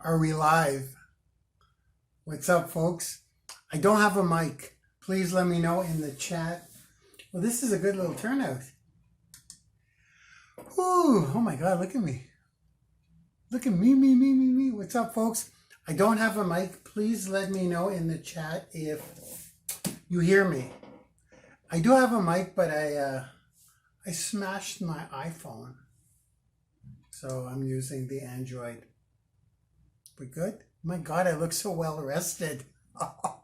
Are we live? What's up, folks? I don't have a mic. Please let me know in the chat. Well, this is a good little turnout. Ooh, oh my God, look at me. Look at me. What's up, folks? I don't have a mic. Please let me know in the chat if you hear me. I do have a mic, but I smashed my iPhone. So I'm using the Android. We good? My God, I look so well rested. I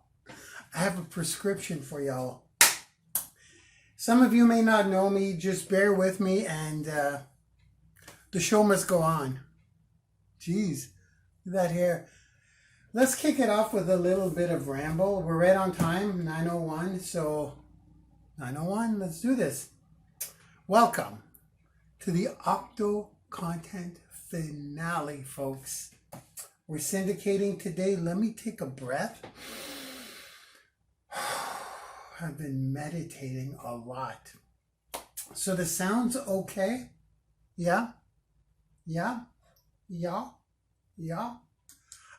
have a prescription for y'all. Some of you may not know me. Just bear with me, and the show must go on. Jeez, look at that hair. Let's kick it off with a little bit of ramble. We're right on time, 9:01. So 9:01, let's do this. Welcome to the Octo-Content finale, folks. We're syndicating today. Let me take a breath. I've been meditating a lot. So the sound's okay? Yeah?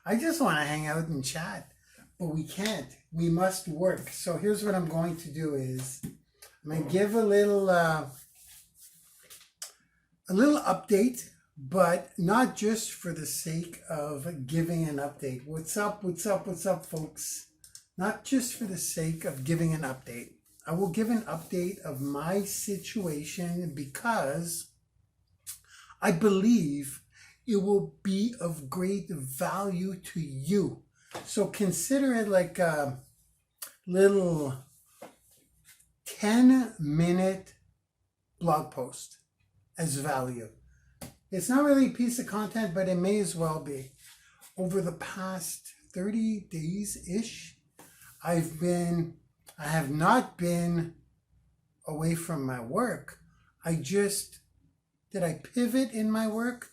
I just want to hang out and chat, but we can't. We must work. So here's what I'm going to do is I'm going to give a little update, but not just for the sake of giving an update. What's up, folks? Not just for the sake of giving an update. I will give an update of my situation because I believe it will be of great value to you. So consider it like a little 10-minute blog post as value. It's not really a piece of content, but it may as well be. Over the past 30 days-ish, I have not been away from my work. Did I pivot in my work?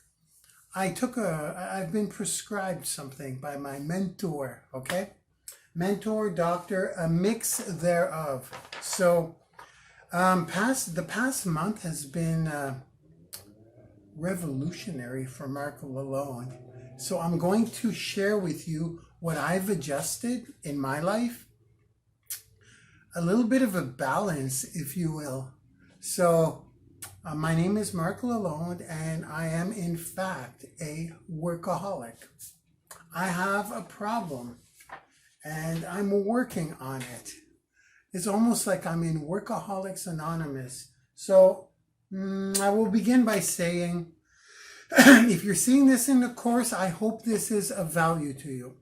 I've been prescribed something by my mentor, okay? Mentor, doctor, a mix thereof. So the past month has been revolutionary for Marc Lalonde. So I'm going to share with you what I've adjusted in my life. A little bit of a balance, if you will. So my name is Marc Lalonde, and I am in fact a workaholic. I have a problem and I'm working on it. It's almost like I'm in Workaholics Anonymous. So I will begin by saying, if you're seeing this in the course, I hope this is of value to you.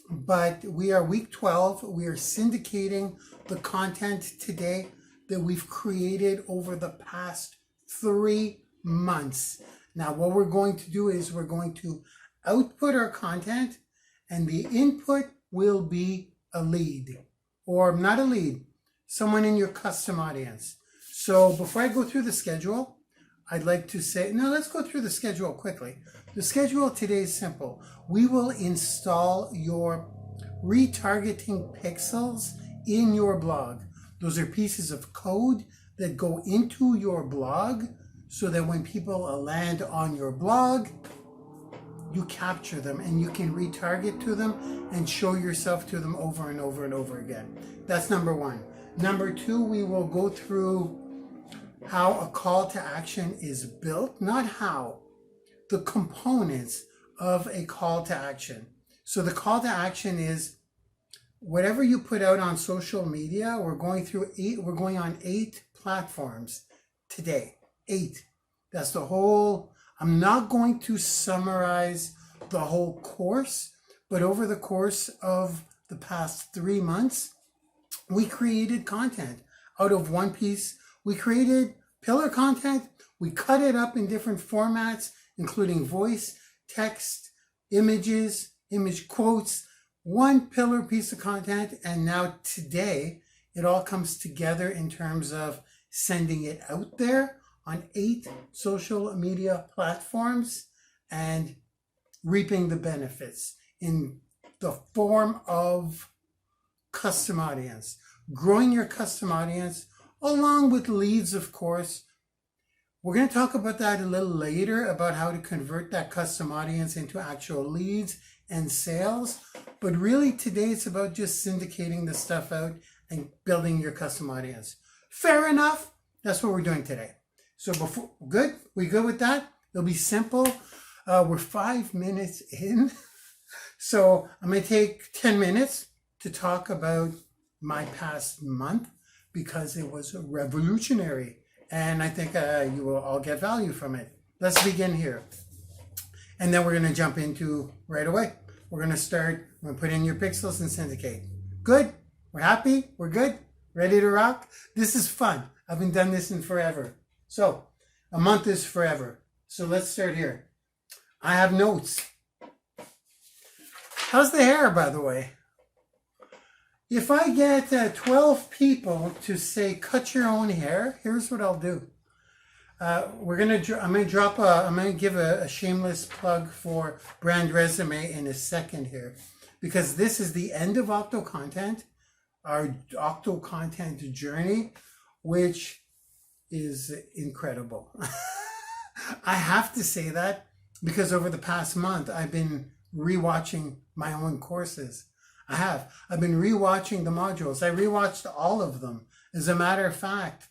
But we are week 12. We are syndicating the content today that we've created over the past 3 months. Now, what we're going to do is we're going to output our content, and the input will be a lead, or not a lead, someone in your custom audience. So before I go through the schedule, I'd like to say, no, let's go through the schedule quickly. The schedule today is simple. We will install your retargeting pixels in your blog. Those are pieces of code that go into your blog so that when people land on your blog, you capture them and you can retarget to them and show yourself to them over and over and over again. That's number one. Number two, we will go through how a call to action is built, not how, the components of a call to action. So the call to action is whatever you put out on social media. We're going on 8 platforms today. 8. That's the whole. I'm not going to summarize the whole course, but over the course of the past 3 months, we created content out of one piece. We created pillar content. We cut it up in different formats, including voice, text, images, image quotes, one pillar piece of content. And now today, it all comes together in terms of sending it out there on 8 social media platforms and reaping the benefits in the form of custom audience. Growing your custom audience along with leads, of course, We're going to talk about that a little later, about how to convert that custom audience into actual leads and sales. But really today it's about just syndicating the stuff out and building your custom audience. Fair enough? That's what we're doing today. So good? We good with that? It'll be simple. We're 5 minutes in. So I'm going to take 10 minutes to talk about my past month because it was revolutionary. And I think you will all get value from it. Let's begin here. And then we're going to jump into right away. We're going to start, we're going to put in your pixels and syndicate. Good? We're happy? We're good? Ready to rock? This is fun. I haven't done this in forever. So a month is forever. So let's start here. I have notes. How's the hair, by the way? If I get 12 people to say, cut your own hair, here's what I'll do. I'm going to give a shameless plug for Brand Resume in a second here, because this is the end of Octo-Content, our Octo-Content journey, which is incredible. I have to say that because over the past month, I've been rewatching my own courses. I've been rewatching the modules. I rewatched all of them. As a matter of fact,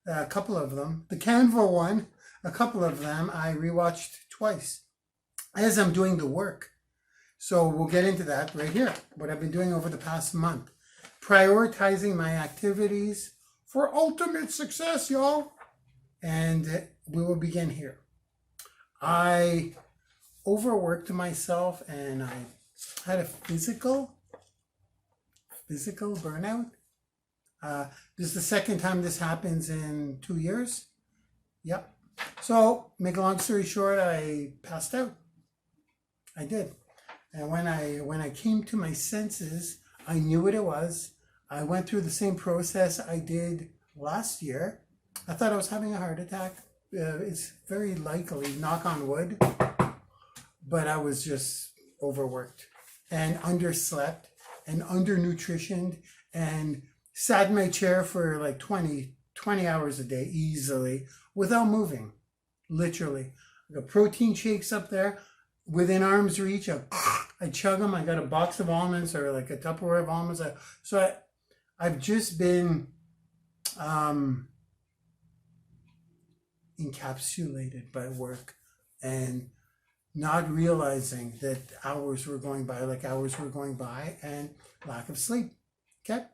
a couple of them, the Canva one, a couple of them I rewatched twice as I'm doing the work. So we'll get into that right here, what I've been doing over the past month. Prioritizing my activities for ultimate success, y'all. And we will begin here. I overworked myself and I had a physical burnout. This is the second time this happens in 2 years. Yep. So, make a long story short, I passed out. I did. And when I came to my senses, I knew what it was. I went through the same process I did last year. I thought I was having a heart attack. It's very likely, knock on wood, but I was just overworked and underslept and undernutritioned and sat in my chair for like 20 hours a day easily without moving, literally. I got protein shakes up there within arm's reach. I chug them. I got a box of almonds or like a Tupperware of almonds. I've just been encapsulated by work and not realizing that hours were going by and lack of sleep. Okay.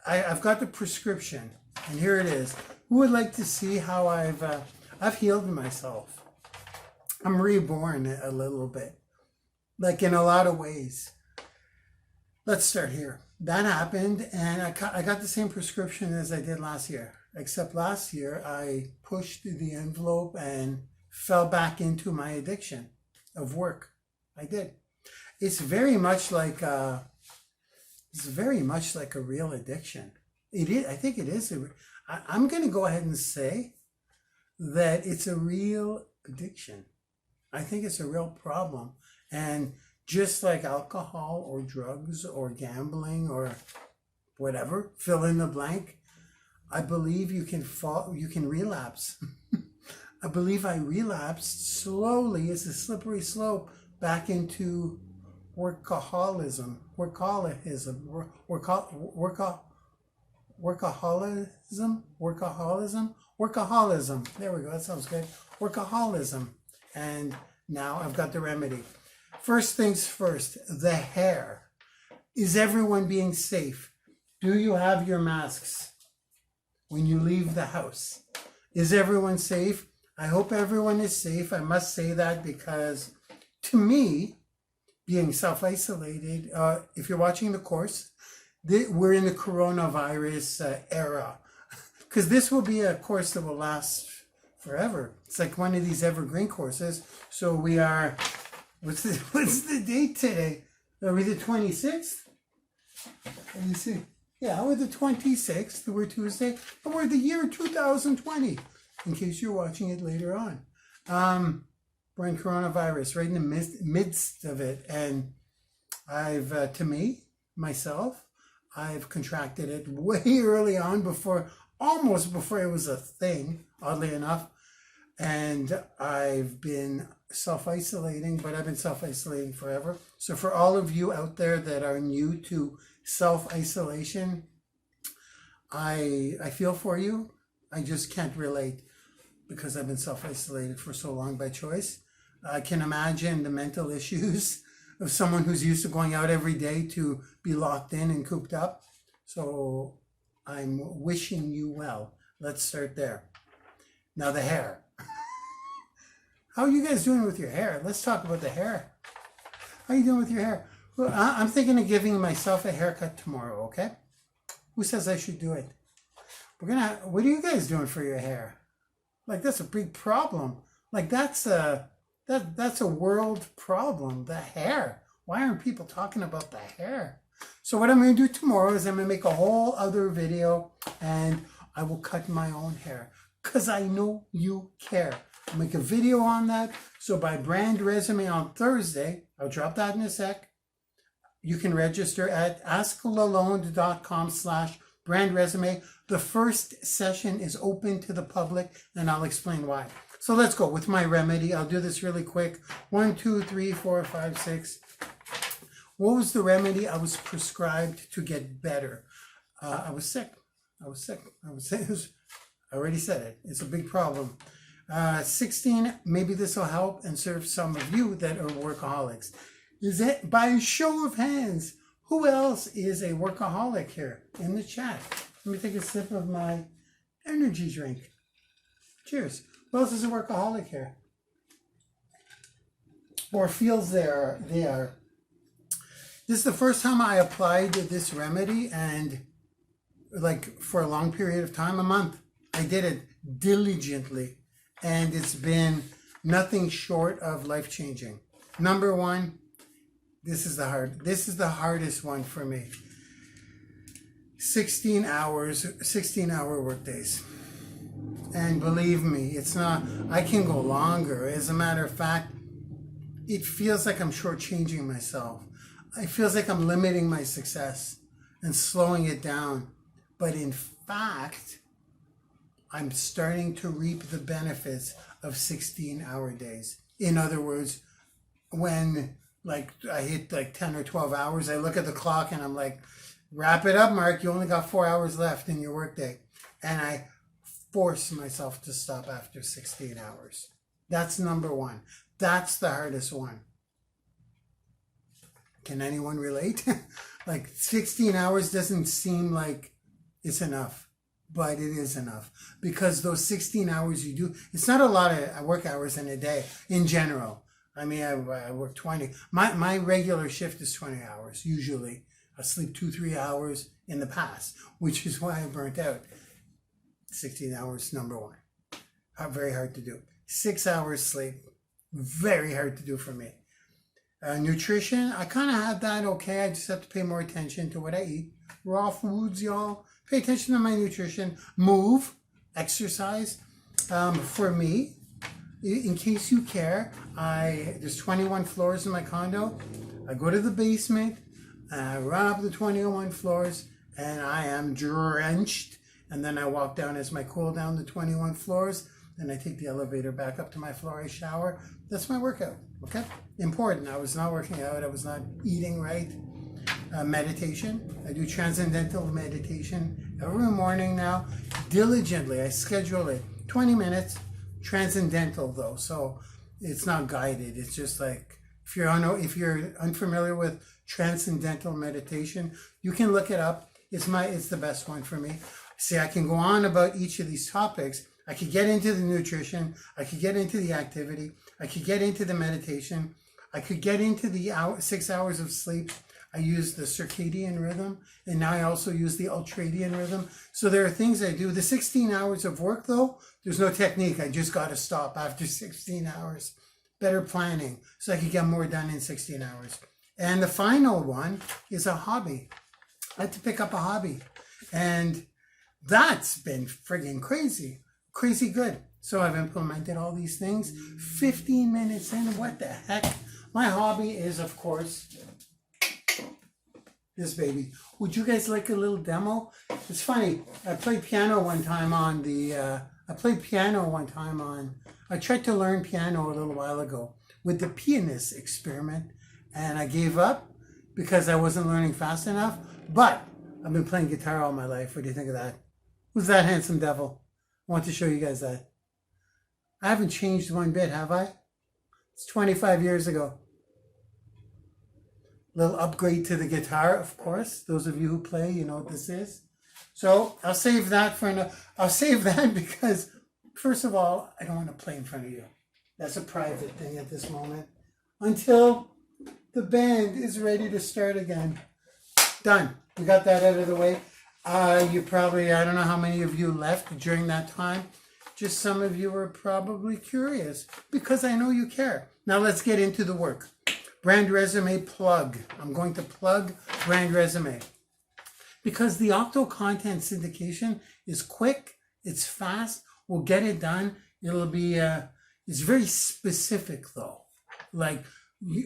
I've got the prescription and here it is. Who would like to see how I've healed myself? I'm reborn a little bit, like in a lot of ways. Let's start here. That happened and I got the same prescription as I did last year, except last year I pushed the envelope and fell back into my addiction of work. I did. It's very much like a real addiction. It is. I think it is. I'm going to go ahead and say that it's a real addiction. I think it's a real problem. And just like alcohol or drugs or gambling or whatever, fill in the blank, I believe you can relapse. I believe I relapsed slowly. It's a slippery slope back into workaholism. There we go. That sounds good. Workaholism. And now I've got the remedy. First things first, the hair. Is everyone being safe? Do you have your masks when you leave the house? Is everyone safe? I hope everyone is safe. I must say that because to me, being self-isolated, if you're watching the course, we're in the coronavirus era. Because this will be a course that will last forever. It's like one of these evergreen courses. So we are, what's the date today? Are we the 26th? Let me see. Yeah, we're the 26th. We're Tuesday. But we're the year 2020, in case you're watching it later on. We're in coronavirus, right in the midst of it. And I've, myself, I've contracted it way early on before almost before it was a thing, oddly enough. And I've been self-isolating, but I've been self-isolating forever. So for all of you out there that are new to self-isolation, I feel for you. I just can't relate because I've been self-isolated for so long by choice. I can imagine the mental issues of someone who's used to going out every day to be locked in and cooped up. So I'm wishing you well. Let's start there. Now the hair. How are you guys doing with your hair? Let's talk about the hair. How are you doing with your hair? Well, I'm thinking of giving myself a haircut tomorrow, okay? Who says I should do it? What are you guys doing for your hair? Like, that's a big problem. Like, that's a world problem, the hair. Why aren't people talking about the hair? So what I'm going to do tomorrow is I'm going to make a whole other video and I will cut my own hair because I know you care. I'll make a video on that. So by Brand Resume on Thursday, I'll drop that in a sec. You can register at asklalonde.com/brand resume. The first session is open to the public and I'll explain why. So let's go with my remedy. I'll do this really quick. 1, 2, 3, 4, 5, 6. What was the remedy I was prescribed to get better? I was sick. I already said it. It's a big problem. 16, maybe this will help and serve some of you that are workaholics. Is it, by a show of hands, who else is a workaholic here in the chat? Let me take a sip of my energy drink. Cheers. Who else is a workaholic here? Or feels they are? This is the first time I applied this remedy, and like for a long period of time, a month. I did it diligently, and it's been nothing short of life-changing. Number one, this is the hardest one for me. 16-hour workdays. And believe me, it's not, I can go longer. As a matter of fact, it feels like I'm shortchanging myself. It feels like I'm limiting my success and slowing it down. But in fact, I'm starting to reap the benefits of 16-hour days. In other words, when like I hit like 10 or 12 hours, I look at the clock and I'm like, wrap it up, Mark. You only got 4 hours left in your workday. And I force myself to stop after 16 hours. That's number one. That's the hardest one. Can anyone relate? Like 16 hours doesn't seem like it's enough, but it is enough because those 16 hours you do, it's not a lot of work hours in a day in general. I mean, I work 20. My regular shift is 20 hours usually. I sleep 2-3 hours in the past, which is why I burnt out. 16 hours, number one. Very hard to do. 6 hours sleep, very hard to do for me. Nutrition, I kind of have that okay. I just have to pay more attention to what I eat. Raw foods, y'all. Pay attention to my nutrition. Move, exercise. For me, in case you care, there's 21 floors in my condo. I go to the basement, I run up the 21 floors, and I am drenched. And then I walk down as my cool down the 21 floors. Then I take the elevator back up to my floor, I shower. That's my workout, okay? Important. I was not working out. I was not eating right. Meditation. I do transcendental meditation every morning now. Diligently, I schedule it. 20 minutes. Transcendental though, so it's not guided. It's just like, if you're unfamiliar with transcendental meditation, you can look it up. It's the best one for me. See, I can go on about each of these topics. I could get into the nutrition. I could get into the activity. I could get into the meditation. I could get into the 6 hours of sleep. I use the circadian rhythm, and now I also use the ultradian rhythm. So there are things I do. The 16 hours of work, though, there's no technique. I just got to stop after 16 hours. Better planning, so I can get more done in 16 hours. And the final one is a hobby. I had to pick up a hobby, and that's been friggin' crazy. Crazy good. So I've implemented all these things. 15 minutes in, what the heck? My hobby is, of course, this baby. Would you guys like a little demo? It's funny. I played piano one time on I tried to learn piano a little while ago with the pianist experiment, and I gave up because I wasn't learning fast enough. But I've been playing guitar all my life. What do you think of that? Who's that handsome devil? I want to show you guys that. I haven't changed one bit, have I? It's 25 years ago. Little upgrade to the guitar, of course. Those of you who play, you know what this is. So I'll save that because, first of all, I don't want to play in front of you. That's a private thing at this moment. Until the band is ready to start again. Done. We got that out of the way. You probably, I don't know how many of you left during that time. Just some of you were probably curious because I know you care. Now let's get into the work. Brand resume plug. I'm going to plug brand resume because the Octo-Content syndication is quick. It's fast. We'll get it done. It'll be, it's very specific though. Like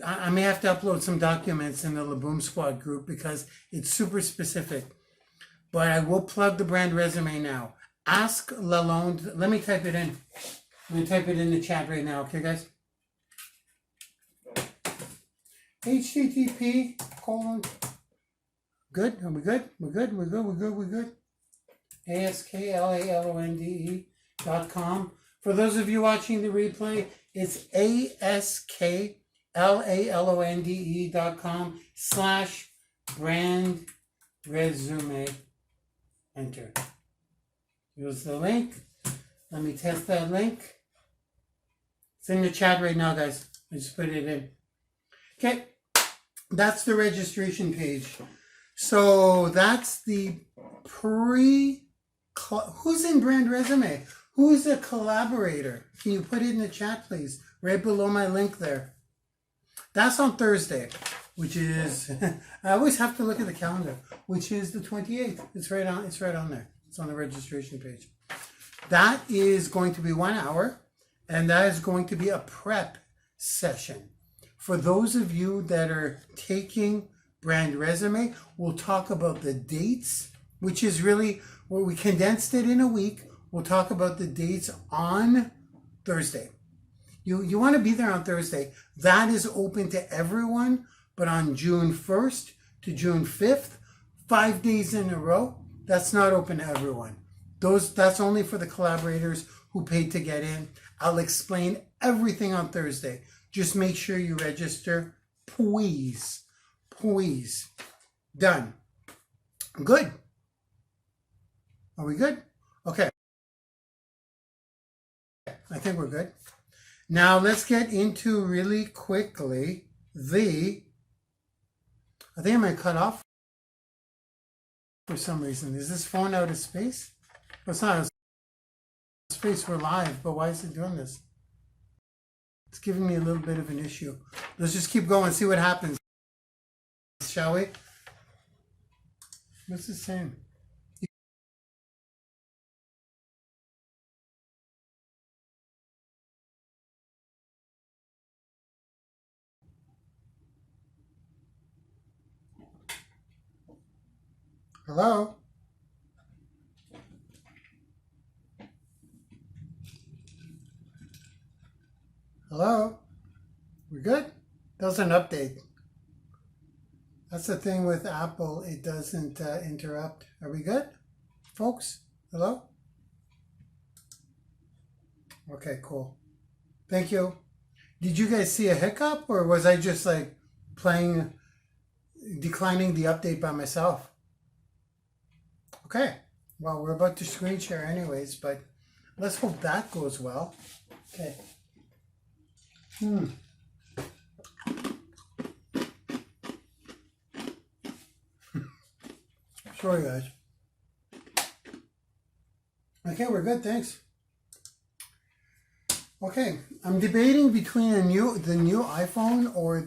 I may have to upload some documents in the Laboom Squad group because it's super specific. But I will plug the brand resume now. Ask Lalonde. Let me type it in. I'm going to type it in the chat right now. Okay, guys? HTTP : good? Are we good? We're good? We're good? We're good? We're good? ASKLALONDE.com. For those of you watching the replay, it's ASKLALONDE.com/brand resume. Enter. Here's the link. Let me test that link. It's in the chat right now, guys. I just put it in. Okay. That's the registration page. So that's the who's in brand resume? Who's a collaborator? Can you put it in the chat, please? Right below my link there. That's on Thursday, which is, I always have to look at the calendar, which is the 28th. It's right on there. It's on the registration page. That is going to be 1 hour, and that is going to be a prep session. For those of you that are taking brand resume, we'll talk about the dates, which is really where we condensed it in a week. We'll talk about the dates on Thursday. You want to be there on Thursday. That is open to everyone, but on June 1st to June 5th, 5 days in a row, that's not open to everyone. That's only for the collaborators who paid to get in. I'll explain everything on Thursday. Just make sure you register, please. Please. Done. Good. Are we good? Okay. I think we're good. Now let's get into really quickly I think I might cut off for some reason. Is this phone out of space? Well, it's not out of space. We're live, but why is it doing this? It's giving me a little bit of an issue. Let's just keep going, see what happens. Shall we? What's it saying? Hello? Hello? We good? That was an update. That's the thing with Apple. It doesn't interrupt. Are we good, folks? Hello? Okay, cool. Thank you. Did you guys see a hiccup, or was I just like declining the update by myself? Okay. Well, we're about to screen share anyways, but let's hope that goes well. Okay. Sorry, guys. Okay, we're good. Thanks. Okay, I'm debating between the new iPhone or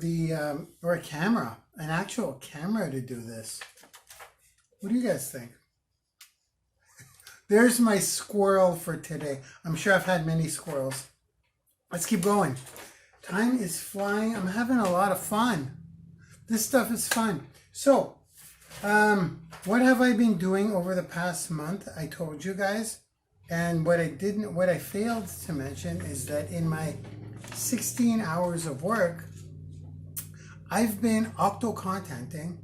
a camera, an actual camera to do this. What do you guys think? There's my squirrel for today. I'm sure I've had many squirrels. Let's keep going. Time is flying. I'm having a lot of fun. This stuff is fun. So, What have I been doing over the past month? I told you guys. And what I failed to mention is that in my 16 hours of work, I've been octo-contenting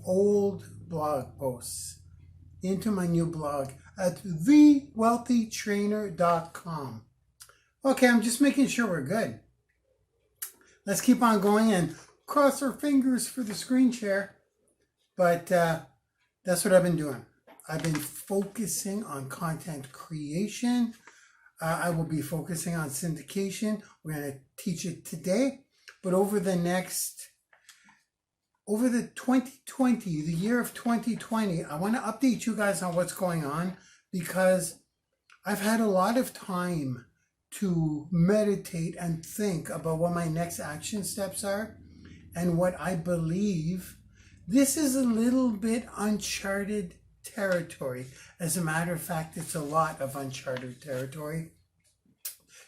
old blog posts into my new blog at thewealthytrainer.com. Okay, I'm just making sure we're good. Let's keep on going and cross our fingers for the screen share. But that's what I've been doing. I've been focusing on content creation. I will be focusing on syndication. We're going to teach it today. But over the 2020, the year of 2020, I want to update you guys on what's going on because I've had a lot of time to meditate and think about what my next action steps are and what I believe. This is a little bit uncharted territory. As a matter of fact, it's a lot of uncharted territory.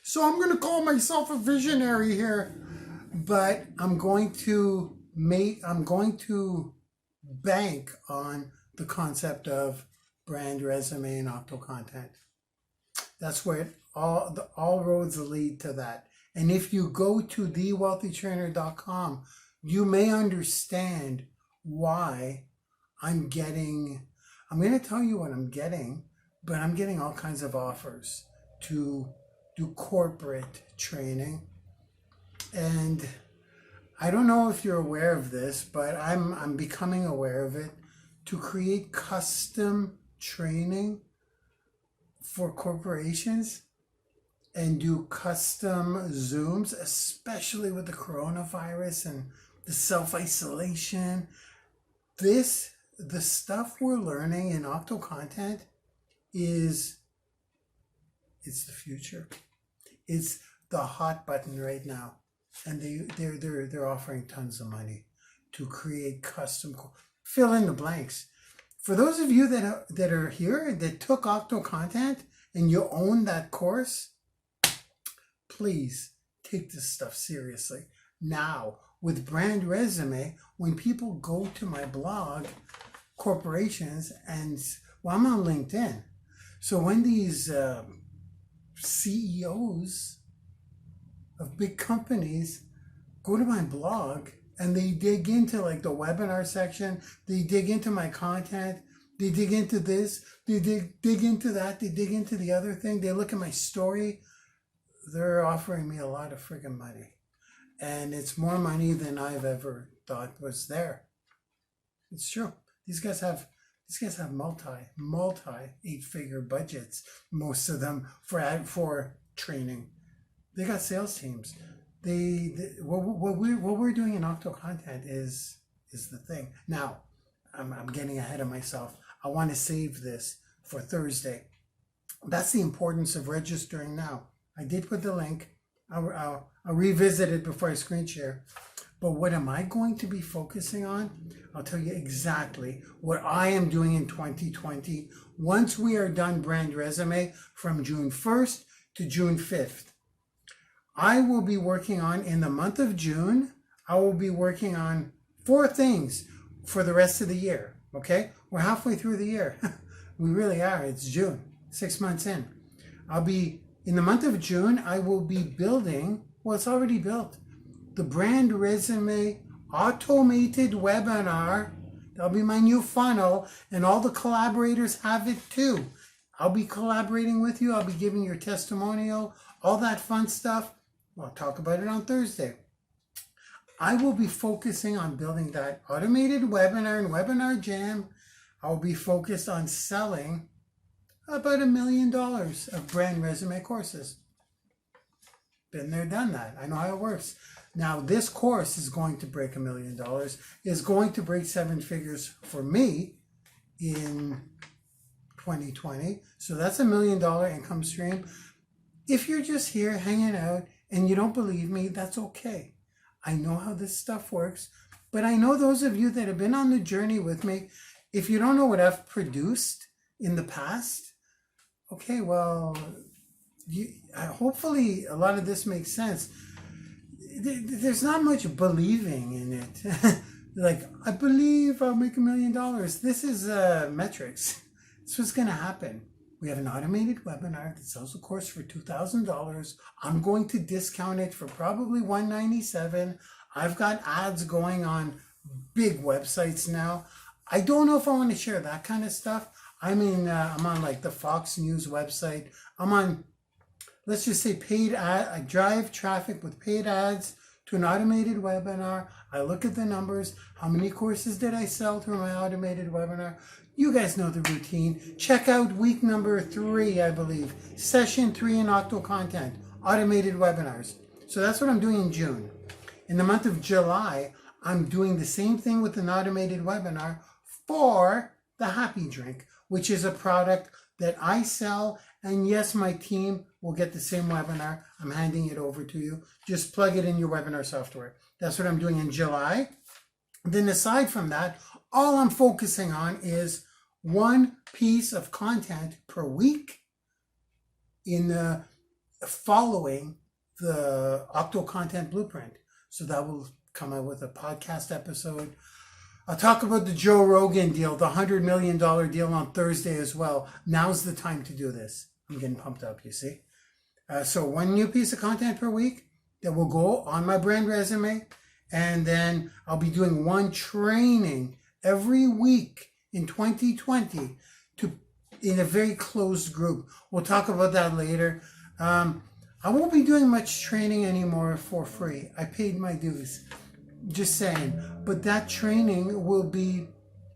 So I'm going to call myself a visionary here, but I'm going to bank on the concept of brand resume and octo-content. That's where all roads lead to that. And if you go to thewealthytrainer.com, you may understand why I'm going to tell you what I'm getting, but I'm getting all kinds of offers to do corporate training. And I don't know if you're aware of this, but I'm becoming aware of it, to create custom training for corporations and do custom Zooms, especially with the coronavirus and the self-isolation. The stuff we're learning in Octo-Content it's the future. It's the hot button right now. And they're offering tons of money to create custom, fill in the blanks. For those of you that are here that took Octo-Content and you own that course, please take this stuff seriously. Now, with brand resume, when people go to my blog, corporations, and I'm on LinkedIn. So when these CEOs of big companies go to my blog and they dig into like the webinar section, they dig into my content, they dig into this, they dig into that, they dig into the other thing, they look at my story, they're offering me a lot of friggin' money. And it's more money than I've ever thought was there. It's true. These guys have multi 8-figure budgets, most of them for training. They got sales teams. What we're doing in Octo-Content is the thing. Now, I'm getting ahead of myself. I want to save this for Thursday. That's the importance of registering now. I did put the link. I'll revisit it before I screen share. But what am I going to be focusing on? I'll tell you exactly what I am doing in 2020 once we are done brand resume from June 1st to June 5th. I will be working on, in the month of June, I will be working on 4 things for the rest of the year, okay? We're halfway through the year. We really are. It's June, 6 months in. In the month of June, I will be building, well, it's already built, the brand resume automated webinar. That'll be my new funnel, and all the collaborators have it too. I'll be collaborating with you. I'll be giving your testimonial, all that fun stuff. I'll talk about it on Thursday. I will be focusing on building that automated webinar and webinar jam. I'll be focused on selling about $1 million of brand resume courses. Been there, done that. I know how it works. Now, this course is going to break $1 million, is going to break 7 figures for me in 2020. So that's $1 million income stream. If you're just here hanging out and you don't believe me, that's okay. I know how this stuff works, but I know those of you that have been on the journey with me, if you don't know what I've produced in the past, okay, well, hopefully a lot of this makes sense. There's not much believing in it. like, I believe I'll make $1 million. This is metrics. This what's going to happen. We have an automated webinar that sells a course for $2,000. I'm going to discount it for probably $197. I've got ads going on big websites now. I don't know if I want to share that kind of stuff. I mean, I'm on like the Fox News website. I'm on, let's just say, paid ad. I drive traffic with paid ads to an automated webinar. I look at the numbers. How many courses did I sell through my automated webinar? You guys know the routine. Check out week number 3, I believe. Session 3 in Octo-Content, automated webinars. So that's what I'm doing in June. In the month of July, I'm doing the same thing with an automated webinar for the Happy Drink, which is a product that I sell. And yes, my team will get the same webinar. I'm handing it over to you. Just plug it in your webinar software. That's what I'm doing in July. Then aside from that, all I'm focusing on is one piece of content per week in the following the Octo-Content Blueprint. So that will come out with a podcast episode. I'll talk about the Joe Rogan deal, the $100 million deal on Thursday as well. Now's the time to do this. I'm getting pumped up, you see. So one new piece of content per week that will go on my brand resume. And then I'll be doing one training every week in 2020 in a very closed group. We'll talk about that later. I won't be doing much training anymore for free. I paid my dues. Just saying. But that training will be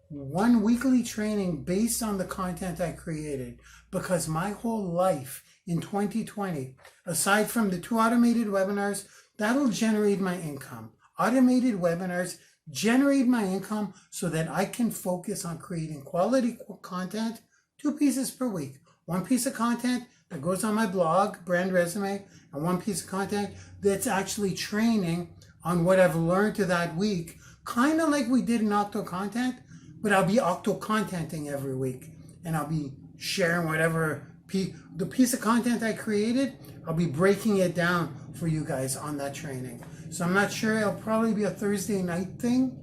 one weekly training based on the content I created, because my whole life in 2020, aside from the 2 automated webinars, that'll generate my income. Automated webinars generate my income so that I can focus on creating quality content, 2 pieces per week. 1 piece of content that goes on my blog, brand resume, and 1 piece of content that's actually training on what I've learned to that week, kind of like we did in Octo-Content, but I'll be Octo-Contenting every week, and I'll be sharing whatever the piece of content I created. I'll be breaking it down for you guys on that training. So I'm not sure, it'll probably be a Thursday night thing,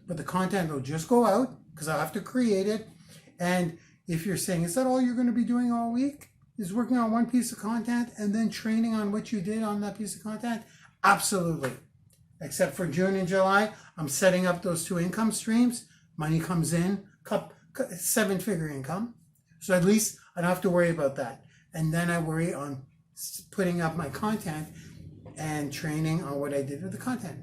but the content will just go out because I'll have to create it. And if you're saying, is that all you're going to be doing all week? Is working on 1 piece of content and then training on what you did on that piece of content? Absolutely. Except for June and July, I'm setting up those 2 income streams. Money comes in, 7-figure income. So at least I don't have to worry about that. And then I worry on putting up my content and training on what I did with the content.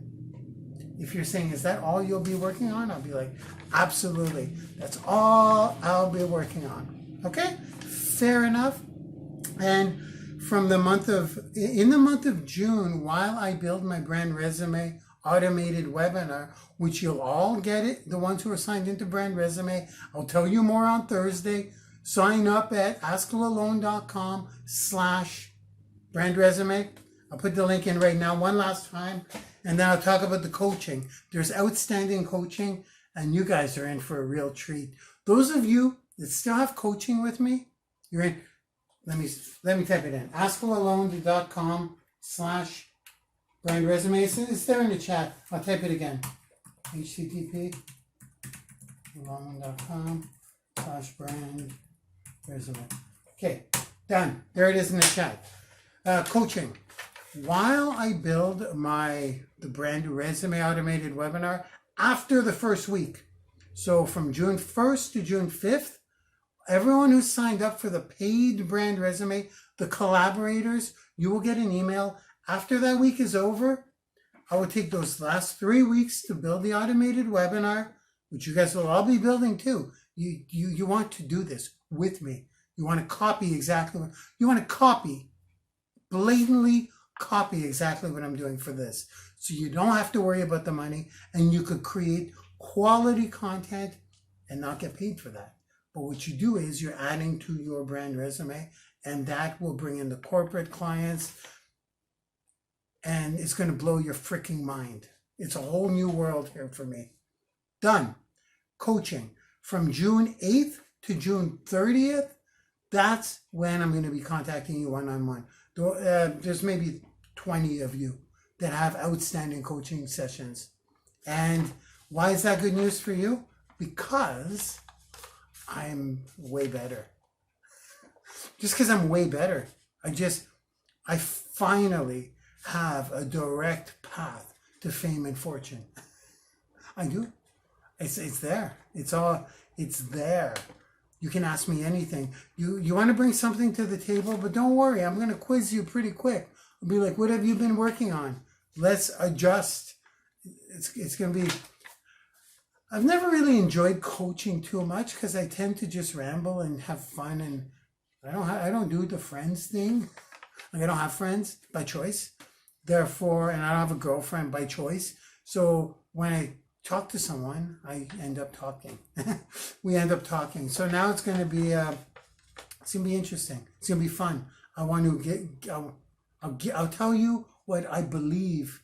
If you're saying, is that all you'll be working on? I'll be like, absolutely. That's all I'll be working on. Okay? Fair enough. And in the month of June, while I build my brand resume automated webinar, which you'll all get it, the ones who are signed into brand resume, I'll tell you more on Thursday. Sign up at asklalonde.com/brand resume. I'll put the link in right now one last time, and then I'll talk about the coaching. There's outstanding coaching, and you guys are in for a real treat. Those of you that still have coaching with me, you're in. Let me type it in. asklalonde.com/brand resume. It's there in the chat. I'll type it again. http://lalonde.com/brand resume. Okay, done. There it is in the chat. Coaching. While I build the brand resume automated webinar after the first week, so from June 1st to June 5th, everyone who signed up for the paid brand resume, the collaborators, you will get an email. After that week is over, I will take those last 3 weeks to build the automated webinar, which you guys will all be building too. You want to do this with me. You want to copy blatantly copy exactly what I'm doing for this. So you don't have to worry about the money, and you could create quality content and not get paid for that. But what you do is you're adding to your brand resume, and that will bring in the corporate clients, and it's going to blow your freaking mind. It's a whole new world here for me. Done. Coaching. From June 8th to June 30th, that's when I'm going to be contacting you one-on-one. There's maybe 20 of you that have outstanding coaching sessions. And Why is that good news for you? Because I'm way better. Just because I'm way better. I finally have a direct path to fame and fortune. I do. It's there. It's there. You can ask me anything. You want to bring something to the table, but don't worry, I'm going to quiz you pretty quick. I'll be like, what have you been working on? Let's adjust. It's going to be... I've never really enjoyed coaching too much because I tend to just ramble and have fun, and I don't do the friends thing. Like, I don't have friends by choice. Therefore, and I don't have a girlfriend by choice. So when I talk to someone, I end up talking. We end up talking. So now it's going to be interesting. It's going to be fun. I want to I'll tell you what I believe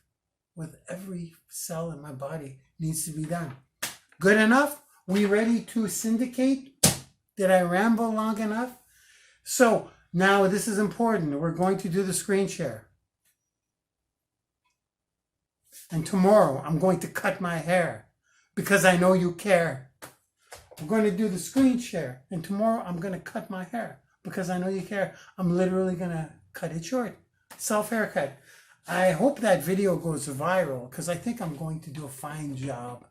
with every cell in my body needs to be done. Good enough? We ready to syndicate? Did I ramble long enough? So now this is important. We're going to do the screen share. And tomorrow I'm going to cut my hair because I know you care. I'm going to do the screen share. And tomorrow I'm going to cut my hair because I know you care. I'm literally going to cut it short. Self-haircut. I hope that video goes viral because I think I'm going to do a fine job.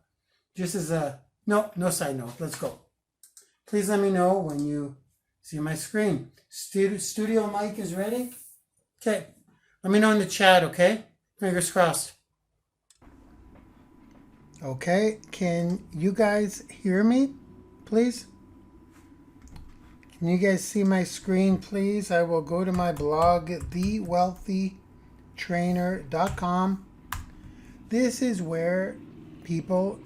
Just as a... No side note. Let's go. Please let me know when you see my screen. Studio mic is ready? Okay. Let me know in the chat, okay? Fingers crossed. Okay, can you guys hear me, please? Can you guys see my screen, please? I will go to my blog, thewealthytrainer.com. This is where people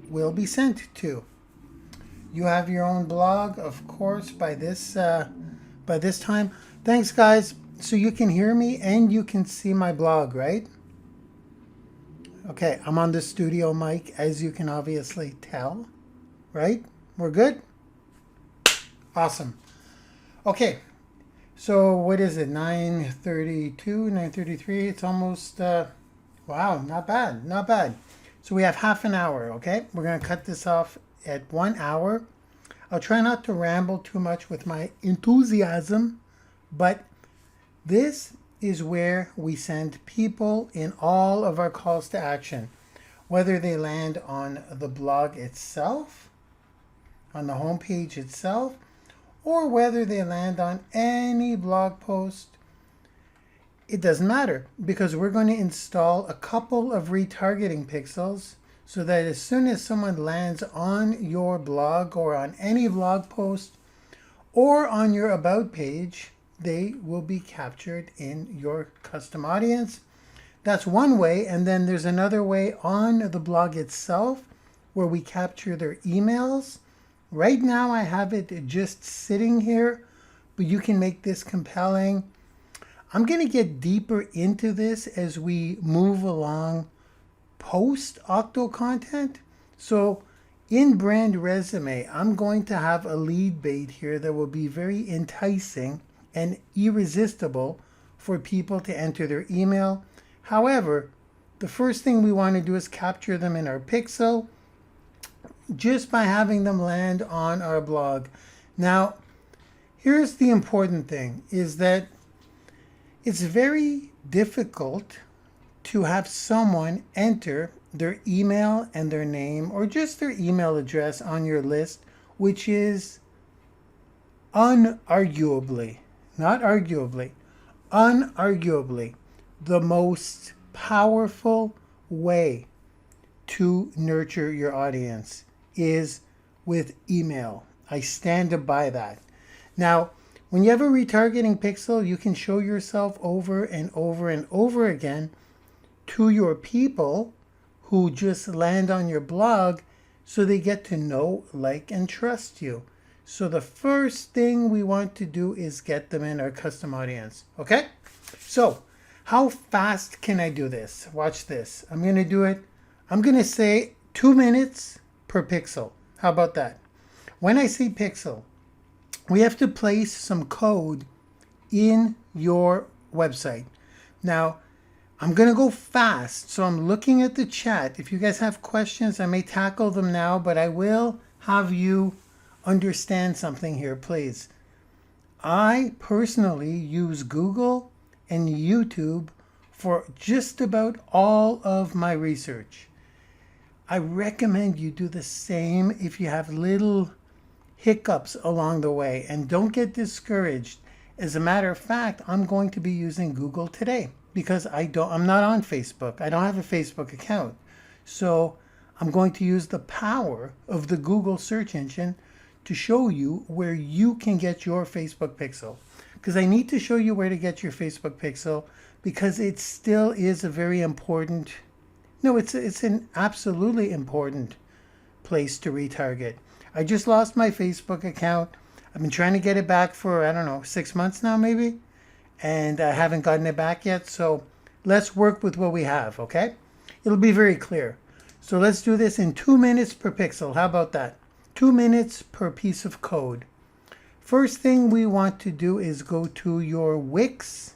will be sent to. You have your own blog, of course, by this time. Thanks, guys. So you can hear me and you can see my blog, right? Okay, I'm on the studio mic, as you can obviously tell, right? We're good? Awesome. Okay, so what is it, 9:32, 9:33? It's almost, wow, not bad, not bad. So we have half an hour, okay? We're going to cut this off at 1 hour. I'll try not to ramble too much with my enthusiasm, but this is where we send people in all of our calls to action, whether they land on the blog itself, on the homepage itself, or whether they land on any blog post. It doesn't matter because we're going to install a couple of retargeting pixels so that as soon as someone lands on your blog or on any blog post or on your about page, they will be captured in your custom audience. That's one way. And then there's another way on the blog itself where we capture their emails. Right now I have it just sitting here, but you can make this compelling. I'm going to get deeper into this as we move along post Octo-Content. So in Brand Resume, I'm going to have a lead bait here that will be very enticing and irresistible for people to enter their email. However, the first thing we want to do is capture them in our pixel just by having them land on our blog. Now, here's the important thing, is that it's very difficult to have someone enter their email and their name or just their email address on your list, which is unarguably, not arguably, unarguably the most powerful way to nurture your audience is with email. I stand by that. Now, when you have a retargeting pixel, you can show yourself over and over and over again to your people who just land on your blog so they get to know, like, and trust you. So the first thing we want to do is get them in our custom audience. Okay? So how fast can I do this? Watch this. I'm going to do it. I'm going to say 2 minutes per pixel. How about that? When I say pixel, we have to place some code in your website. Now, I'm going to go fast, so I'm looking at the chat. If you guys have questions, I may tackle them now, but I will have you understand something here, please. I personally use Google and YouTube for just about all of my research. I recommend you do the same if you have little hiccups along the way, and don't get discouraged. As a matter of fact, I'm going to be using Google today because I'm not on Facebook. I don't have a Facebook account. So I'm going to use the power of the Google search engine to show you where you can get your Facebook pixel. Because I need to show you where to get your Facebook pixel because it still is a very important, no, it's an absolutely important place to retarget. I just lost my Facebook account. I've been trying to get it back for, I don't know, 6 months now maybe. And I haven't gotten it back yet. So let's work with what we have, okay? It'll be very clear. So let's do this in 2 minutes per pixel. How about that? 2 minutes per piece of code. First thing we want to do is go to your Wix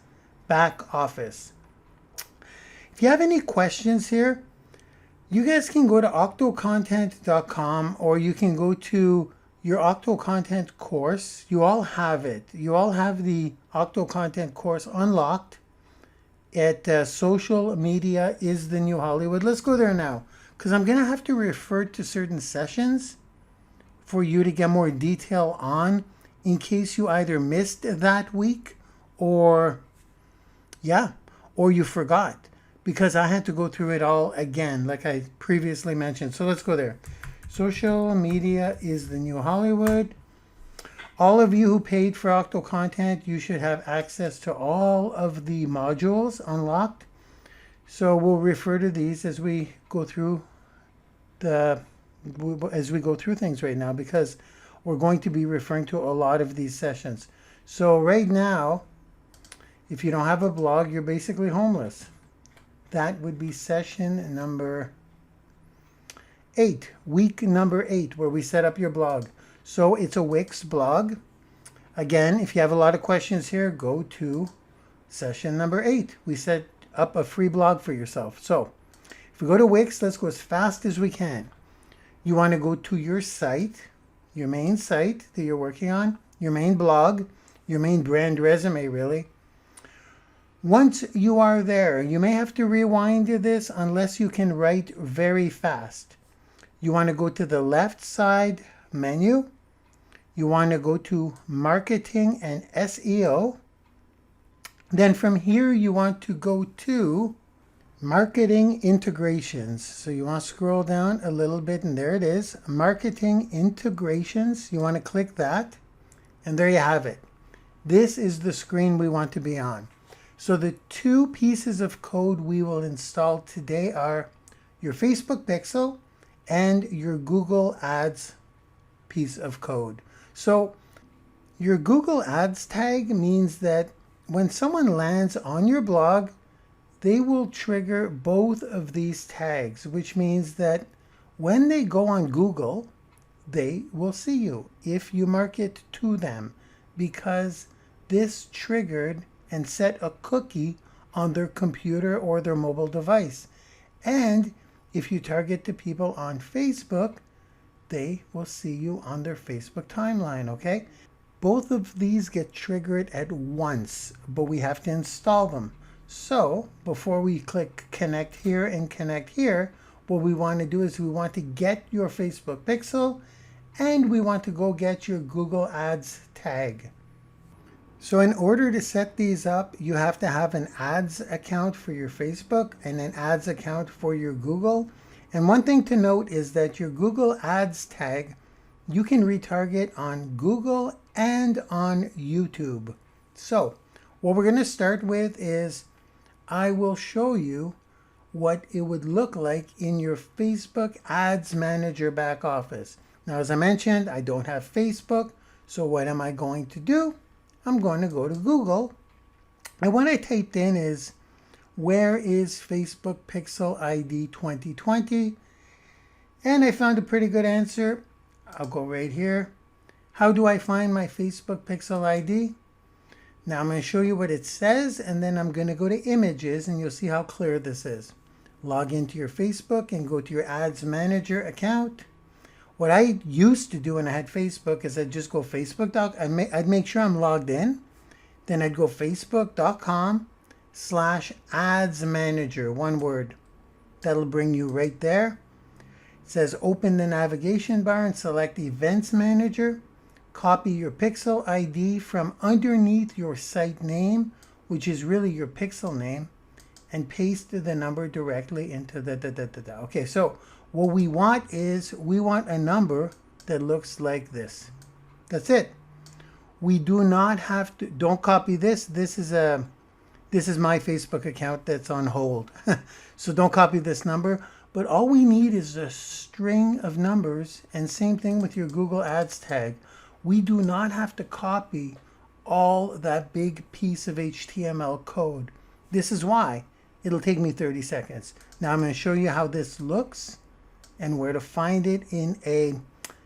back office. If you have any questions here, you guys can go to octocontent.com or you can go to your Octo-Content course. You all have it. You all have the Octo-Content course unlocked at Social Media is the New Hollywood. Let's go there now because I'm going to have to refer to certain sessions for you to get more detail on in case you either missed that week or you forgot, because I had to go through it all again like I previously mentioned. So let's go there. Social Media is the New Hollywood. All of you who paid for Octo-Content, you should have access to all of the modules unlocked. So we'll refer to these as we go through things right now, because we're going to be referring to a lot of these sessions. So right now, if you don't have a blog, you're basically homeless. That would be session number 8, week number 8, where we set up your blog. So it's a Wix blog. Again, if you have a lot of questions here, go to session number 8. We set up a free blog for yourself. So if we go to Wix, let's go as fast as we can. You want to go to your site, your main site that you're working on, your main blog, your main brand resume, really. Once you are there, you may have to rewind this unless you can write very fast. You want to go to the left side menu. You want to go to Marketing and SEO. Then from here, you want to go to Marketing Integrations. So you want to scroll down a little bit, and there it is, Marketing Integrations. You want to click that, and there you have it. This is the screen we want to be on. So the 2 pieces of code we will install today are your Facebook pixel and your Google Ads piece of code. So your Google Ads tag means that when someone lands on your blog, they will trigger both of these tags, which means that when they go on Google, they will see you if you market to them, because this triggered and set a cookie on their computer or their mobile device. And if you target the people on Facebook, they will see you on their Facebook timeline, okay? Both of these get triggered at once, but we have to install them. So before we click connect here and connect here, what we want to do is we want to get your Facebook pixel and we want to go get your Google Ads tag. So in order to set these up, you have to have an ads account for your Facebook and an ads account for your Google. And one thing to note is that your Google Ads tag, you can retarget on Google and on YouTube. So what we're going to start with is I will show you what it would look like in your Facebook Ads Manager back office. Now, as I mentioned, I don't have Facebook. So what am I going to do? I'm going to go to Google, and what I typed in is, where is Facebook Pixel ID 2020? And I found a pretty good answer. I'll go right here. How do I find my Facebook Pixel ID? Now I'm going to show you what it says, and then I'm going to go to images, and you'll see how clear this is. Log into your Facebook and go to your Ads Manager account. What I used to do when I had Facebook is I'd just go I'd make sure I'm logged in. Then I'd go facebook.com/ads manager, one word. That'll bring you right there. It says open the navigation bar and select Events Manager. Copy your pixel ID from underneath your site name, which is really your pixel name, and paste the number directly into the Okay, so what we want is we want a number that looks like this. That's it. We do not have to, don't copy this. This is my Facebook account that's on hold. So don't copy this number. But all we need is a string of numbers, and same thing with your Google Ads tag. We do not have to copy all that big piece of HTML code. This is why it'll take me 30 seconds. Now I'm going to show you how this looks and where to find it in a,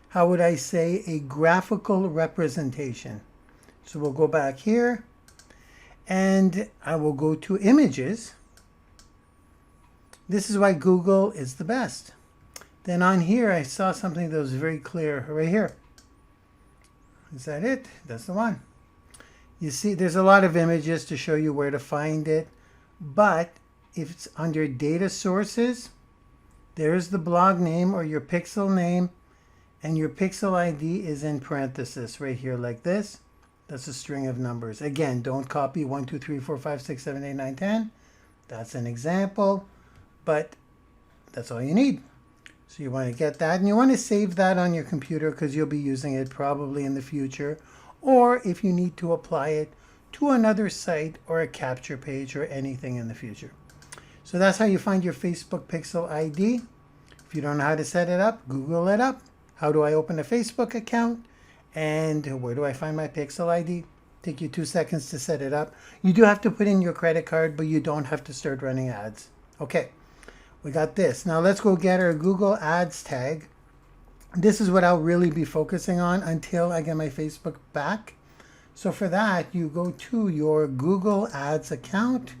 how would I say, a graphical representation. So we'll go back here and I will go to images. This is why Google is the best. Then on here, I saw something that was very clear right here. Is that it? That's the one. You see, there's a lot of images to show you where to find it, but if it's under data sources, there's the blog name or your pixel name, and your pixel ID is in parentheses right here like this. That's a string of numbers. Again, don't copy 1, 2, 3, 4, 5, 6, 7, 8, 9, 10. That's an example, but that's all you need. So you want to get that, and you want to save that on your computer because you'll be using it probably in the future, or if you need to apply it to another site or a capture page or anything in the future. So that's how you find your Facebook pixel ID. If you don't know how to set it up, Google it up. How do I open a Facebook account? And where do I find my pixel ID? Take you 2 seconds to set it up. You do have to put in your credit card, but you don't have to start running ads. Okay. We got this. Now let's go get our Google Ads tag. This is what I'll really be focusing on until I get my Facebook back. So for that, you go to your Google Ads account.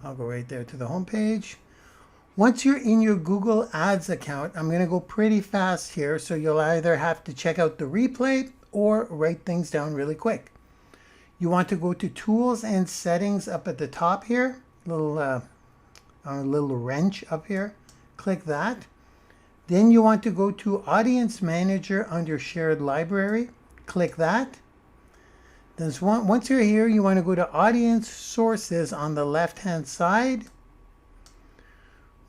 I'll go right there to the home page. Once you're in your Google Ads account, I'm going to go pretty fast here. So you'll either have to check out the replay or write things down really quick. You want to go to Tools and Settings up at the top here. A little wrench up here. Click that. Then you want to go to Audience Manager under Shared Library. Click that. Then once you're here, you want to go to Audience Sources on the left-hand side.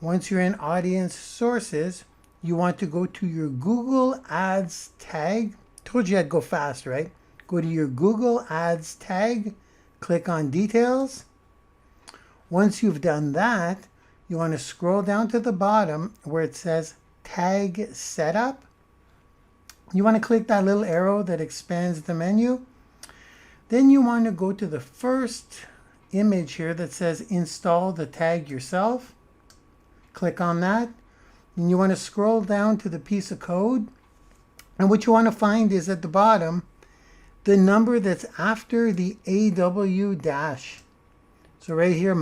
Once you're in Audience Sources, you want to go to your Google Ads tag. Told you I'd go fast, right? Go to your Google Ads tag. Click on Details. Once you've done that, you want to scroll down to the bottom where it says Tag Setup. You want to click that little arrow that expands the menu. Then you want to go to the first image here that says Install the tag yourself. Click on that. And you want to scroll down to the piece of code. And what you want to find is at the bottom, the number that's after the AW dash. So right here,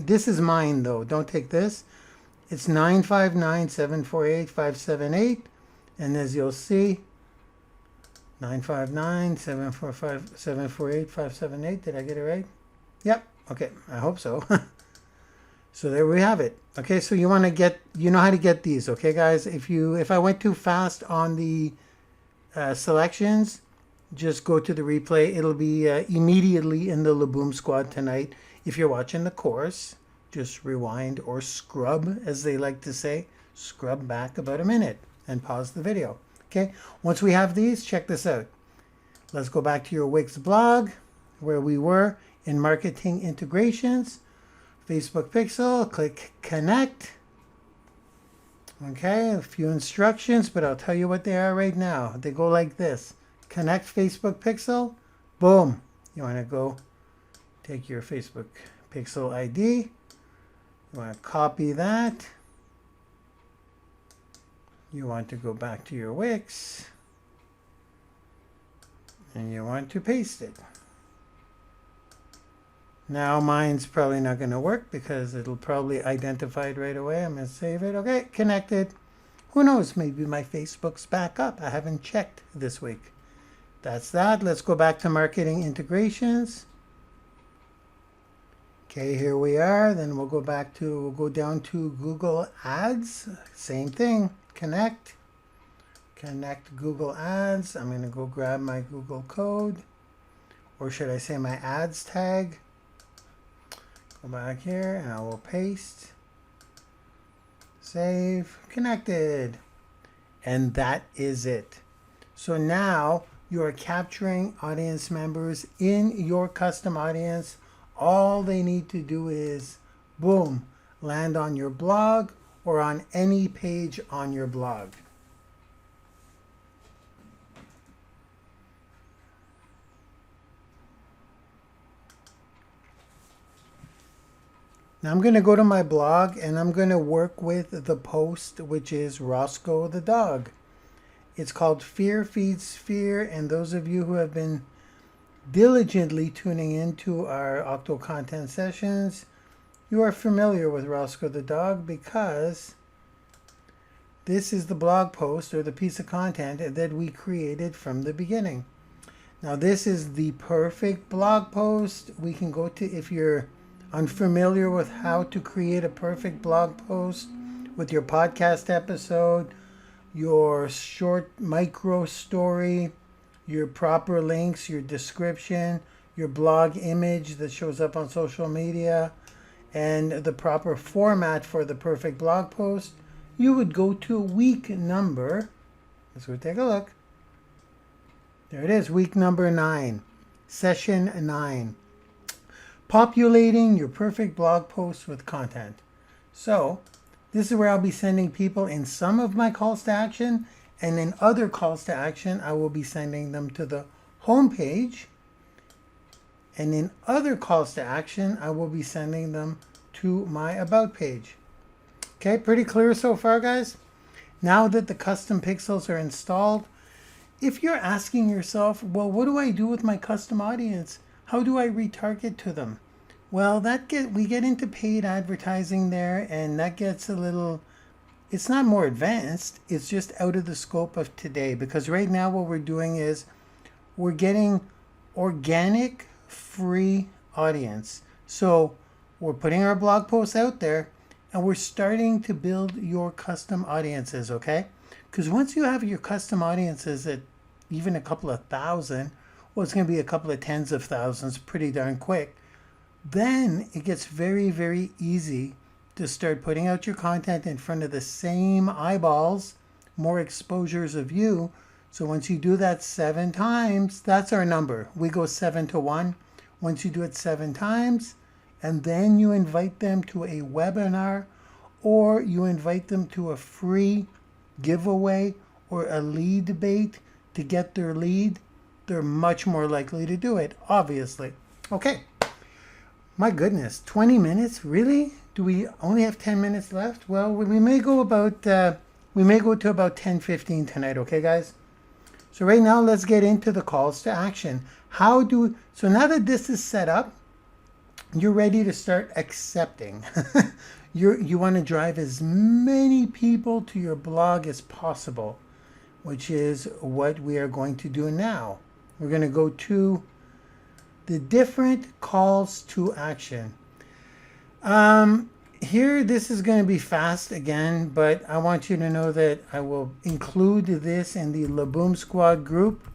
this is mine though, don't take this. It's 959-748-578. And as you'll see, 959-748-578. Did I get it right? Yep. Okay, I hope so. So there we have it. Okay, so you want to get, you know how to get these, okay guys? If I went too fast on the selections, just go to the replay. It'll be immediately in the Laboom Squad tonight. If you're watching the course, just rewind or scrub, as they like to say. Scrub back about a minute and pause the video. Okay, once we have these, check this out. Let's go back to your Wix blog where we were in Marketing Integrations. Facebook Pixel, click Connect. Okay, a few instructions, but I'll tell you what they are right now. They go like this. Connect Facebook Pixel. Boom. You want to go take your Facebook Pixel ID. You want to copy that. You want to go back to your Wix. And you want to paste it. Now mine's probably not going to work because it'll probably identify it right away. I'm going to save it. Okay, connected. Who knows? Maybe my Facebook's back up. I haven't checked this week. That's that. Let's go back to marketing integrations. Okay, here we are. Then we'll go down to Google Ads. Same thing. Connect Google Ads. I'm going to go grab my Google code, or should I say my ads tag. Go back here and I will paste. Save. Connected. And that is it. So now you are capturing audience members in your custom audience. All they need to do is, boom, land on your blog or on any page on your blog. Now I'm going to go to my blog and I'm going to work with the post, which is Roscoe the dog. It's called Fear Feeds Fear, and those of you who have been diligently tuning into our Octo-Content sessions, you are familiar with Roscoe the dog because this is the blog post or the piece of content that we created from the beginning. Now this is the perfect blog post. We can go to, if you're unfamiliar with how to create a perfect blog post with your podcast episode, your short micro story, your proper links, your description, your blog image that shows up on social media, and the proper format for the perfect blog post, you would go to week number, let's go take a look. There it is, week number 9, session 9. Populating your perfect blog post with content. So this is where I'll be sending people in some of my calls to action, and in other calls to action, I will be sending them to the home page. And in other calls to action, I will be sending them to my about page. Okay, pretty clear so far, guys? Now that the custom pixels are installed, if you're asking yourself, well, what do I do with my custom audience? How do I retarget to them? Well, we get into paid advertising there, and that gets a little, it's not more advanced, it's just out of the scope of today, because right now what we're doing is we're getting organic free audience. So we're putting our blog posts out there and we're starting to build your custom audiences, okay? Because once you have your custom audiences at even a couple of thousand, well, it's going to be a couple of tens of thousands pretty darn quick, then it gets very, very easy to start putting out your content in front of the same eyeballs, more exposures of you. So once you do that 7 times, that's our number. We go 7 to 1. Once you do it 7 times, and then you invite them to a webinar, or you invite them to a free giveaway or a lead bait to get their lead, they're much more likely to do it, obviously. Okay. My goodness, 20 minutes? Really? Do we only have 10 minutes left? Well, we may go to about 10:15 tonight, okay, guys? So right now, let's get into the calls to action. So now that this is set up, you're ready to start accepting. You want to drive as many people to your blog as possible, which is what we are going to do now. We're going to go to the different calls to action. Here, this is going to be fast again, but I want you to know that I will include this in the Laboom Squad group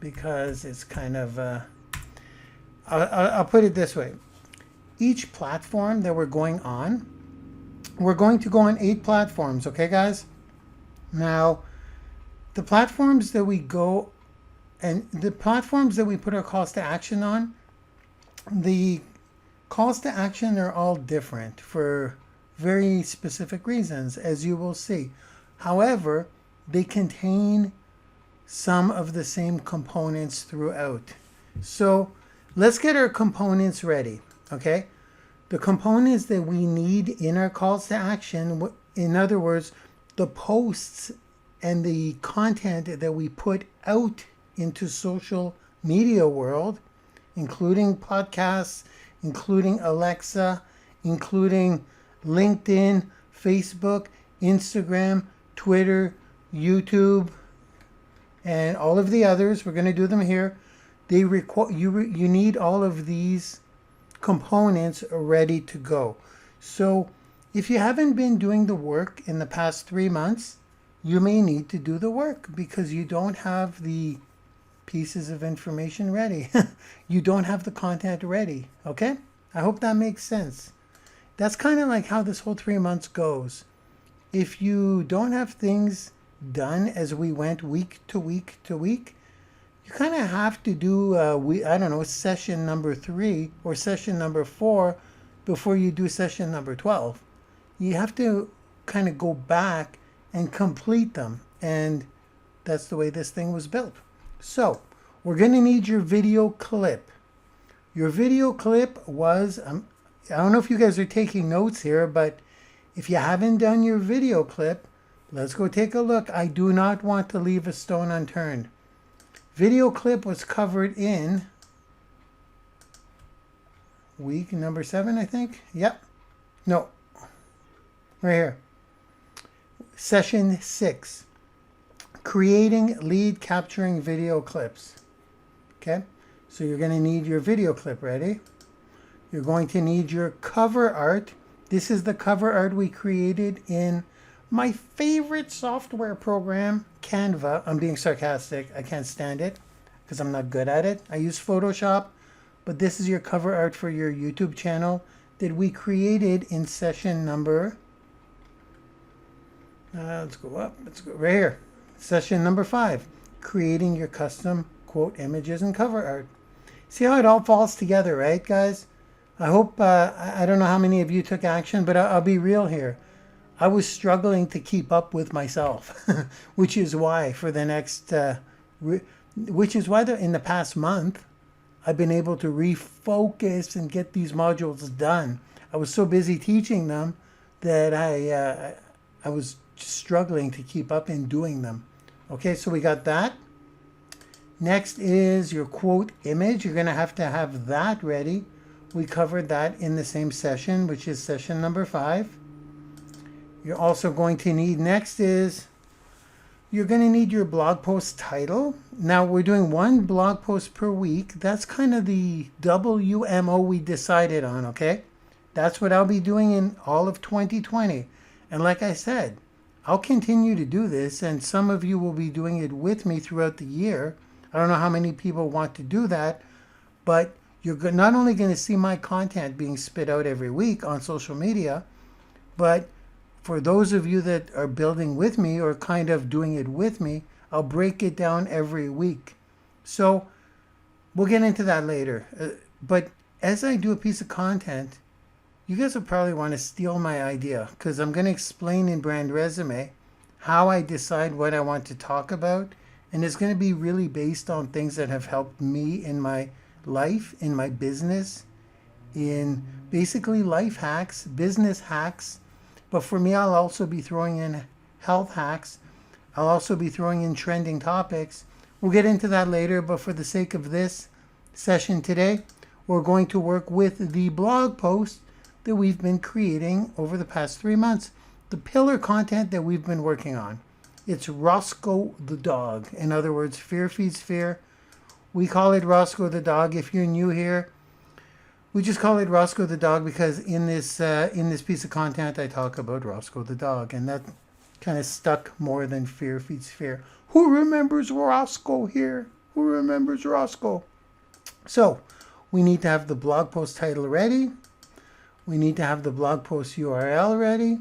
because it's kind of, I'll put it this way. Each platform that we're going to go on 8 platforms, okay, guys? Now, the platforms that we go and the platforms that we put our calls to action on, the calls to action are all different for very specific reasons, as you will see. However, they contain some of the same components throughout. So let's get our components ready, okay? The components that we need in our calls to action, in other words, the posts and the content that we put out into social media world, including podcasts, including Alexa, including LinkedIn, Facebook, Instagram, Twitter, YouTube, and all of the others. We're going to do them here. They you need all of these components ready to go. So if you haven't been doing the work in the past 3 months, you may need to do the work because you don't have the pieces of information ready. You don't have the content ready. Okay? I hope that makes sense. That's kind of like how this whole 3 months goes. If you don't have things done as we went week to week to week, you kind of have to do, I don't know, session number 3 or session number 4 before you do session number 12. You have to kind of go back and complete them. And that's the way this thing was built. So we're going to need your video clip. Your video clip was, I don't know if you guys are taking notes here, but if you haven't done your video clip, let's go take a look. I do not want to leave a stone unturned. Video clip was covered in week number 7, I think. Yep. No. Right here. Session 6. Creating lead capturing video clips. Okay. So you're going to need your video clip ready. You're going to need your cover art. This is the cover art we created in my favorite software program, Canva. I'm being sarcastic. I can't stand it because I'm not good at it. I use Photoshop, but this is your cover art for your YouTube channel that we created in session number, let's go up, let's go right here. Session number 5, creating your custom quote images and cover art. See how it all falls together, right, guys? I hope, I don't know how many of you took action, but I'll be real here. I was struggling to keep up with myself, which is why for the next, in the past month, I've been able to refocus and get these modules done. I was so busy teaching them that I was struggling to keep up in doing them. Okay, so we got that. Next is your quote image. You're going to have that ready. We covered that in the same session, which is session number 5. You're also going to need, next is, you're going to need your blog post title. Now we're doing 1 blog post per week. That's kind of the WMO we decided on, okay? That's what I'll be doing in all of 2020. And like I said, I'll continue to do this, and some of you will be doing it with me throughout the year. I don't know how many people want to do that, but you're not only going to see my content being spit out every week on social media, but for those of you that are building with me or kind of doing it with me, I'll break it down every week. So we'll get into that later. But as I do a piece of content, you guys will probably want to steal my idea because I'm going to explain in Brand Resume how I decide what I want to talk about. And it's going to be really based on things that have helped me in my life, in my business, in basically life hacks, business hacks. But for me, I'll also be throwing in health hacks. I'll also be throwing in trending topics. We'll get into that later, but for the sake of this session today, we're going to work with the blog post that we've been creating over the past 3 months. The pillar content that we've been working on. It's Roscoe the dog. In other words, fear feeds fear. We call it Roscoe the dog. If you're new here, we just call it Roscoe the dog because in this piece of content I talk about Roscoe the dog, and that kind of stuck more than fear feeds fear. Who remembers Roscoe here? Who remembers Roscoe? So we need to have the blog post title ready. We need to have the blog post URL ready.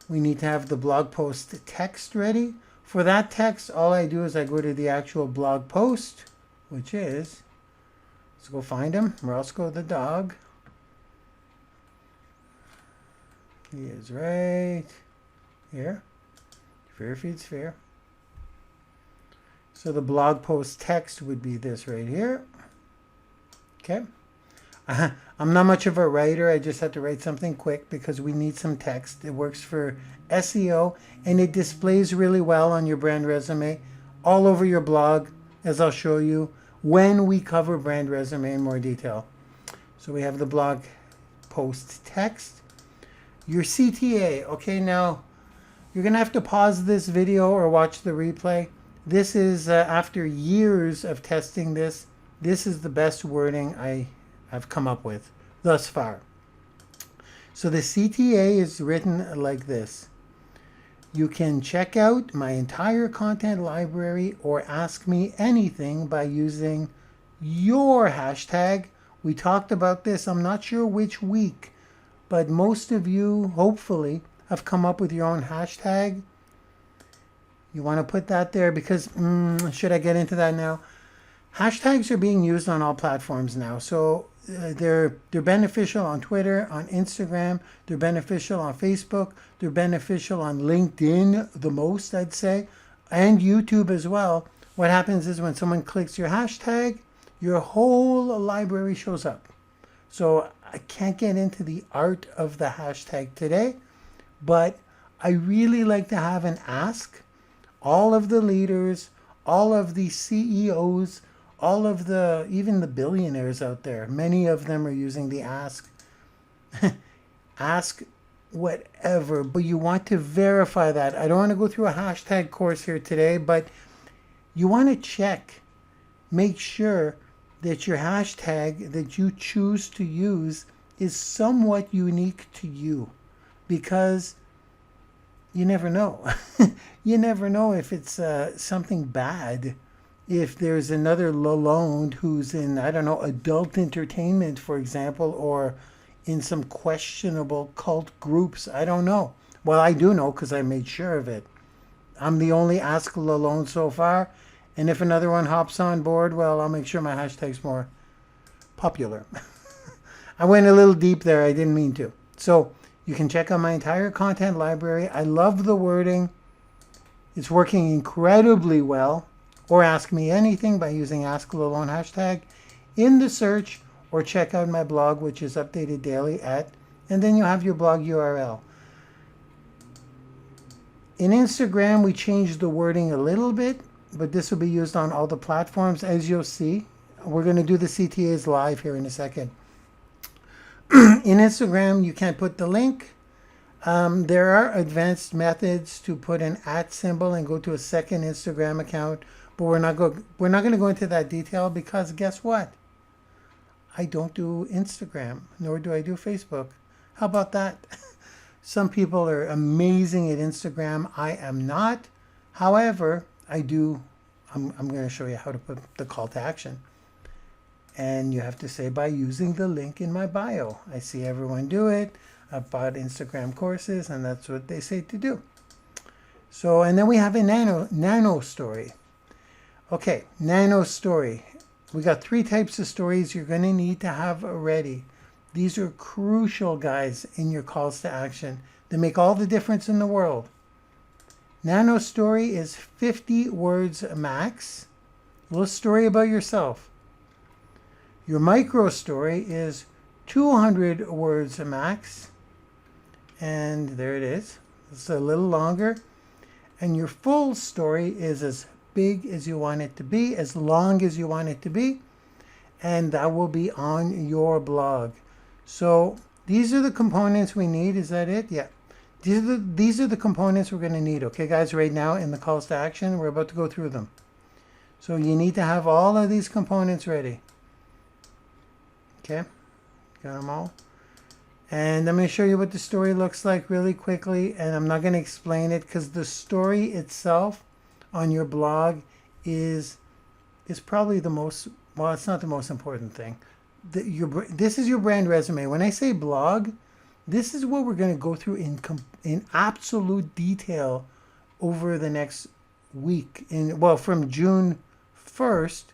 We need to have the blog post text ready. For that text, all I do is I go to the actual blog post, which is, let's go find him, Roscoe the dog. He is right here. Fear feeds fear. So the blog post text would be this right here. Okay. I'm not much of a writer. I just had to write something quick because we need some text. It works for SEO and it displays really well on your brand resume all over your blog, as I'll show you when we cover brand resume in more detail. So we have the blog post text. Your CTA. Okay, now you're going to have to pause this video or watch the replay. This is after years of testing this. This is the best wording I've come up with thus far. So the CTA is written like this. You can check out my entire content library or ask me anything by using your hashtag. We talked about this, I'm not sure which week, but most of you, hopefully, have come up with your own hashtag. You want to put that there because, should I get into that now? Hashtags are being used on all platforms now. So they're beneficial on Twitter, on Instagram, they're beneficial on Facebook, they're beneficial on LinkedIn the most, I'd say, and YouTube as well. What happens is when someone clicks your hashtag, your whole library shows up. So I can't get into the art of the hashtag today, but I really like to have an ask. All of the leaders, all of the CEOs, all of the, even the billionaires out there, many of them are using the ask. Ask whatever, but you want to verify that. I don't want to go through a hashtag course here today, but you want to check, make sure that your hashtag that you choose to use is somewhat unique to you, because you never know. You never know if it's something bad. If there's another Lalonde who's in, I don't know, adult entertainment, for example, or in some questionable cult groups, I don't know. Well, I do know because I made sure of it. I'm the only Ask Lalonde so far. And if another one hops on board, well, I'll make sure my hashtag's more popular. I went a little deep there. I didn't mean to. So you can check out my entire content library. I love the wording. It's working incredibly well. Or ask me anything by using Ask Lalonde hashtag in the search, or check out my blog, which is updated daily at, and then you have your blog URL. In Instagram, we changed the wording a little bit, but this will be used on all the platforms, as you'll see. We're going to do the CTAs live here in a second. In Instagram, you can't put the link. There are advanced methods to put an @ symbol and go to a second Instagram account, but we're not going to go into that detail because guess what? I don't do Instagram, nor do I do Facebook. How about that? Some people are amazing at Instagram. I am not. However, I'm going to show you how to put the call to action. And you have to say by using the link in my bio. I see everyone do it. I've bought Instagram courses, and that's what they say to do. So, and then we have a nano story. Okay, nano story. We got 3 types of stories you're going to need to have ready. These are crucial, guys, in your calls to action. They make all the difference in the world. Nano story is 50 words max. A little story about yourself. Your micro story is 200 words max. And there it is. It's a little longer. And your full story is as big as you want it to be, as long as you want it to be, and that will be on your blog. So these are the components we need. Is that it? Yeah. These are the components we're going to need. Okay, guys, right now in the calls to action, we're about to go through them. So you need to have all of these components ready. Okay, got them all. And I'm going to show you what the story looks like really quickly, and I'm not going to explain it because the story itself on your blog is probably the most, well, it's not the most important thing. This is your brand resume. When I say blog, this is what we're going to go through in absolute detail over the next week. From June 1st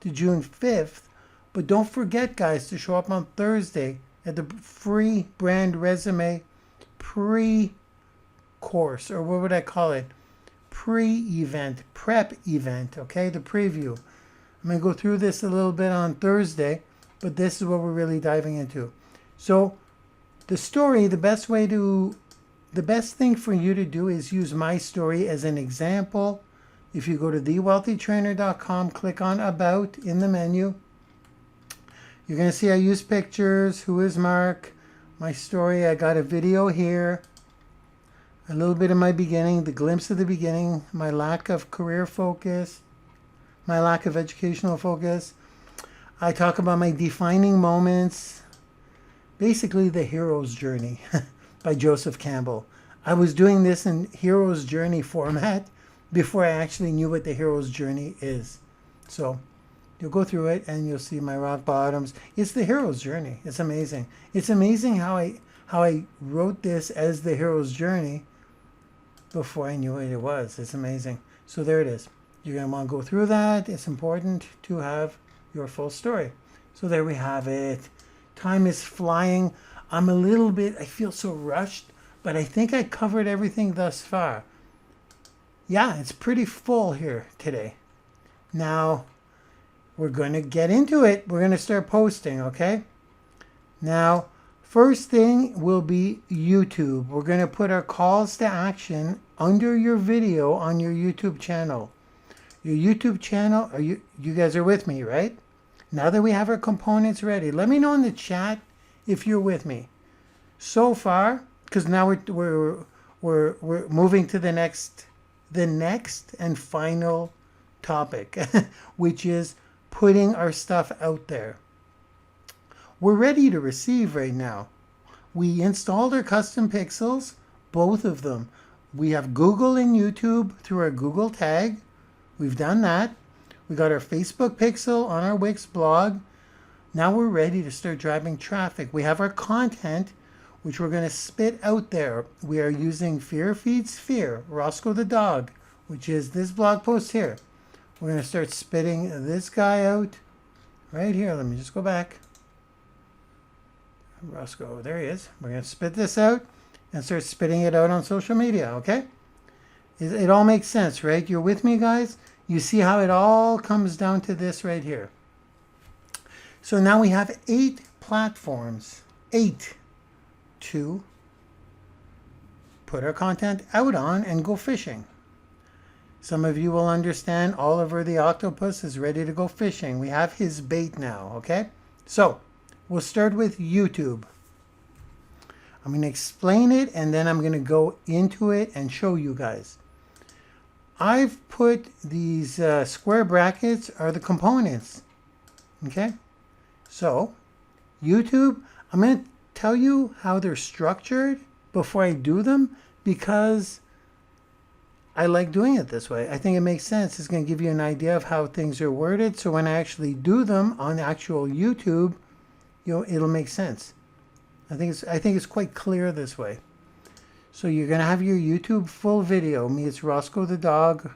to June 5th. But don't forget, guys, to show up on Thursday at the free brand resume pre-course, or what would I call it? Pre-event, prep event, okay? The preview. I'm going to go through this a little bit on Thursday, but this is what we're really diving into. So the story, the best thing for you to do is use my story as an example. If you go to thewealthytrainer.com, click on About in the menu, You're going to see I use pictures. Who is Mark? My story. I got a video here. A little bit of my beginning, the glimpse of the beginning, my lack of career focus, my lack of educational focus. I talk about my defining moments. Basically, the hero's journey by Joseph Campbell. I was doing this in hero's journey format before I actually knew what the hero's journey is. So you'll go through it and you'll see my rock bottoms. It's the hero's journey. It's amazing. It's amazing how I wrote this as the hero's journey before I knew what it was. It's amazing. So there it is. You're going to want to go through that. It's important to have your full story. So there we have it. Time is flying. I feel so rushed, but I think I covered everything thus far. Yeah, it's pretty full here today. Now, we're going to get into it. We're going to start posting, okay? Now, first thing will be YouTube. We're going to put our calls to action under your video on your YouTube channel. Your YouTube channel, you guys are with me, right? Now that we have our components ready, let me know in the chat if you're with me. So far, because now we're moving to the next and final topic, which is putting our stuff out there. We're ready to receive right now. We installed our custom pixels, both of them. We have Google and YouTube through our Google tag. We've done that. We got our Facebook pixel on our Wix blog. Now we're ready to start driving traffic. We have our content, which we're going to spit out there. We are using Fear Feeds Fear, Roscoe the dog, which is this blog post here. We're going to start spitting this guy out right here. Let me just go back. Roscoe, there he is. We're going to spit this out and start spitting it out on social media, okay? It all makes sense, right? You're with me, guys? You see how it all comes down to this right here. So now we have 8 platforms, 8, to put our content out on and go fishing. Some of you will understand Oliver the octopus is ready to go fishing. We have his bait now, okay? So we'll start with YouTube. I'm going to explain it and then I'm going to go into it and show you guys. I've put these square brackets are the components, okay? So YouTube, I'm going to tell you how they're structured before I do them because I like doing it this way. I think it makes sense. It's going to give you an idea of how things are worded. So when I actually do them on actual YouTube, it'll make sense. I think it's quite clear this way. So you're going to have your YouTube full video. Me, it's Roscoe the dog,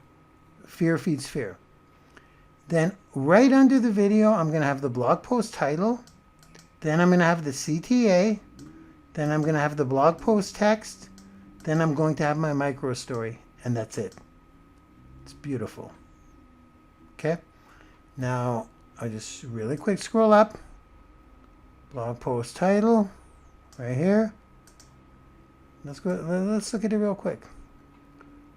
Fear Feeds Fear. Then right under the video, I'm going to have the blog post title. Then I'm going to have the CTA. Then I'm going to have the blog post text. Then I'm going to have my micro story. And that's it. It's beautiful. Okay. Now, I just really quick scroll up. Blog post title. Right here. Let's look at it real quick.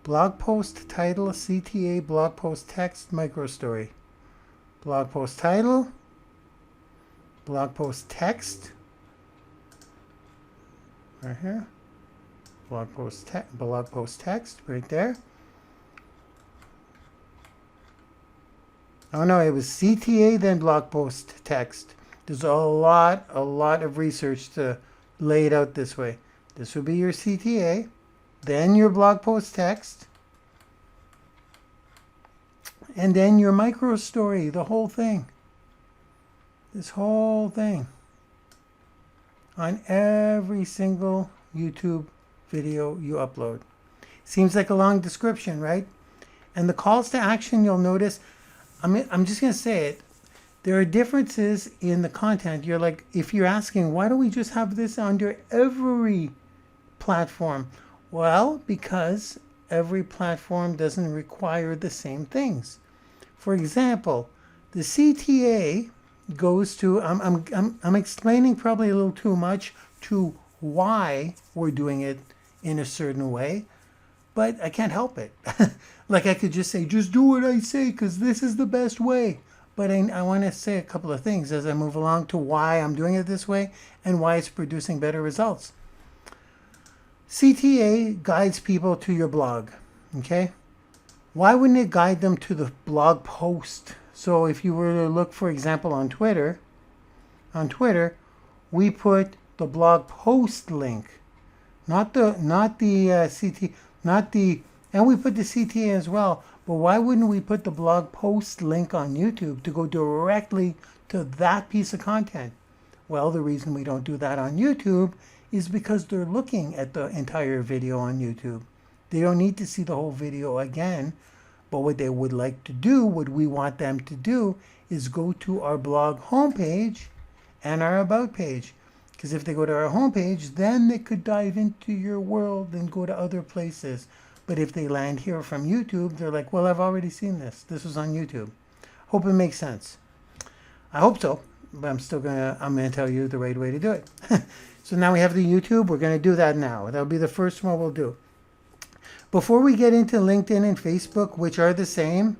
Blog post title, CTA, blog post text, micro story. Blog post title, blog post text, right here. Blog post text, right there. Oh no, it was CTA then blog post text. There's a lot of research to lay it out this way. This would be your CTA, then your blog post text, and then your micro story, the whole thing. This whole thing. On every single YouTube video you upload. Seems like a long description, right? And the calls to action, you'll notice, I'm just going to say it. There are differences in the content. You're like, if you're asking, why don't we just have this under every platform? Well, because every platform doesn't require the same things. For example, the CTA goes to, I'm explaining probably a little too much to why we're doing it in a certain way, but I can't help it. Like I could just say, just do what I say because this is the best way. but I want to say a couple of things as I move along to why I'm doing it this way and why it's producing better results. CTA guides people to your blog, okay? Why wouldn't it guide them to the blog post? So if you were to look, for example, on Twitter, we put the blog post link, not the CTA, and we put the CTA as well. But why wouldn't we put the blog post link on YouTube to go directly to that piece of content? Well, the reason we don't do that on YouTube is because they're looking at the entire video on YouTube. They don't need to see the whole video again. But what they would like to do, what we want them to do, is go to our blog homepage and our about page. Because if they go to our homepage, then they could dive into your world and go to other places. But if they land here from YouTube, they're like, well, I've already seen this. This was on YouTube. Hope it makes sense. I hope so, but I'm gonna tell you the right way to do it. So now we have the YouTube. We're gonna do that now. That'll be the first one we'll do. Before we get into LinkedIn and Facebook, which are the same,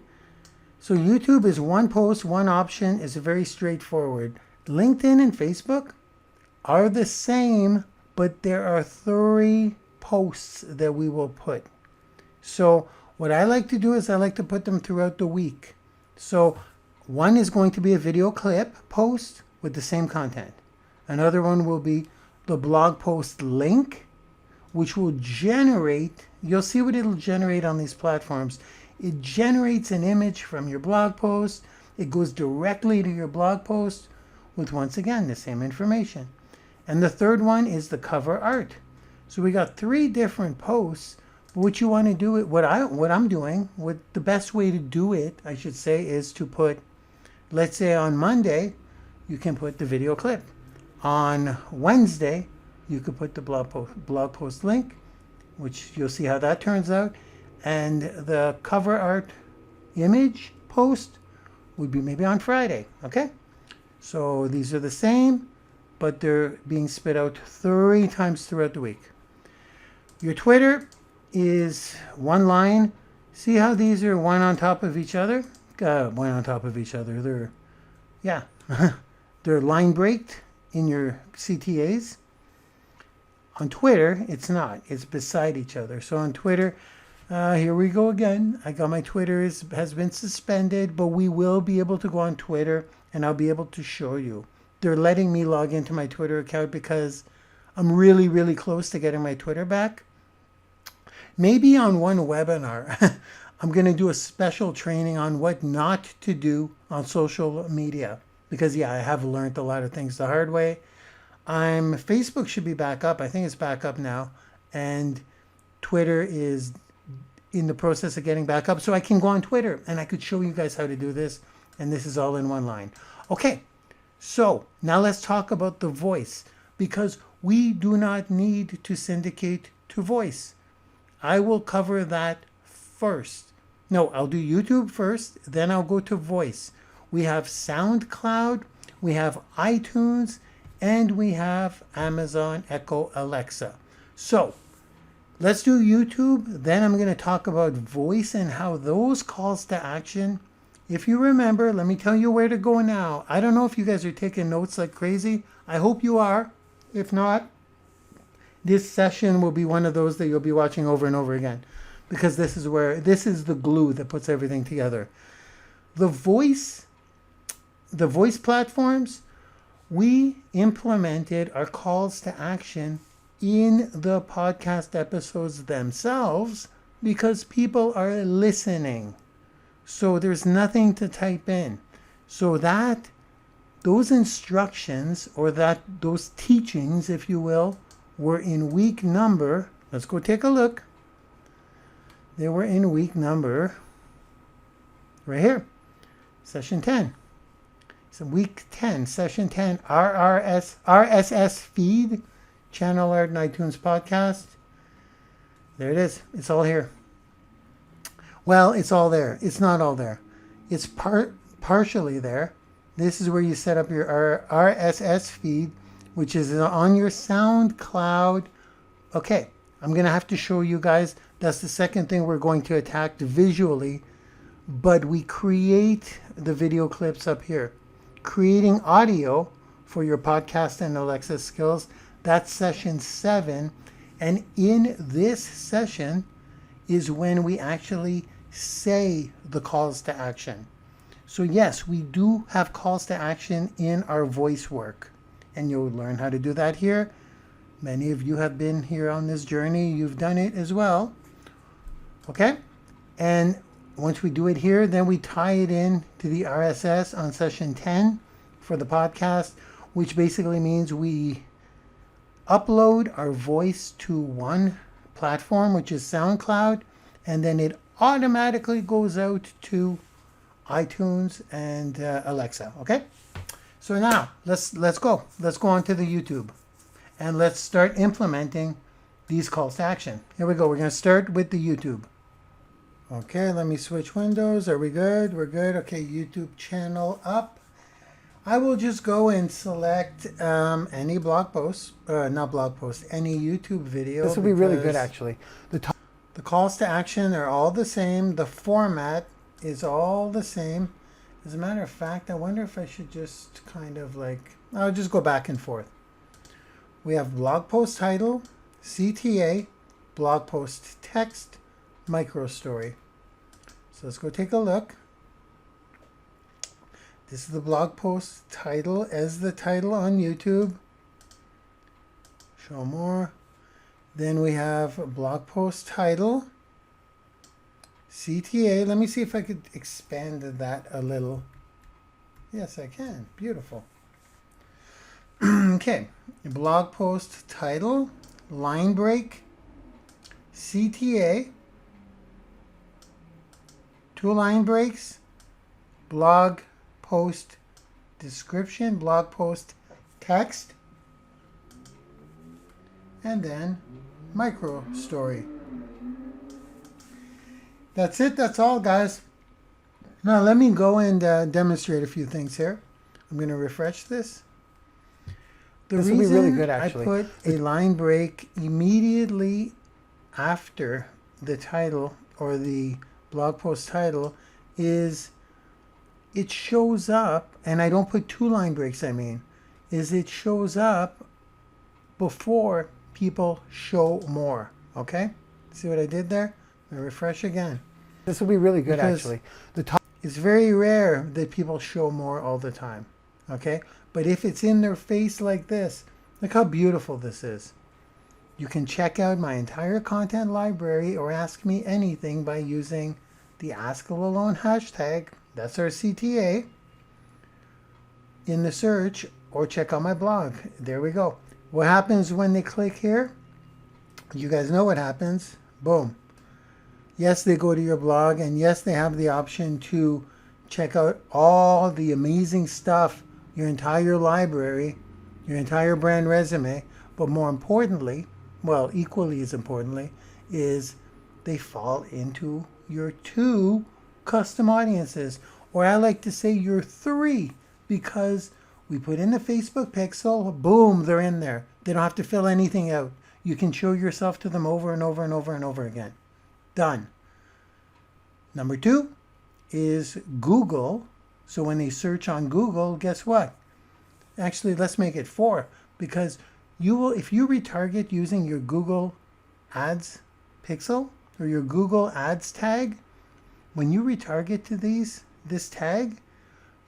so YouTube is one post, one option, is very straightforward. LinkedIn and Facebook are the same, but there are 3 posts that we will put. So what I like to do is I like to put them throughout the week. So one is going to be a video clip post with the same content. Another one will be the blog post link, which will generate, you'll see what it'll generate on these platforms. It generates an image from your blog post. It goes directly to your blog post with, once again, the same information. And the third one is the cover art. So we got 3 different posts. But what you want to do, what I'm doing, the best way to do it, I should say, is to put, let's say on Monday, you can put the video clip. On Wednesday, you could put the blog post link, which you'll see how that turns out. And the cover art image post would be maybe on Friday, okay? So these are the same, but they're being spit out 3 times throughout the week. Your Twitter is one line. See how these are one on top of each other? One on top of each other. They're line breaked in your CTAs. On Twitter, it's not. It's beside each other. So on Twitter, here we go again. I got my Twitter has been suspended, but we will be able to go on Twitter and I'll be able to show you. They're letting me log into my Twitter account because I'm really, really close to getting my Twitter back. Maybe on one webinar, I'm going to do a special training on what not to do on social media. Because, I have learned a lot of things the hard way. Facebook should be back up. I think it's back up now. And Twitter is in the process of getting back up. So I can go on Twitter and I could show you guys how to do this. And this is all in one line. Okay, so now let's talk about the voice. Because we do not need to syndicate to voice. I will cover that first. No, I'll do YouTube first, then I'll go to voice. We have SoundCloud, we have iTunes, and we have Amazon Echo Alexa. So let's do YouTube. Then I'm going to talk about voice and how those calls to action. If you remember, let me tell you where to go now. I don't know if you guys are taking notes like crazy. I hope you are. If not, this session will be one of those that you'll be watching over and over again. Because this is the glue that puts everything together. The voice platforms, we implemented our calls to action in the podcast episodes themselves because people are listening. So there's nothing to type in. So those instructions or those teachings, if you will, were in week number. Let's go take a look. They were in week number right here, session 10. So week 10, session 10, RSS feed, channel art and iTunes podcast. There it is. It's all here. Well, it's all there. It's not all there. It's partially there. This is where you set up your RSS feed, which is on your SoundCloud. Okay, I'm going to have to show you guys. That's the second thing we're going to attack visually. but we create the video clips up here. Creating audio for your podcast and Alexa skills, that's session 7. And in this session is when we actually say the calls to action. So yes, we do have calls to action in our voice work, and you'll learn how to do that here. Many of you have been here on this journey. You've done it as well. Okay? And once we do it here, then we tie it in to the RSS on session 10 for the podcast, which basically means we upload our voice to one platform, which is SoundCloud, and then it automatically goes out to iTunes and Alexa. Okay? So now let's go. Let's go on to the YouTube and let's start implementing these calls to action. Here we go. We're going to start with the YouTube. Okay, let me switch windows. Are we good? We're good. Okay, YouTube channel up. I will just go and select any blog post, not blog post, any YouTube video. This will be really good, actually. The calls to action are all the same. The format is all the same. As a matter of fact, I wonder if I should just kind of like, I'll just go back and forth. We have blog post title, CTA, blog post text, micro story. So let's go take a look. This is the blog post title as the title on YouTube. Show more. Then we have a blog post title, CTA. Let me see if I could expand that a little. Yes, I can. Beautiful. Okay. Blog post title, line break, CTA, 2 line breaks, blog post description, blog post text, and then micro story. That's it. That's all, guys. Now let me go and demonstrate a few things here. I'm going to refresh this. This will be really good, actually. I put a line break immediately after the title or the blog post title is it shows up, and I don't put 2 line breaks, is it shows up before people show more. Okay? See what I did there? I'm going to refresh again. This will be really good, Because actually. It's very rare that people show more all the time. Okay? But if it's in their face like this, look how beautiful this is. You can check out my entire content library or ask me anything by using the Ask Lalonde hashtag. That's our CTA in the search, or check out my blog. There we go. What happens when they click here? You guys know what happens. Boom. Yes, they go to your blog, and yes, they have the option to check out all the amazing stuff, your entire library, your entire brand resume. But more importantly, well, equally as importantly, is they fall into your 2 custom audiences, or I like to say your 3, because we put in the Facebook pixel, boom, they're in there. They don't have to fill anything out. You can show yourself to them over and over and over and over again. Done. Number 2 is Google. So when they search on Google, guess what? Actually, let's make it 4, because you will, if you retarget using your Google Ads pixel or your Google Ads tag, when you retarget to this tag,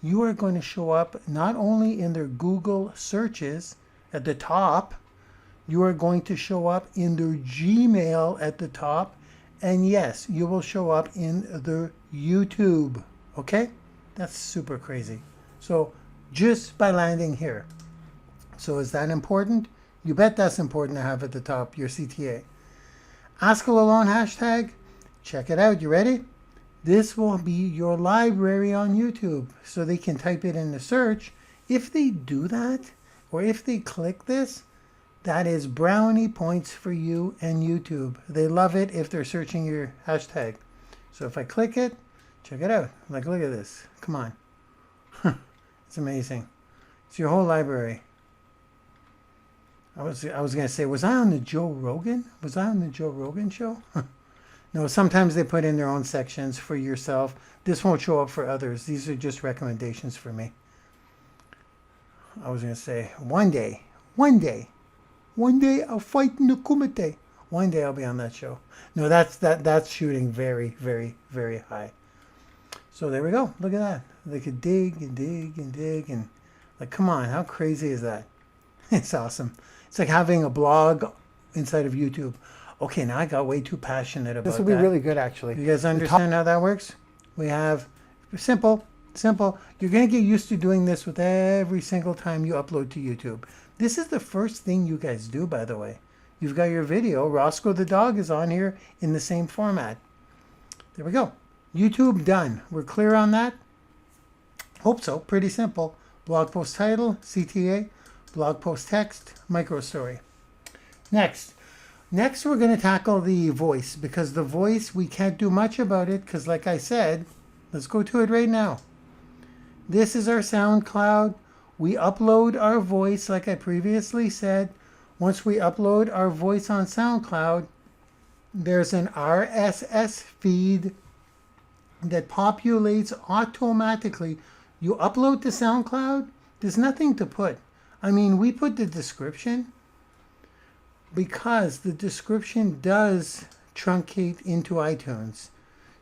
you are going to show up not only in their Google searches at the top, you are going to show up in their Gmail at the top, and yes, you will show up in their YouTube. Okay? That's super crazy. So just by landing here. So is that important? You bet that's important to have at the top, your CTA. Ask Lalonde hashtag. Check it out. You ready? This will be your library on YouTube. So they can type it in the search. If they do that, or if they click this, that is brownie points for you and YouTube. They love it if they're searching your hashtag. So if I click it, check it out. Like, look at this. Come on. It's amazing. It's your whole library. I was going to say, was I on the Joe Rogan? Was I on the Joe Rogan show? No, sometimes they put in their own sections for yourself. This won't show up for others. These are just recommendations for me. I was going to say, one day I'll fight in the Kumite. One day I'll be on that show. No, that's shooting very, very, very high. So there we go. Look at that. They could dig and dig and dig and like, come on, how crazy is that? It's awesome. It's like having a blog inside of YouTube. Okay, now I got way too passionate about that. This will be really good, actually. You guys understand how that works? We have simple. You're going to get used to doing this with every single time you upload to YouTube. This is the first thing you guys do, by the way. You've got your video. Roscoe the dog is on here in the same format. There we go. YouTube done. We're clear on that? Hope so. Pretty simple. Blog post title, CTA, blog post text, micro story. Next we're going to tackle the voice, because the voice, we can't do much about it because, like I said, let's go to it right now. This is our SoundCloud. We upload our voice, like I previously said. Once we upload our voice on SoundCloud, there's an RSS feed that populates automatically. You upload to SoundCloud, there's nothing to put. I mean, we put the description because the description does truncate into iTunes.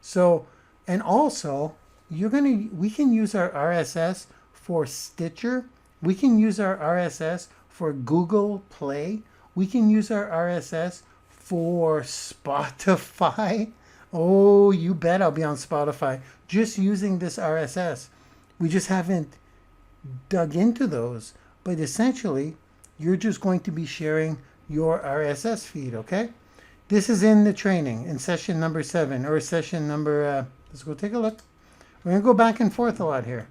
So, and also, we can use our RSS for Stitcher. We can use our RSS for Google Play. We can use our RSS for Spotify. Oh, you bet I'll be on Spotify just using this RSS. We just haven't dug into those. But essentially, you're just going to be sharing your RSS feed, okay? This is in the training in session number 7 or session number, let's go take a look. We're going to go back and forth a lot here.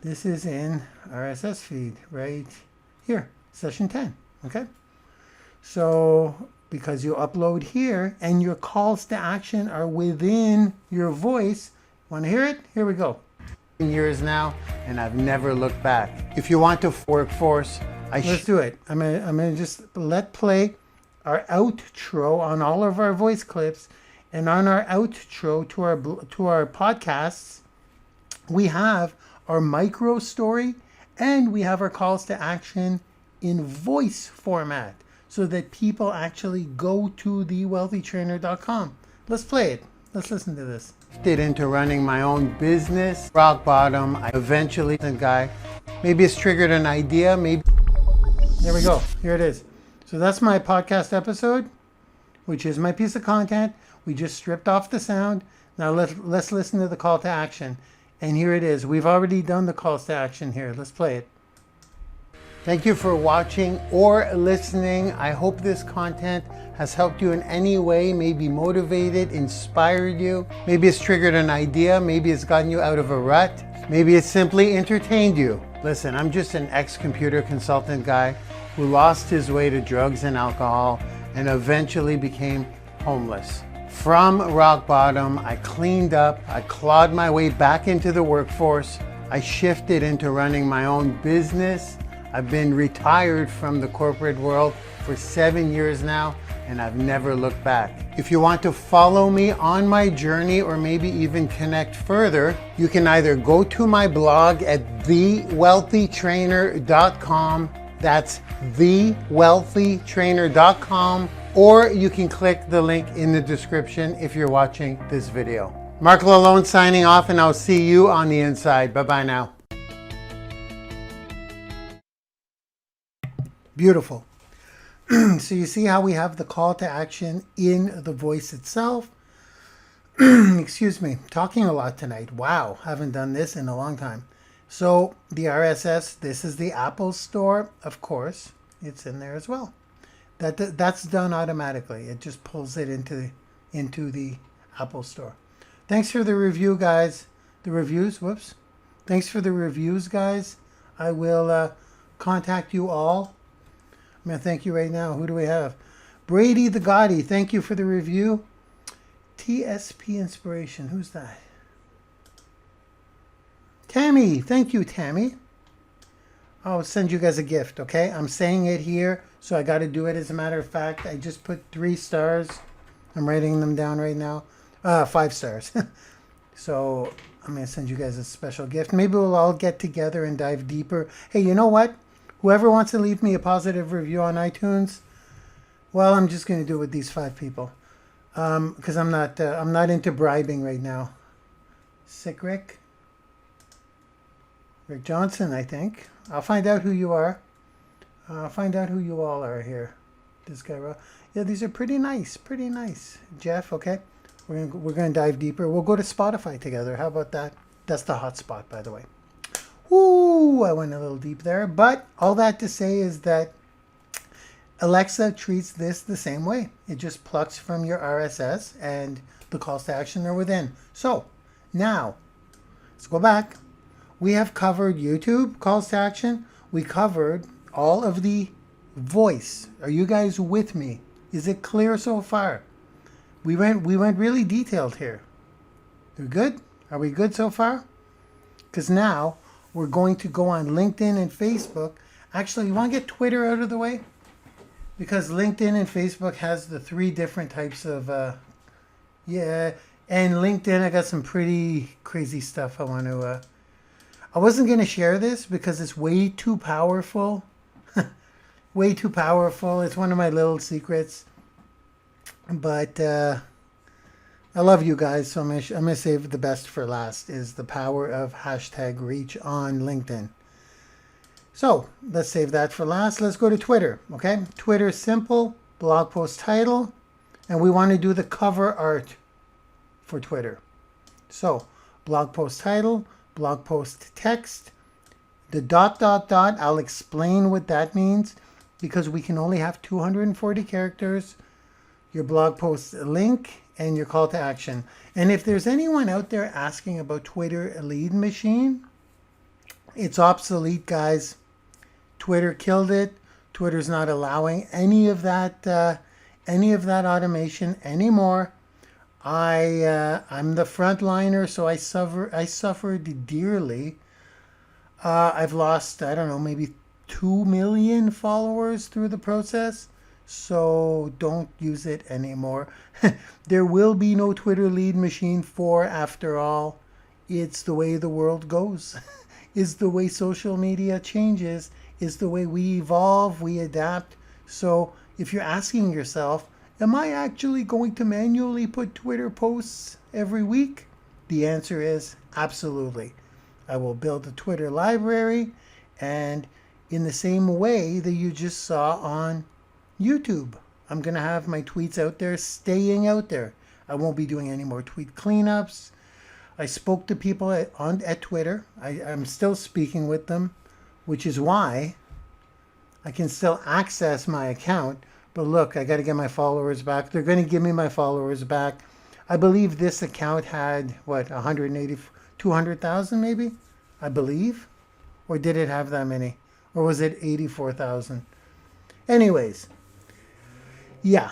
This is in RSS feed right here, session 10, okay? So, because you upload here and your calls to action are within your voice, want to hear it? Here we go. Years now, and I've never looked back. If you want to workforce, let's do it. I'm gonna just let play our outro on all of our voice clips, and on our outro to our podcasts, we have our micro story and we have our calls to action in voice format, so that people actually go to thewealthytrainer.com. Let's play it. Let's listen to this. Did into running my own business. Rock bottom. I eventually, the guy, maybe it's triggered an idea. Maybe. There we go. Here it is. So that's my podcast episode, which is my piece of content. We just stripped off the sound. Now let's listen to the call to action. And here it is. We've already done the calls to action here. Let's play it. Thank you for watching or listening. I hope this content has helped you in any way, maybe motivated, inspired you. Maybe it's triggered an idea. Maybe it's gotten you out of a rut. Maybe it's simply entertained you. Listen, I'm just an ex-computer consultant guy who lost his way to drugs and alcohol and eventually became homeless. From rock bottom, I cleaned up, I clawed my way back into the workforce. I shifted into running my own business. I've been retired from the corporate world for 7 years now, and I've never looked back. If you want to follow me on my journey or maybe even connect further, you can either go to my blog at thewealthytrainer.com. That's thewealthytrainer.com, or you can click the link in the description if you're watching this video. Marc Lalonde signing off, and I'll see you on the inside. Bye-bye now. Beautiful. So you see how we have the call to action in the voice itself. Excuse me, talking a lot tonight. Wow, haven't done this in a long time. So the RSS, this is the Apple Store, of course. It's in there as well. That's done automatically. It just pulls it into the Apple Store. Thanks for the review, guys. The reviews, whoops. Thanks for the reviews, guys. I will contact you all. I'm going to thank you right now. Who do we have? Brady the Gotti, thank you for the review. TSP Inspiration, who's that? Tammy, thank you, Tammy. I'll send you guys a gift, okay? I'm saying it here, so I got to do it as a matter of fact. I just put 3 stars I'm writing them down right now. 5 stars. So I'm going to send you guys a special gift. Maybe we'll all get together and dive deeper. Hey, you know what? Whoever wants to leave me a positive review on iTunes, well, I'm just going to do it with these 5 people. Because I'm not into bribing right now. Sick Rick Johnson, I think. I'll find out who you are. I'll find out who you all are here. This guy, yeah, these are pretty nice, Jeff, okay. We're gonna dive deeper. We'll go to Spotify together. How about that? That's the hot spot, by the way. Ooh, I went a little deep there. But all that to say is that Alexa treats this the same way. It just plucks from your RSS and the calls to action are within. So now, let's go back. We have covered YouTube calls to action. We covered all of the voice. Are you guys with me? Is it clear so far? We went really detailed here. Are we good? Are we good so far? Because now we're going to go on LinkedIn and Facebook. Actually, you want to get Twitter out of the way? Because LinkedIn and Facebook has the 3 different types of, yeah. And LinkedIn, I got some pretty crazy stuff I want to, I wasn't going to share this because it's way too powerful. Way too powerful. It's one of my little secrets. But I love you guys, so I'm gonna save the best for last, is the power of hashtag reach on LinkedIn. So let's save that for last. Let's go to Twitter, okay? Twitter, simple, blog post title, and we want to do the cover art for Twitter. So blog post title, blog post text, the ... I'll explain what that means because we can only have 240 characters. Your blog post link, and your call to action. And if there's anyone out there asking about Twitter lead machine, it's obsolete, guys. Twitter killed it. Twitter's not allowing any of that automation anymore. I'm the frontliner, so I suffered dearly. I've lost, I don't know, maybe 2 million followers through the process. So don't use it anymore. There will be no Twitter lead machine 4 after all. It's the way the world goes. It's the way social media changes. It's the way we evolve, we adapt. So if you're asking yourself, am I actually going to manually put Twitter posts every week? The answer is absolutely. I will build a Twitter library, and in the same way that you just saw on YouTube, I'm going to have my tweets out there, staying out there. I won't be doing any more tweet cleanups. I spoke to people at Twitter. I'm still speaking with them, which is why I can still access my account. But look, I got to get my followers back. They're going to give me my followers back. I believe this account had, 180, 200,000 maybe? I believe. Or did it have that many? Or was it 84,000? Anyways. Yeah,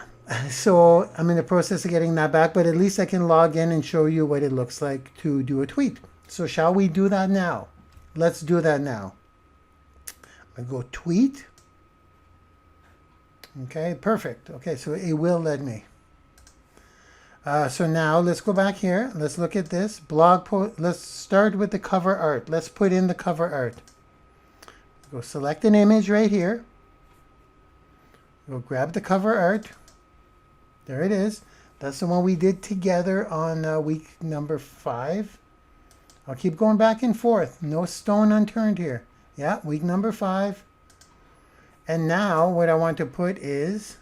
so I'm in the process of getting that back, but at least I can log in and show you what it looks like to do a tweet. So shall we do that now? Let's do that now. I go tweet. Okay, perfect. Okay, so it will let me. So now let's go back here. Let's look at this blog post. Let's start with the cover art. Let's put in the cover art. Go select an image right here. We'll grab the cover art. There it is. That's the one we did together on week number 5. I'll keep going back and forth. No stone unturned here. Yeah, week number 5. And now what I want to put is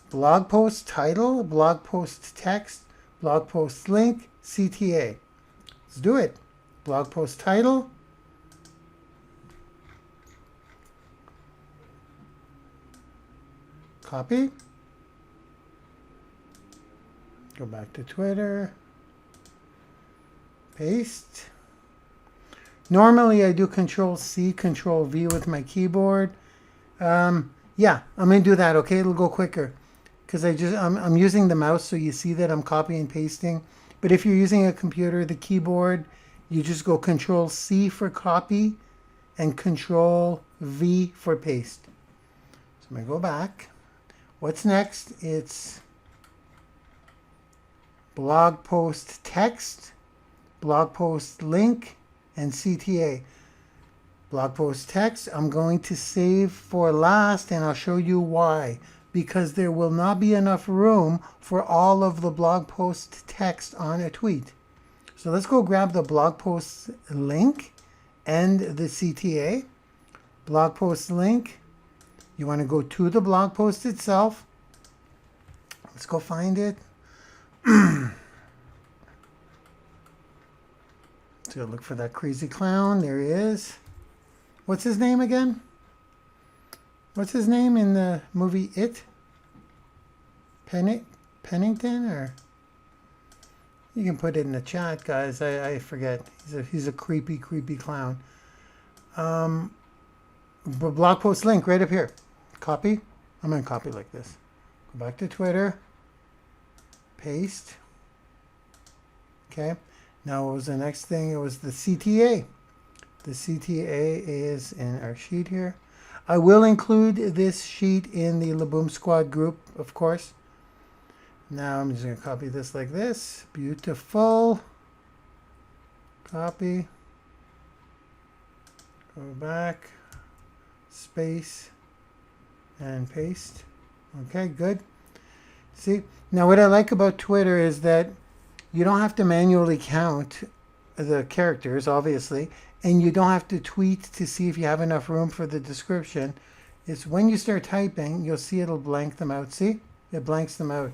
blog post title, blog post text, blog post link, CTA. Let's do it. Blog post title. Copy. Go back to Twitter. Paste. Normally I do Control-C, Control-V with my keyboard. Yeah, I'm going to do that, okay? It'll go quicker. Because I'm using the mouse, so you see that I'm copying and pasting. But if you're using a computer, the keyboard, you just go Control-C for copy and Control-V for paste. So I'm going to go back. What's next? It's blog post text, blog post link, and CTA. Blog post text, I'm going to save for last, and I'll show you why. Because there will not be enough room for all of the blog post text on a tweet. So let's go grab the blog post link and the CTA. Blog post link, you want to go to the blog post itself. Let's go find it. So look for that crazy clown. There he is. What's his name again? What's his name in the movie It? Pennington, or you can put it in the chat, guys. I forget. He's a creepy clown. Blog post link right up here. Copy. I'm gonna copy like this. Go back to Twitter. Paste. Okay. Now what was the next thing? It was the CTA. The CTA is in our sheet here. I will include this sheet in the Laboom Squad group, of course. Now I'm just going to copy this like this. Beautiful. Copy. Go back. Space. And paste. Okay, good. See, now what I like about Twitter is that you don't have to manually count the characters, obviously, and you don't have to tweet to see if you have enough room for the description. It's when you start typing, you'll see it'll blank them out. See? It blanks them out.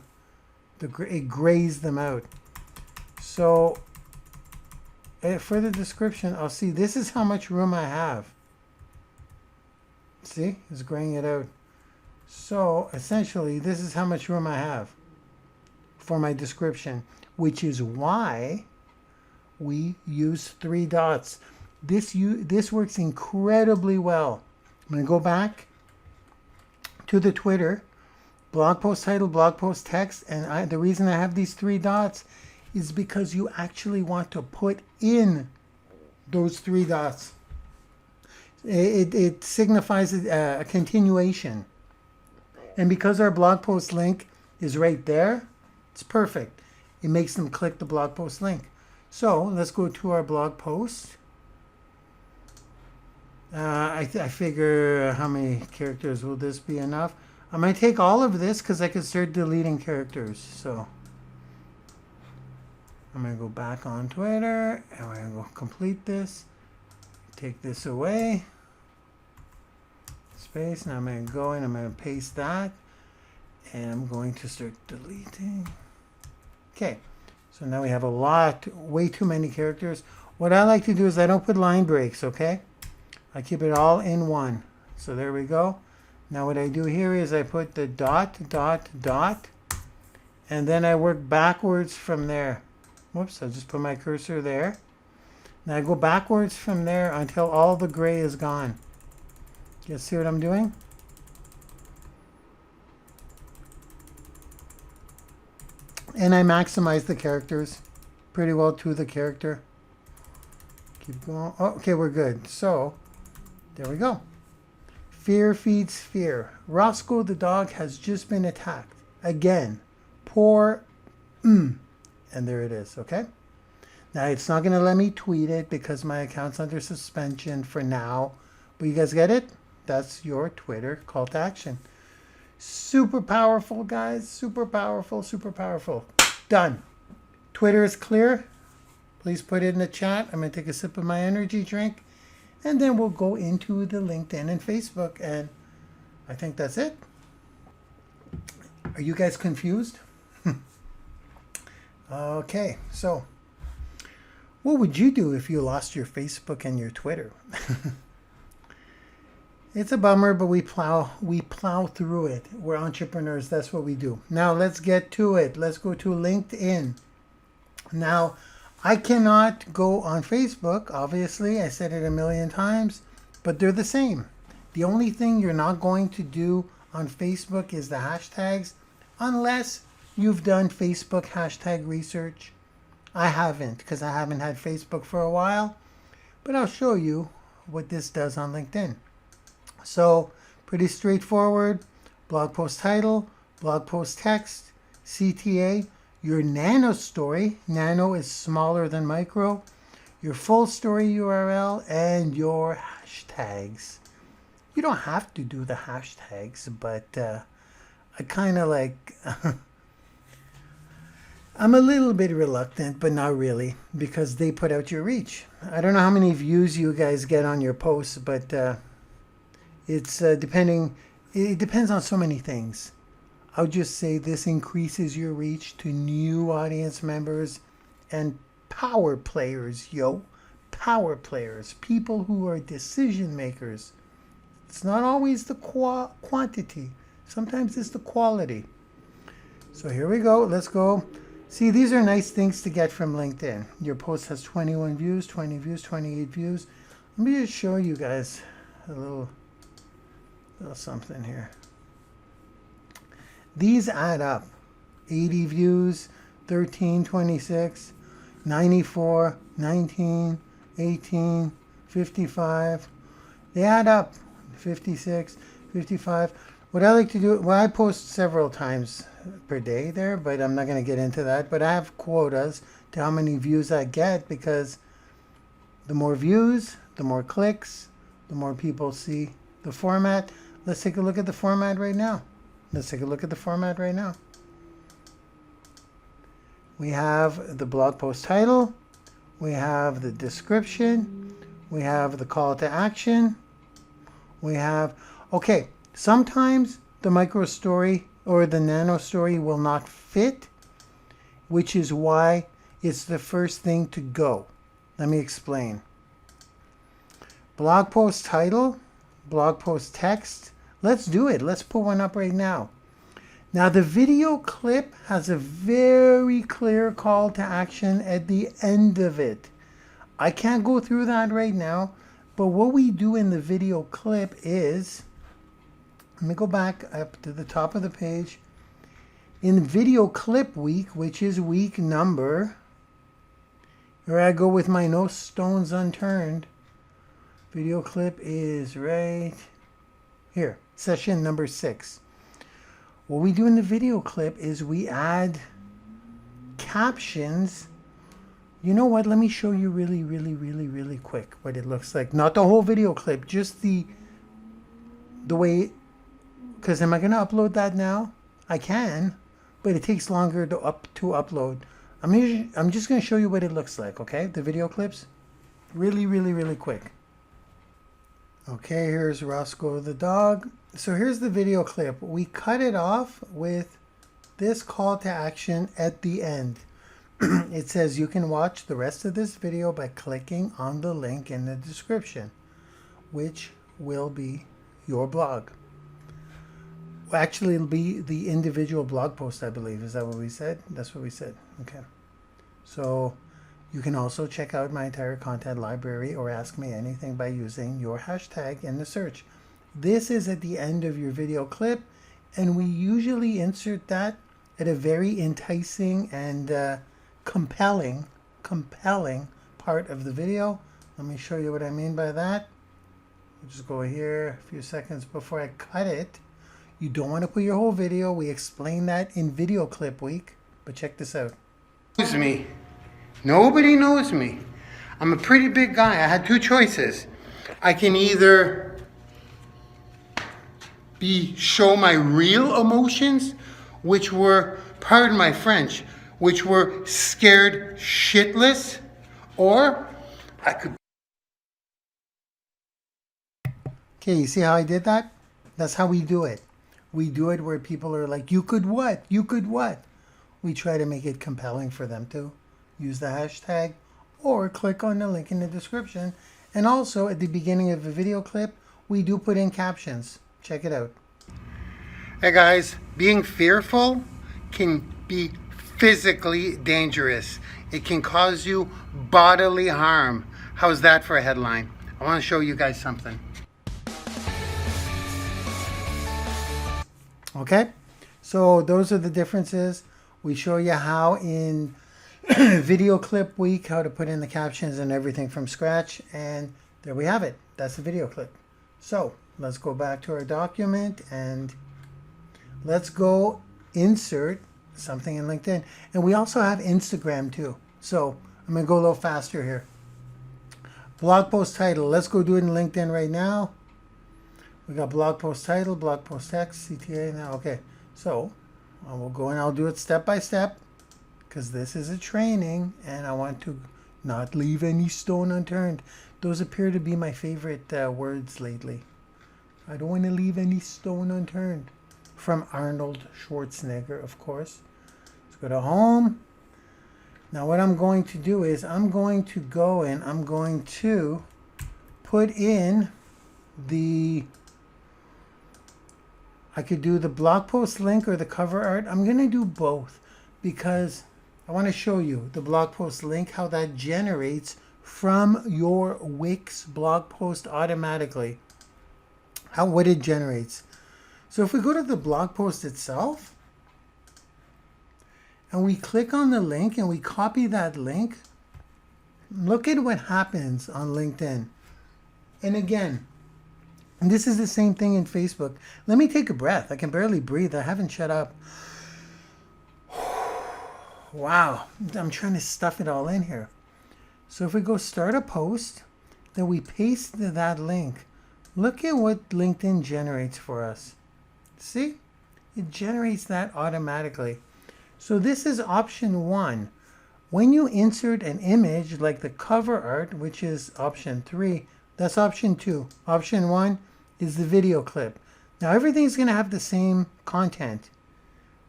It grays them out. So for the description, I'll see this is how much room I have. See? It's graying it out. So essentially, this is how much room I have for my description, which is why we use 3 dots. This works incredibly well. I'm going to go back to the Twitter, blog post title, blog post text, and the reason I have these 3 dots is because you actually want to put in those 3 dots. It signifies a continuation. And because our blog post link is right there, it's perfect. It makes them click the blog post link. So let's go to our blog post. I figure how many characters will this be enough? I'm going to take all of this because I can start deleting characters. So I'm going to go back on Twitter and we're going to go complete this. Take this away. Space. Now I'm going to go in. I'm going to paste that. And I'm going to start deleting. Okay. So now we have a lot, way too many characters. What I like to do is I don't put line breaks, okay? I keep it all in one. So there we go. Now what I do here is I put the dot, dot, dot, and then I work backwards from there. Whoops, I'll just put my cursor there. Now I go backwards from there until all the gray is gone. You see what I'm doing? And I maximize the characters pretty well to the character. Keep going. Oh, okay, we're good. So, there we go. Fear feeds fear. Roscoe the dog has just been attacked. Again. Poor And there it is, okay? Now, it's not going to let me tweet it because my account's under suspension for now. But you guys get it? That's your Twitter call to action. Super powerful, guys. Super powerful, super powerful. Done. Twitter is clear. Please put it in the chat. I'm going to take a sip of my energy drink. And then we'll go into the LinkedIn and Facebook. And I think that's it. Are you guys confused? Okay, so what would you do if you lost your Facebook and your Twitter? It's a bummer, but we plow through it. We're entrepreneurs. That's what we do. Now let's get to it. Let's go to LinkedIn. Now, I cannot go on Facebook. Obviously, I said it a million times, but they're the same. The only thing you're not going to do on Facebook is the hashtags, unless you've done Facebook hashtag research. I haven't, because I haven't had Facebook for a while, but I'll show you what this does on LinkedIn. So pretty straightforward. Blog post title, blog post text, CTA. your nano story. Nano is smaller than micro. Your full story URL and your hashtags. You don't have to do the hashtags, but I kind of like, I'm a little bit reluctant, but not really, because they put out your reach. I don't know how many views you guys get on your posts, but it's it depends on so many things. I'll just say this increases your reach to new audience members and power players, power players, people who are decision makers. It's not always the quantity. Sometimes it's the quality. So here we go. Let's go. See, these are nice things to get from LinkedIn. Your post has 21 views, 20 views, 28 views. Let me just show you guys a little something here. These add up. 80 views, 13, 26, 94, 19, 18, 55. They add up. 56, 55. What I like to do, well, I post several times per day there, but I'm not going to get into that. But I have quotas to how many views I get, because the more views, the more clicks, the more people see the format. Let's take a look at the format right now. We have the blog post title. We have the description. We have the call to action. We have, okay, sometimes the micro story or the nano story will not fit, which is why it's the first thing to go. Let me explain. Blog post title, blog post text. Let's do it. Let's put one up right now. Now the video clip has a very clear call to action at the end of it. I can't go through that right now, but what we do in the video clip is, let me go back up to the top of the page. In video clip week, which is week number, here I go with my no stones unturned. Video clip is right here, session number 6. What we do in the video clip is we add captions. You know what? Let me show you really quick what it looks like. Not the whole video clip, just the way, because am I going to upload that now? I can, but it takes longer to upload. I'm just going to show you what it looks like, okay? The video clips, really quick. Okay, here's Roscoe the dog. So here's the video clip. We cut it off with this call to action at the end. It says you can watch the rest of this video by clicking on the link in the description, which will be your blog. Well, actually, it'll be the individual blog post, I believe. Is that what we said? That's what we said. Okay. So you can also check out my entire content library or ask me anything by using your hashtag in the search. This is at the end of your video clip, and we usually insert that at a very enticing and compelling part of the video. Let me show you what I mean by that. I'll just go here a few seconds before I cut it. You don't want to put your whole video. We explain that in video clip week, but check this out. Me. Nobody knows me. I'm a pretty big guy. I had two choices. I can either show my real emotions, which were, pardon my French, which were scared shitless, or I could. Okay, you see how I did that? That's how we do it. We do it where people are like, you could what? You could what? We try to make it compelling for them to use the hashtag or click on the link in the description. And also at the beginning of the video clip, we do put in captions. Check it out. Hey guys, being fearful can be physically dangerous. It can cause you bodily harm. How's that for a headline? I want to show you guys something. Okay, so those are the differences. We show you how in video clip week, how to put in the captions and everything from scratch. And there we have it. That's the video clip. So let's go back to our document and let's go insert something in LinkedIn. And we also have Instagram too. So I'm going to go a little faster here. Blog post title. Let's go do it in LinkedIn right now. We got blog post title, blog post text, CTA now. Okay, so I will go and I'll do it step by step because this is a training and I want to not leave any stone unturned. Those appear to be my favorite words lately. I don't want to leave any stone unturned. From Arnold Schwarzenegger, of course. Let's go to home. Now what I'm going to do is I'm going to go and I'm going to put in I could do the blog post link or the cover art. I'm going to do both because I want to show you the blog post link, how that generates from your Wix blog post automatically. What it generates. So if we go to the blog post itself and we click on the link and we copy that link, look at what happens on LinkedIn. And again, and this is the same thing in Facebook. Let me take a breath. I can barely breathe. I haven't shut up. Wow. I'm trying to stuff it all in here. So if we go start a post, then we paste that link. Look at what LinkedIn generates for us. See? It generates that automatically. So this is option 1. When you insert an image like the cover art, which is option 3, that's option 2. Option 1 is the video clip. Now everything's going to have the same content,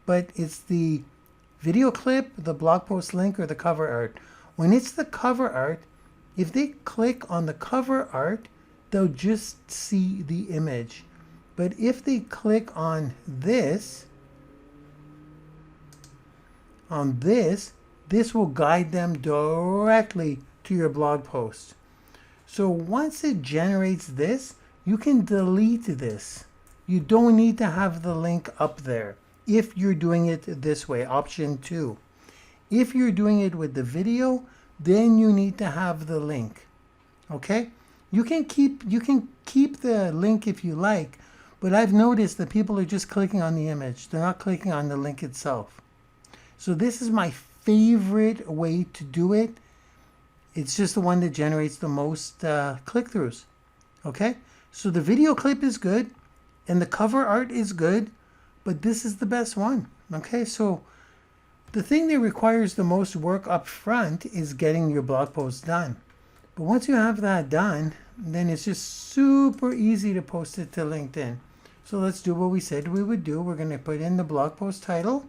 but it's the video clip, the blog post link, or the cover art. When it's the cover art, if they click on the cover art, they'll just see the image. But if they click on this will guide them directly to your blog post. So once it generates this, you can delete this. You don't need to have the link up there if you're doing it this way, option 2. If you're doing it with the video, then you need to have the link. Okay? You can keep the link if you like, but I've noticed that people are just clicking on the image. They're not clicking on the link itself. So this is my favorite way to do it. It's just the one that generates the most click-throughs. Okay? So the video clip is good and the cover art is good, but this is the best one. Okay? So the thing that requires the most work up front is getting your blog post done. But once you have that done, then it's just super easy to post it to LinkedIn. So let's do what we said we would do. We're going to put in the blog post title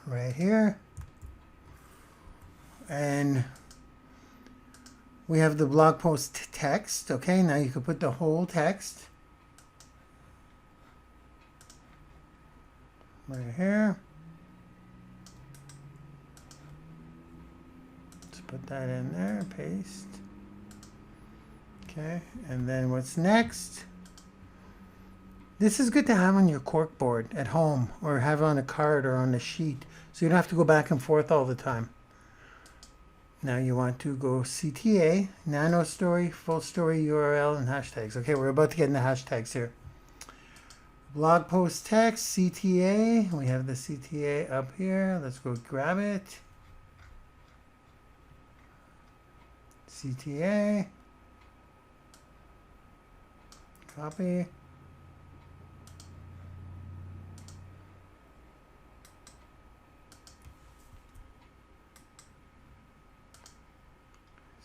right here. And we have the blog post text. Okay, now you can put the whole text right here. Let's put that in there, paste. Okay, and then what's next? This is good to have on your corkboard at home or have on a card or on a sheet so you don't have to go back and forth all the time. Now you want to go CTA, nano story, full story URL, and hashtags. Okay, we're about to get into hashtags here. Blog post text, CTA. We have the CTA up here. Let's go grab it. CTA. Copy.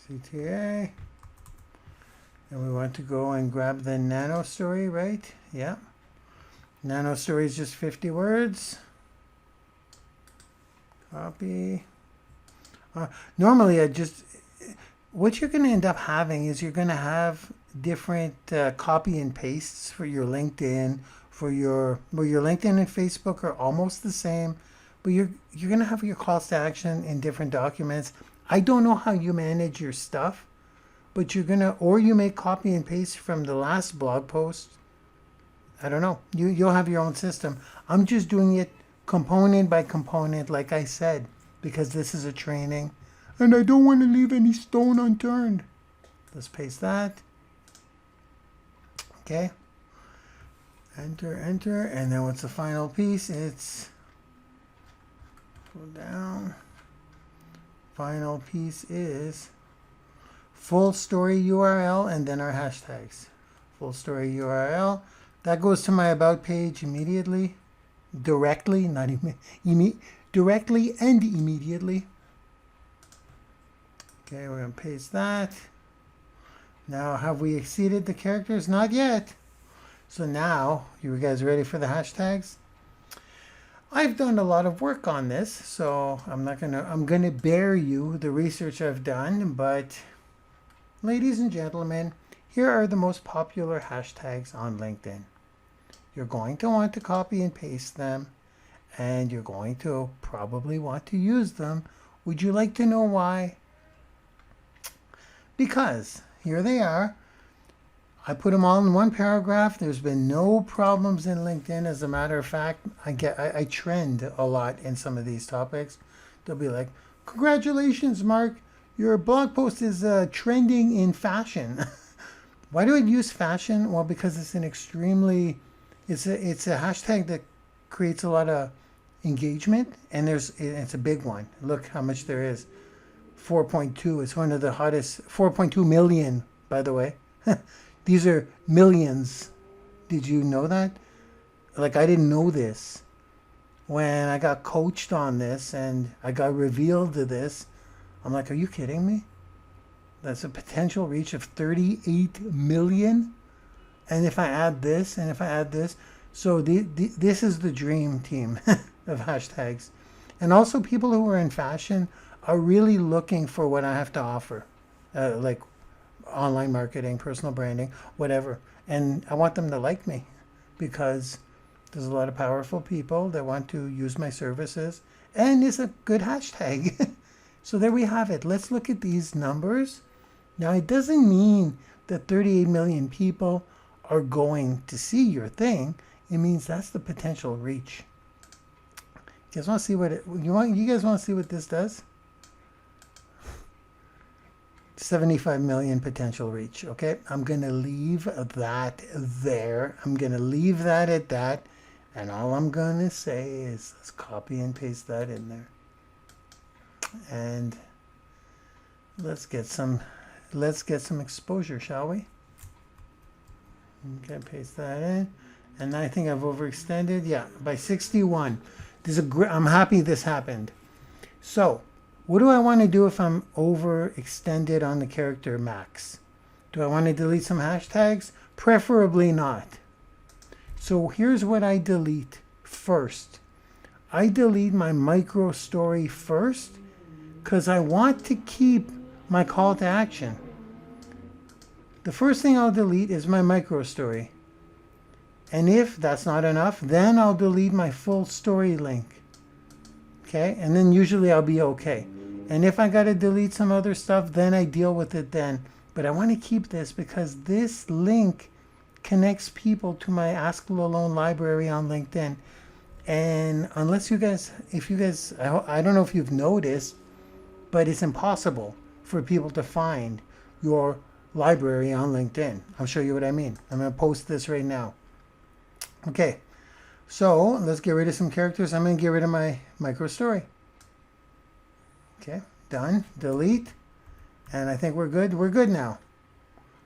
CTA. And we want to go and grab the nano story, right? Yeah. Nano story is just 50 words. Copy. Normally, what you're going to end up having is you're going to have different copy and pastes for your LinkedIn, for your LinkedIn and Facebook are almost the same, but you're going to have your calls to action in different documents. I don't know how you manage your stuff, but or you make copy and paste from the last blog post. I don't know. You'll have your own system. I'm just doing it component by component, like I said, because this is a training, and I don't want to leave any stone unturned. Let's paste that. Okay. enter, enter, and then what's the final piece? It's go down. Final piece is full story URL and then our hashtags. Full story URL. That goes to my about page immediately. Directly, not directly and immediately. Okay, we're going to paste that. Now, have we exceeded the characters? Not yet. So now, you guys ready for the hashtags? I've done a lot of work on this, so I'm gonna bear you the research I've done, but ladies and gentlemen, here are the most popular hashtags on LinkedIn. You're going to want to copy and paste them, and you're going to probably want to use them. Would you like to know why? Because here they are. I put them all in one paragraph. There's been no problems in LinkedIn. As a matter of fact, I trend a lot in some of these topics. They'll be like, "Congratulations, Mark. Your blog post is trending in fashion." Why do I use fashion? Well, because it's it's a hashtag that creates a lot of engagement, and it's a big one. Look how much there is. 4.2. It's one of the hottest. 4.2 million, by the way. These are millions. Did you know that? Like, I didn't know this. When I got coached on this and I got revealed to this, I'm like, are you kidding me? That's a potential reach of 38 million. And if I add this, and if I add this, so this is the dream team of hashtags. And also people who are in fashion are really looking for what I have to offer. Like online marketing, personal branding, whatever. And I want them to like me because there's a lot of powerful people that want to use my services, and it's a good hashtag. So there we have it. Let's look at these numbers. Now, it doesn't mean that 38 million people are going to see your thing. It means that's the potential reach. You guys want to see what you guys want to see what this does? 75 million potential reach. Okay, I'm going to leave that there. I'm going to leave that at that. And all I'm going to say is let's copy and paste that in there. And let's get some exposure, shall we? Okay, paste that in. And I think I've overextended. Yeah, by 61. I'm happy this happened. So, what do I want to do if I'm overextended on the character max? Do I want to delete some hashtags? Preferably not. So here's what I delete first. I delete my micro story first because I want to keep my call to action. The first thing I'll delete is my micro story. And if that's not enough, then I'll delete my full story link. Okay, and then usually I'll be okay. And if I got to delete some other stuff, then I deal with it then. But I want to keep this because this link connects people to my Ask Lalonde library on LinkedIn. And unless I don't know if you've noticed, but it's impossible for people to find your library on LinkedIn. I'll show you what I mean. I'm going to post this right now. Okay, so let's get rid of some characters. I'm going to get rid of my micro story. Okay, done. Delete. And I think we're good. We're good now.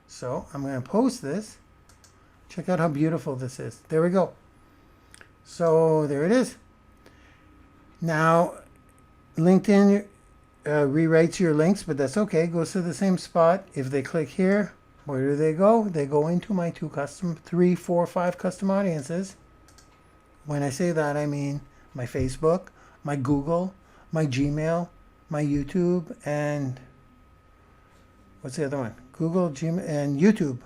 So I'm going to post this. Check out how beautiful this is. There we go. So there it is. Now, LinkedIn rewrites your links, but that's okay. It goes to the same spot. If they click here, where do they go? They go into my 3, 4, 5 custom audiences. When I say that, I mean my Facebook, my Google, my Gmail, my YouTube, and what's the other one? Google, Gmail, and YouTube.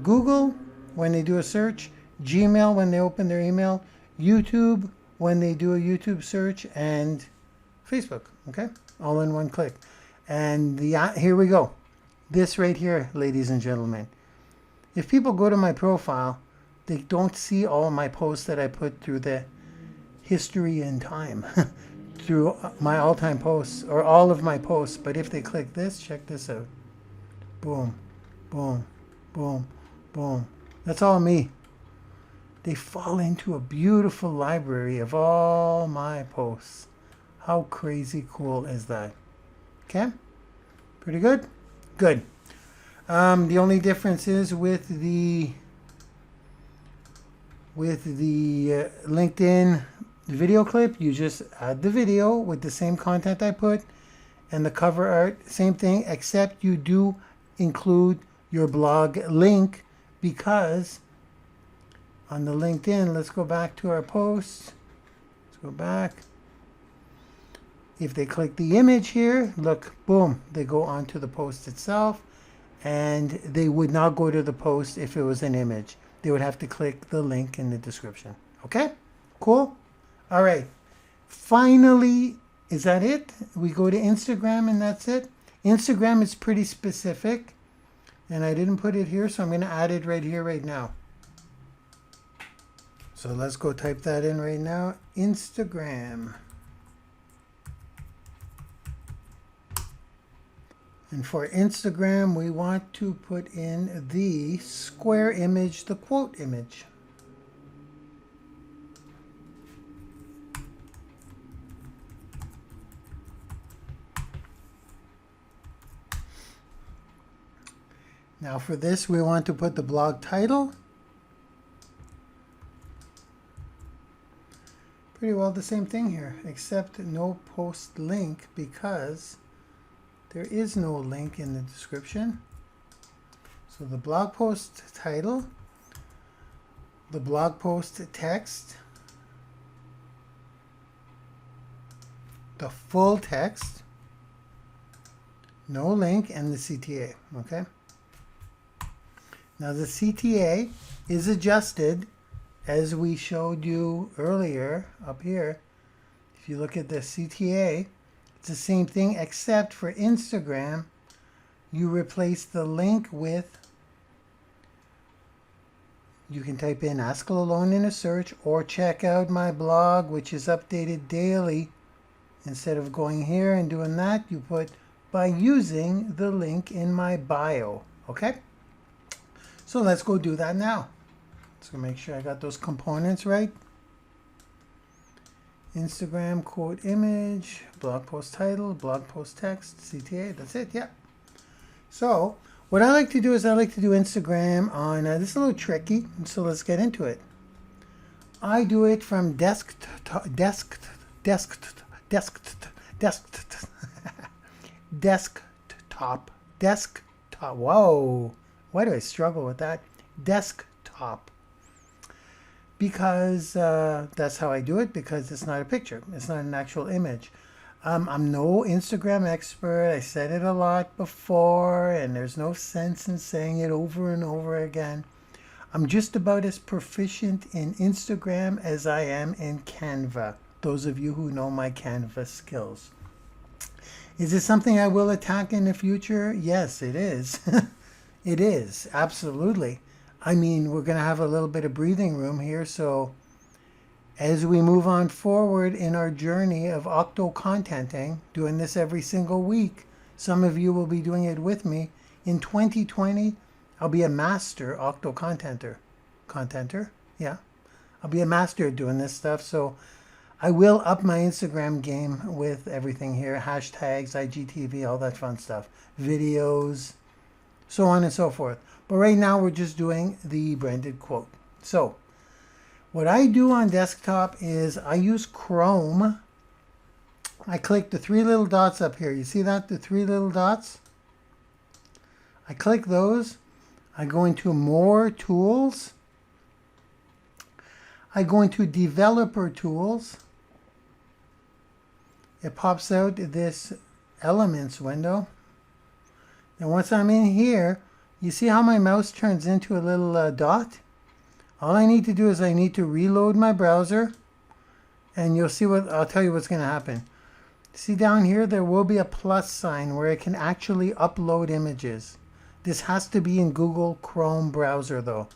Google, when they do a search. Gmail, when they open their email. YouTube, when they do a YouTube search. And Facebook, okay? All in one click. And here we go. This right here, ladies and gentlemen. If people go to my profile, they don't see all my posts that I put through the history in time. Through my all-time posts, or all of my posts. But if they click this, check this out. Boom, boom, boom, boom. That's all me. they fall into a beautiful library of all my posts. How crazy cool is that? Okay, pretty good? Good. The only difference is with the LinkedIn video clip, you just add the video with the same content I put, and the cover art, same thing, except you do include your blog link, because on the LinkedIn, let's go back to our posts. Let's go back. If they click the image here, look, boom, they go onto the post itself, and they would not go to the post if it was an image. They would have to click the link in the description. Okay? Cool? All right. Finally, is that it? We go to Instagram and that's it. Instagram is pretty specific, and I didn't put it here, so I'm going to add it right here, right now. So let's go type that in right now. Instagram. And for Instagram, we want to put in the square image, the quote image. Now for this, we want to put the blog title. Pretty well the same thing here, except no post link, because there is no link in the description. So the blog post title, the blog post text, the full text, no link, and the CTA, okay? Now the CTA is adjusted as we showed you earlier up here. If you look at the CTA, it's the same thing, except for Instagram, you replace the link with, you can type in Ask Lalonde in a search, or check out my blog, which is updated daily. Instead of going here and doing that, you put by using the link in my bio. Okay? So let's go do that now. Let's go make sure I got those components right. Instagram quote image, blog post title, blog post text, CTA, that's it, yeah. So what I like to do is I like to do Instagram on, this is a little tricky, so let's get into it. I do it from desktop, whoa, why do I struggle with that? Desktop. Because that's how I do it, because it's not a picture. It's not an actual image. I'm no Instagram expert. I said it a lot before, and there's no sense in saying it over and over again. I'm just about as proficient in Instagram as I am in Canva. Those of you who know my Canva skills. Is this something I will attack in the future? Yes, it is. It is, absolutely. I mean, we're going to have a little bit of breathing room here, so as we move on forward in our journey of octo-contenting, doing this every single week, some of you will be doing it with me. In 2020, I'll be a master octo-contenter. Contenter? Yeah. I'll be a master at doing this stuff, so I will up my Instagram game with everything here. Hashtags, IGTV, all that fun stuff. Videos, so on and so forth. But right now we're just doing the branded quote. So what I do on desktop is I use Chrome. I click the three little dots up here. You see that? The three little dots? I click those. I go into More Tools. I go into Developer Tools. It pops out this Elements window. And once I'm in here, you see how my mouse turns into a little dot? All I need to do is I need to reload my browser, and you'll see what, I'll tell you what's going to happen. See down here, there will be a plus sign where I can actually upload images. This has to be in Google Chrome browser though.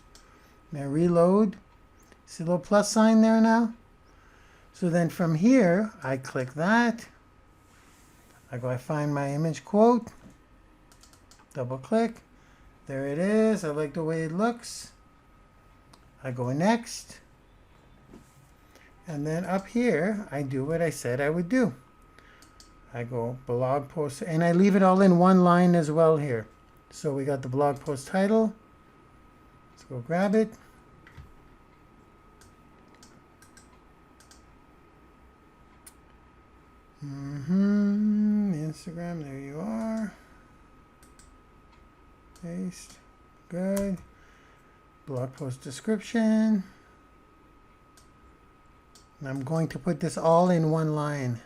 Now reload. See the little plus sign there now? So then from here, I click that. I find my image quote. Double click. There it is. I like the way it looks. I go next. And then up here, I do what I said I would do. I go blog post, and I leave it all in one line as well here. So we got the blog post title. Let's go grab it. Instagram, there you are. Paste. Good. Blog post description. And I'm going to put this all in one line.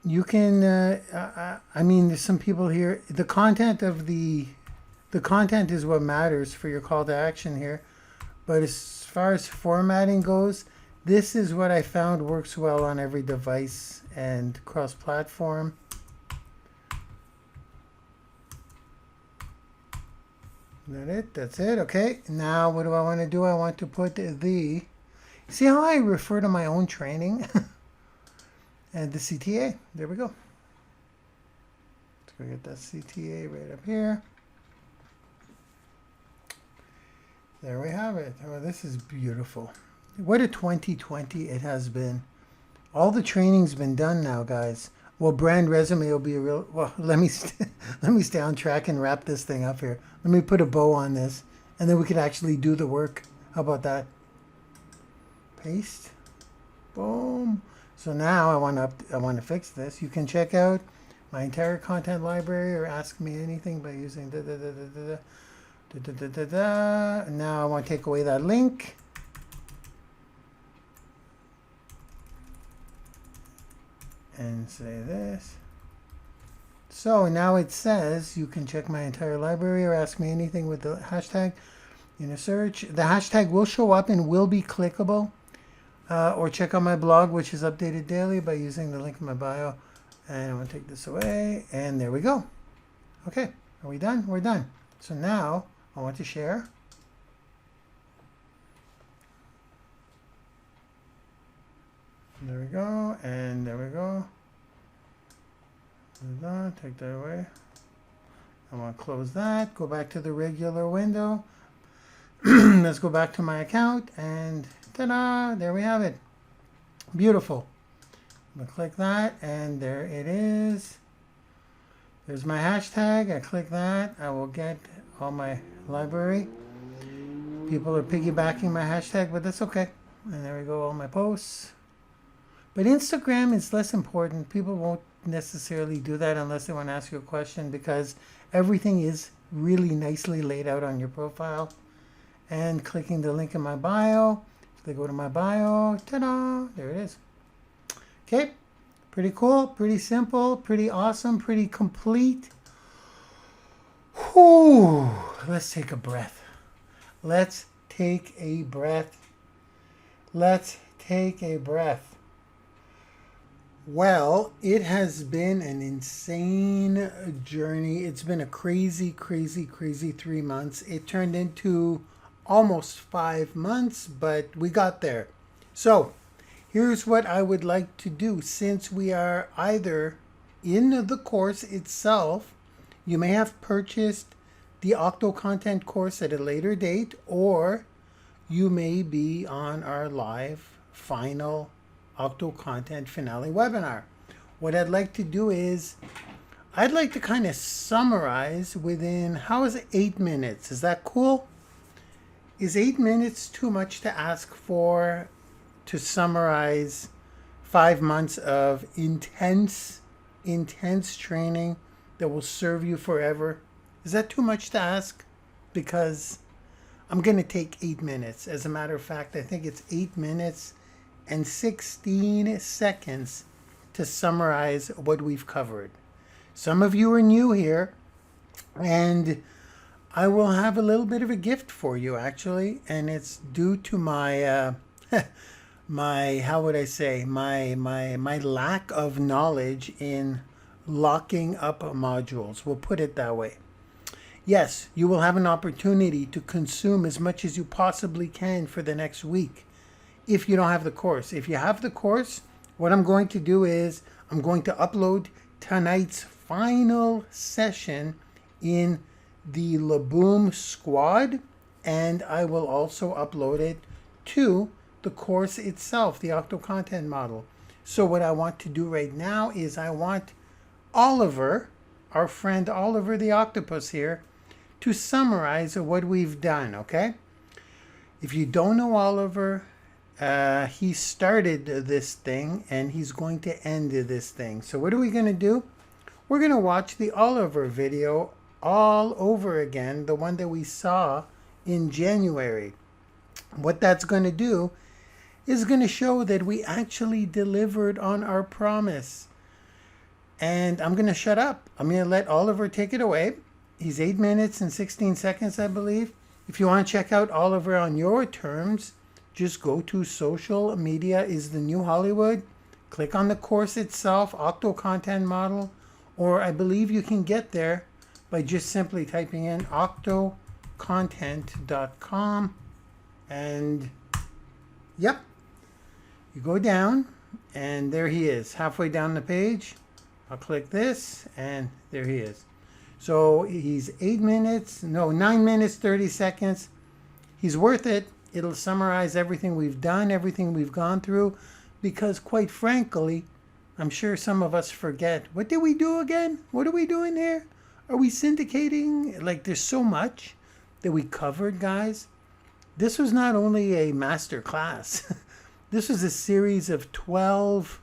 You can, I mean, there's some people here. The content is what matters for your call to action here. But as far as formatting goes, this is what I found works well on every device and cross-platform. Is that it? That's it. Okay. Now what do I want to do? I want to put the... See how I refer to my own training? And the CTA. There we go. Let's go get that CTA right up here. There we have it. Oh, this is beautiful. What a 2020 it has been. All the training's been done now, guys. Well, brand resume will be a real... Well, let me stay on track and wrap this thing up here. Let me put a bow on this, and then we could actually do the work. How about that? Paste. Boom. So now I want to fix this. You can check out my entire content library or ask me anything by using Now I want to take away that link. And say this. So now it says you can check my entire library or ask me anything with the hashtag in a search. The hashtag will show up and will be clickable. Or check out my blog, which is updated daily by using the link in my bio. And I'm going to take this away. And there we go. Okay. Are we done? We're done. So now I want to share. There we go, and there we go. Take that away. I want to close that. Go back to the regular window. Let's go back to my account, and ta-da! There we have it. Beautiful. I'm going to click that, and there it is. There's my hashtag. I click that. I will get all my library. People are piggybacking my hashtag, but that's okay. And there we go, all my posts. But Instagram is less important. People won't necessarily do that unless they want to ask you a question, because everything is really nicely laid out on your profile. And clicking the link in my bio, if they go to my bio, ta-da, there it is. Okay, pretty cool, pretty simple, pretty awesome, pretty complete. Whew, let's take a breath. Let's take a breath. Let's take a breath. Well, it has been an insane journey. It's been a crazy, crazy, crazy 3 months. It turned into almost 5 months, but we got there. So here's what I would like to do. Since we are either in the course itself, you may have purchased the Octo-Content course at a later date, or you may be on our live final Octo-Content finale webinar. What I'd like to do is, I'd like to kind of summarize within, how is it, 8 minutes? Is that cool? Is 8 minutes too much to ask for to summarize 5 months of intense training that will serve you forever? Is that too much to ask? Because I'm going to take 8 minutes. As a matter of fact, I think it's 8 minutes and 16 seconds to summarize what we've covered. Some of you are new here, and I will have a little bit of a gift for you, actually, and it's due to my how would I say, my lack of knowledge in locking up modules. We'll put it that way. Yes, you will have an opportunity to consume as much as you possibly can for the next week if you don't have the course. If you have the course, what I'm going to do is I'm going to upload tonight's final session in the Laboom Squad, and I will also upload it to the course itself, the Octo-Content Model. So what I want to do right now is I want Oliver, our friend Oliver the Octopus here, to summarize what we've done, okay? If you don't know Oliver, he started this thing and he's going to end this thing. So what are we going to do? We're going to watch the Oliver video all over again, the one that we saw in January. What that's going to do is going to show that we actually delivered on our promise. And I'm going to shut up. I'm going to let Oliver take it away. He's 8 minutes and 16 seconds, I believe. If you want to check out Oliver on your terms, just go to Social Media is the New Hollywood. Click on the course itself, Octo-Content Model, or I believe you can get there by just simply typing in octocontent.com. And yep, you go down and there he is, halfway down the page. I'll click this and there he is. So he's 9 minutes, 30 seconds. He's worth it. It'll summarize everything we've done, everything we've gone through, because quite frankly, I'm sure some of us forget. What did we do again? What are we doing here? Are we syndicating? Like, there's so much that we covered, guys. This was not only a master class. This was a series of 12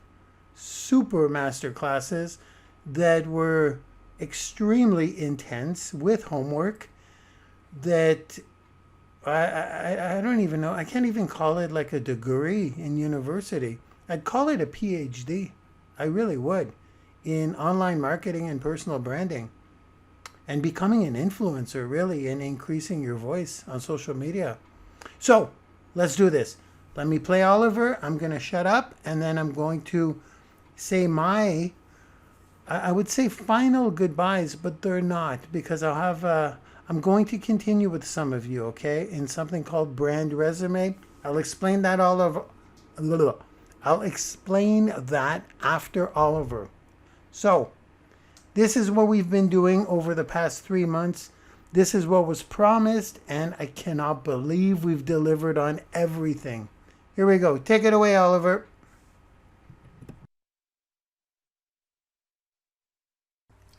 super master classes that were extremely intense with homework that I don't even know. I can't even call it like a degree in university. I'd call it a PhD. I really would, in online marketing and personal branding and becoming an influencer, really, and increasing your voice on social media. So let's do this. Let me play Oliver. I'm going to shut up and then I'm going to say my, I would say final goodbyes, but they're not, because I'm going to continue with some of you, okay, in something called Brand Resume. I'll explain that I'll explain that after Oliver. So this is what we've been doing over the past 3 months. This is what was promised, and I cannot believe we've delivered on everything. Here we go. Take it away, Oliver.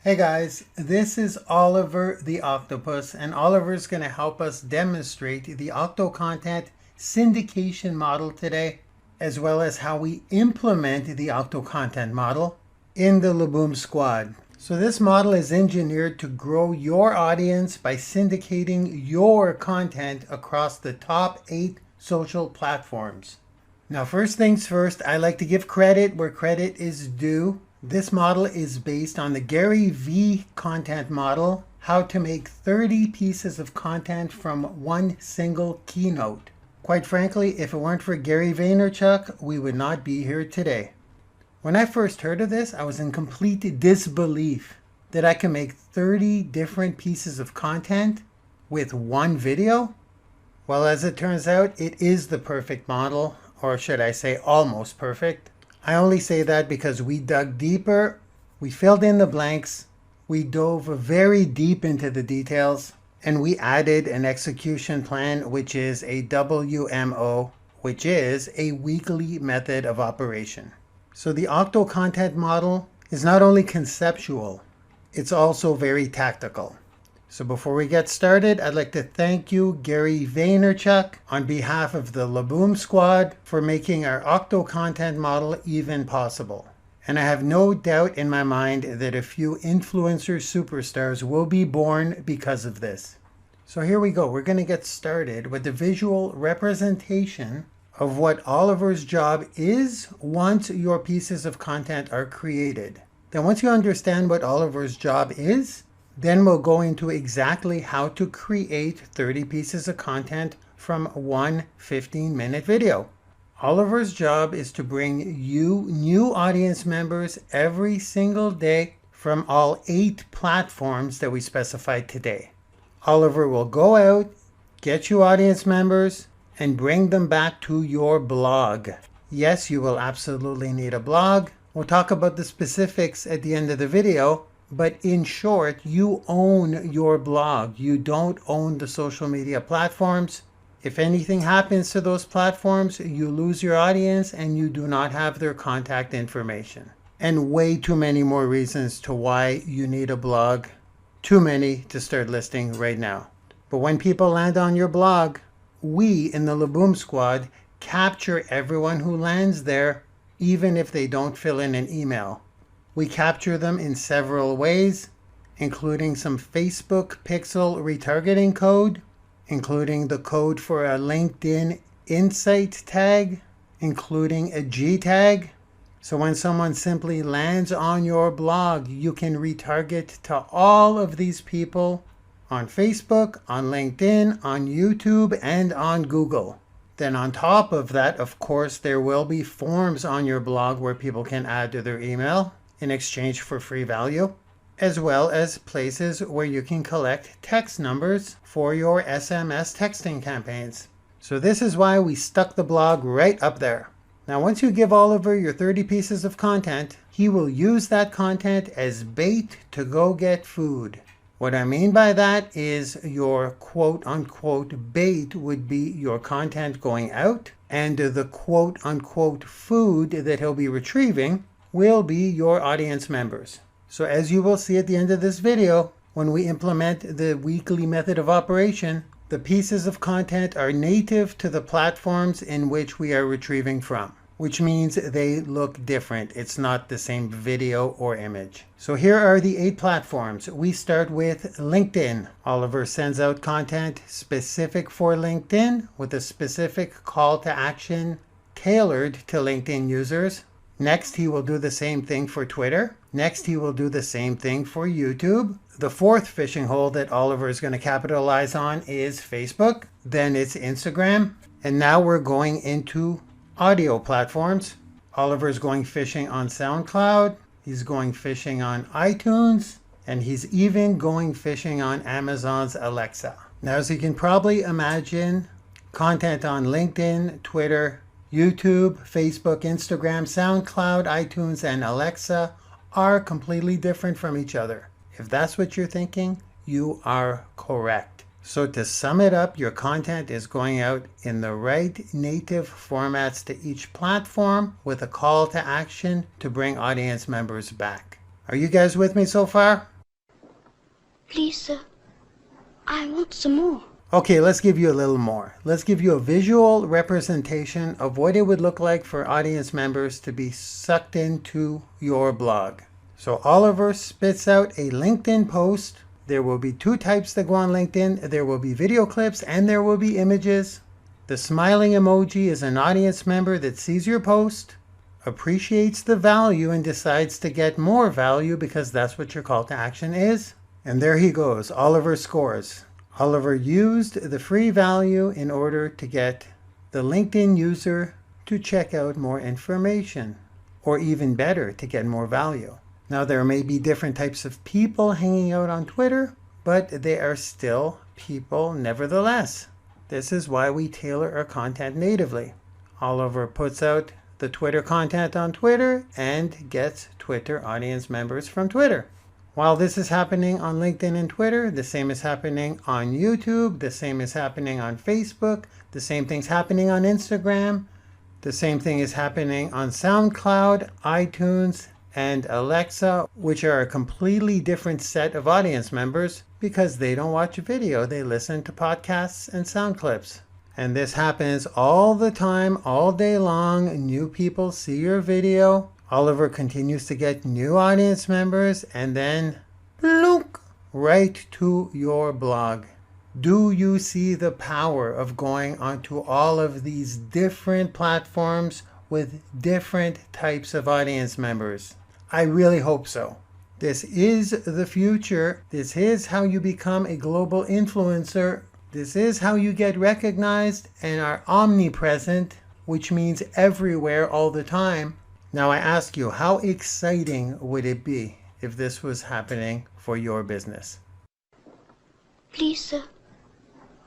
Hey guys, this is Oliver the Octopus, and Oliver's going to help us demonstrate the Octo-Content syndication model today, as well as how we implement the Octo-Content model in the Laboom Squad. So this model is engineered to grow your audience by syndicating your content across the top 8 social platforms. Now, first things first, I like to give credit where credit is due. This model is based on the Gary V content model, how to make 30 pieces of content from one single keynote. Quite frankly, if it weren't for Gary Vaynerchuk, we would not be here today. When I first heard of this, I was in complete disbelief that I can make 30 different pieces of content with one video. Well, as it turns out, it is the perfect model, or should I say almost perfect. I only say that because we dug deeper, we filled in the blanks, we dove very deep into the details, and we added an execution plan, which is a WMO, which is a weekly method of operation. So the Octo-Content model is not only conceptual, it's also very tactical. So before we get started, I'd like to thank you, Gary Vaynerchuk, on behalf of the Laboom Squad for making our Octo-Content model even possible. And I have no doubt in my mind that a few influencer superstars will be born because of this. So here we go. We're going to get started with the visual representation of what Oliver's job is once your pieces of content are created. Then once you understand what Oliver's job is, then we'll go into exactly how to create 30 pieces of content from one 15-minute video. Oliver's job is to bring you new audience members every single day from all 8 platforms that we specified today. Oliver will go out, get you audience members, and bring them back to your blog. Yes, you will absolutely need a blog. We'll talk about the specifics at the end of the video, But in short, you own your blog. You don't own the social media platforms. If anything happens to those platforms, you lose your audience and you do not have their contact information. And way too many more reasons to why you need a blog. Too many to start listing right now. But when people land on your blog, we in the Laboom Squad capture everyone who lands there, even if they don't fill in an email. We capture them in several ways, including some Facebook pixel retargeting code, including the code for a LinkedIn Insight tag, including a G tag. So when someone simply lands on your blog, you can retarget to all of these people on Facebook, on LinkedIn, on YouTube, and on Google. Then on top of that, of course, there will be forms on your blog where people can add to their email in exchange for free value, as well as places where you can collect text numbers for your SMS texting campaigns. So this is why we stuck the blog right up there. Now, once you give Oliver your 30 pieces of content, he will use that content as bait to go get food. What I mean by that is your quote unquote bait would be your content going out, and the quote unquote food that he'll be retrieving will be your audience members. So as you will see at the end of this video, when we implement the weekly method of operation, the pieces of content are native to the platforms in which we are retrieving from, which means they look different. It's not the same video or image. So here are the 8 platforms. We start with LinkedIn. Oliver sends out content specific for LinkedIn with a specific call to action tailored to LinkedIn users. Next, he will do the same thing for Twitter. Next, he will do the same thing for YouTube. The fourth fishing hole that Oliver is going to capitalize on is Facebook. Then it's Instagram. And now we're going into audio platforms. Oliver's going fishing on SoundCloud. He's going fishing on iTunes. And he's even going fishing on Amazon's Alexa. Now, as you can probably imagine, content on LinkedIn, Twitter, YouTube, Facebook, Instagram, SoundCloud, iTunes, and Alexa are completely different from each other. If that's what you're thinking, you are correct. So to sum it up, your content is going out in the right native formats to each platform with a call to action to bring audience members back. Are you guys with me so far? Please, sir, I want some more. Okay, let's give you a little more. Let's give you a visual representation of what it would look like for audience members to be sucked into your blog. So Oliver spits out a LinkedIn post. There will be 2 types that go on LinkedIn. There will be video clips and there will be images. The smiling emoji is an audience member that sees your post, appreciates the value, and decides to get more value because that's what your call to action is. And there he goes. Oliver scores. Oliver used the free value in order to get the LinkedIn user to check out more information, or even better, to get more value. Now, there may be different types of people hanging out on Twitter, but they are still people nevertheless. This is why we tailor our content natively. Oliver puts out the Twitter content on Twitter and gets Twitter audience members from Twitter. While this is happening on LinkedIn and Twitter, the same is happening on YouTube, the same is happening on Facebook, the same thing's happening on Instagram, the same thing is happening on SoundCloud, iTunes, and Alexa, which are a completely different set of audience members because they don't watch video, they listen to podcasts and sound clips. And this happens all the time, all day long. New people see your video. Oliver continues to get new audience members and then look right to your blog. Do you see the power of going onto all of these different platforms with different types of audience members? I really hope so. This is the future. This is how you become a global influencer. This is how you get recognized and are omnipresent, which means everywhere all the time. Now I ask you, how exciting would it be if this was happening for your business? Please, sir,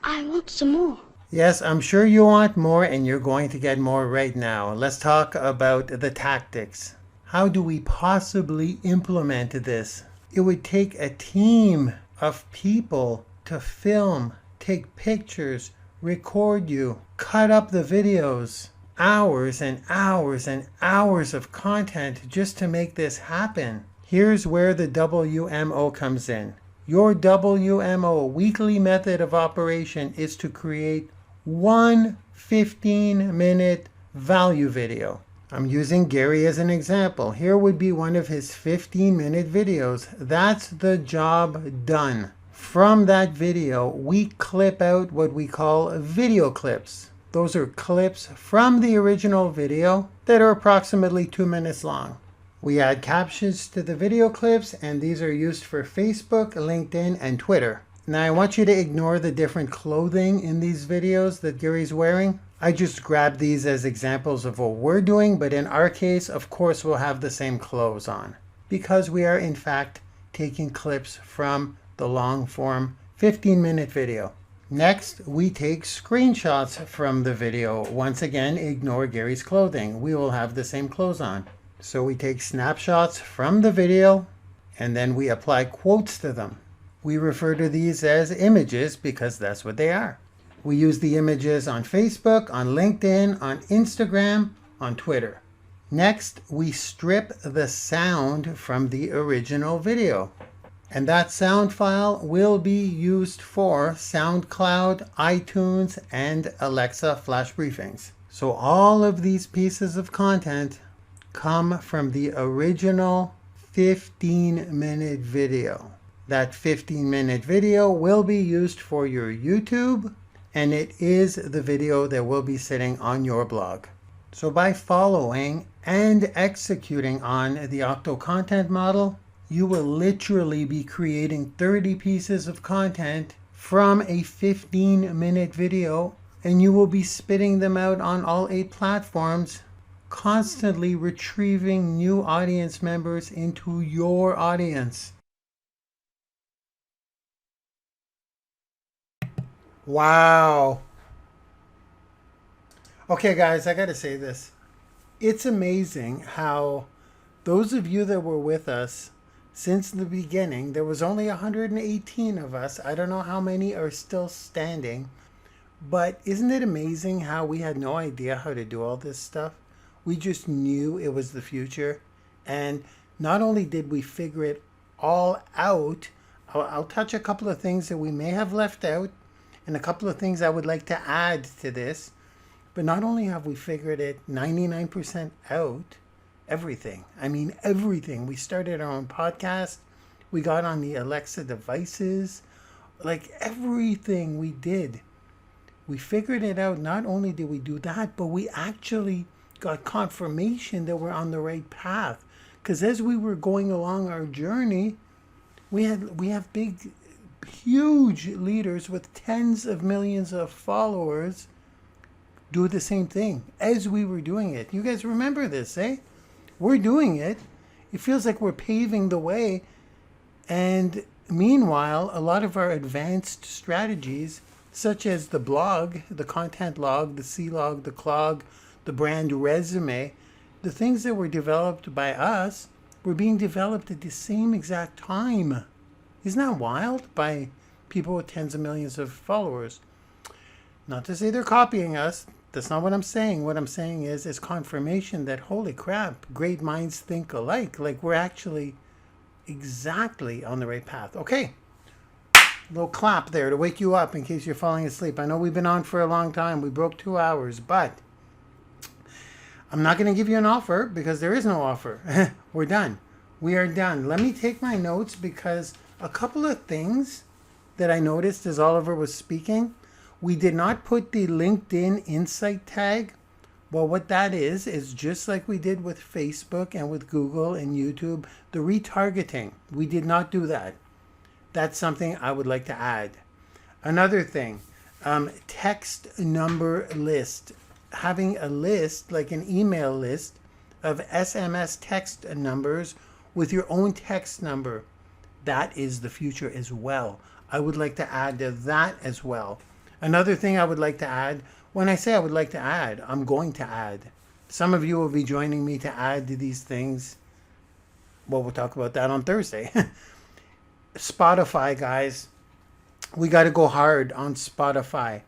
I want some more. Yes, I'm sure you want more and you're going to get more right now. Let's talk about the tactics. How do we possibly implement this It would take a team of people to film, take pictures, record you, cut up the videos, hours and hours and hours of content just to make this happen. Here's where the WMO comes in. Your WMO, weekly method of operation, is to create one 15-minute value video. I'm using Gary as an example. Here would be one of his 15-minute videos. That's the job done. From that video, we clip out what we call video clips. Those are clips from the original video that are approximately 2 minutes long. We add captions to the video clips, and these are used for Facebook, LinkedIn, and Twitter. Now I want you to ignore the different clothing in these videos that Gary's wearing. I just grabbed these as examples of what we're doing, but in our case, of course, we'll have the same clothes on because we are in fact taking clips from the long form 15-minute video. Next, we take screenshots from the video. Once again, ignore Gary's clothing. We will have the same clothes on. So we take snapshots from the video and then we apply quotes to them. We refer to these as images because that's what they are. We use the images on Facebook, on LinkedIn, on Instagram, on Twitter. Next, we strip the sound from the original video. And that sound file will be used for SoundCloud, iTunes, and Alexa flash briefings. So all of these pieces of content come from the original 15-minute video. That 15-minute video will be used for your YouTube, and it is the video that will be sitting on your blog. So by following and executing on the Octo-Content model, you will literally be creating 30 pieces of content from a 15-minute video, and you will be spitting them out on all 8 platforms, constantly retrieving new audience members into your audience. Wow. Okay, guys, I got to say this. It's amazing how those of you that were with us since the beginning, there was only 118 of us. I don't know how many are still standing, but isn't it amazing how we had no idea how to do all this stuff? We just knew it was the future. And not only did we figure it all out, I'll touch a couple of things that we may have left out and a couple of things I would like to add to this. But not only have we figured it 99% out, everything. I mean, everything. We started our own podcast. We got on the Alexa devices. Like everything we did. We figured it out. Not only did we do that, but we actually got confirmation that we're on the right path. Because as we were going along our journey, we have big, huge leaders with tens of millions of followers do the same thing as we were doing it. You guys remember this, eh? We're doing it. It feels like we're paving the way. And meanwhile, a lot of our advanced strategies, such as the blog, the content log, the C-log, the clog, the brand resume, the things that were developed by us were being developed at the same exact time. Isn't that wild? By people with tens of millions of followers. Not to say they're copying us. That's not what I'm saying. What I'm saying is it's confirmation that, holy crap, great minds think alike. Like we're actually exactly on the right path. Okay. Little clap there to wake you up in case you're falling asleep. I know we've been on for a long time. We broke 2 hours, but I'm not going to give you an offer because there is no offer. We're done. We are done. Let me take my notes because a couple of things that I noticed as Oliver was speaking. We did not put the LinkedIn Insight tag. Well, what that is just like we did with Facebook and with Google and YouTube, the retargeting. We did not do that. That's something I would like to add. Another thing, text number list. Having a list, like an email list of SMS text numbers with your own text number. That is the future as well. I would like to add to that as well. Another thing I would like to add, when I say I would like to add, I'm going to add. Some of you will be joining me to add to these things. Well, we'll talk about that on Thursday. Spotify, guys. We got to go hard on Spotify.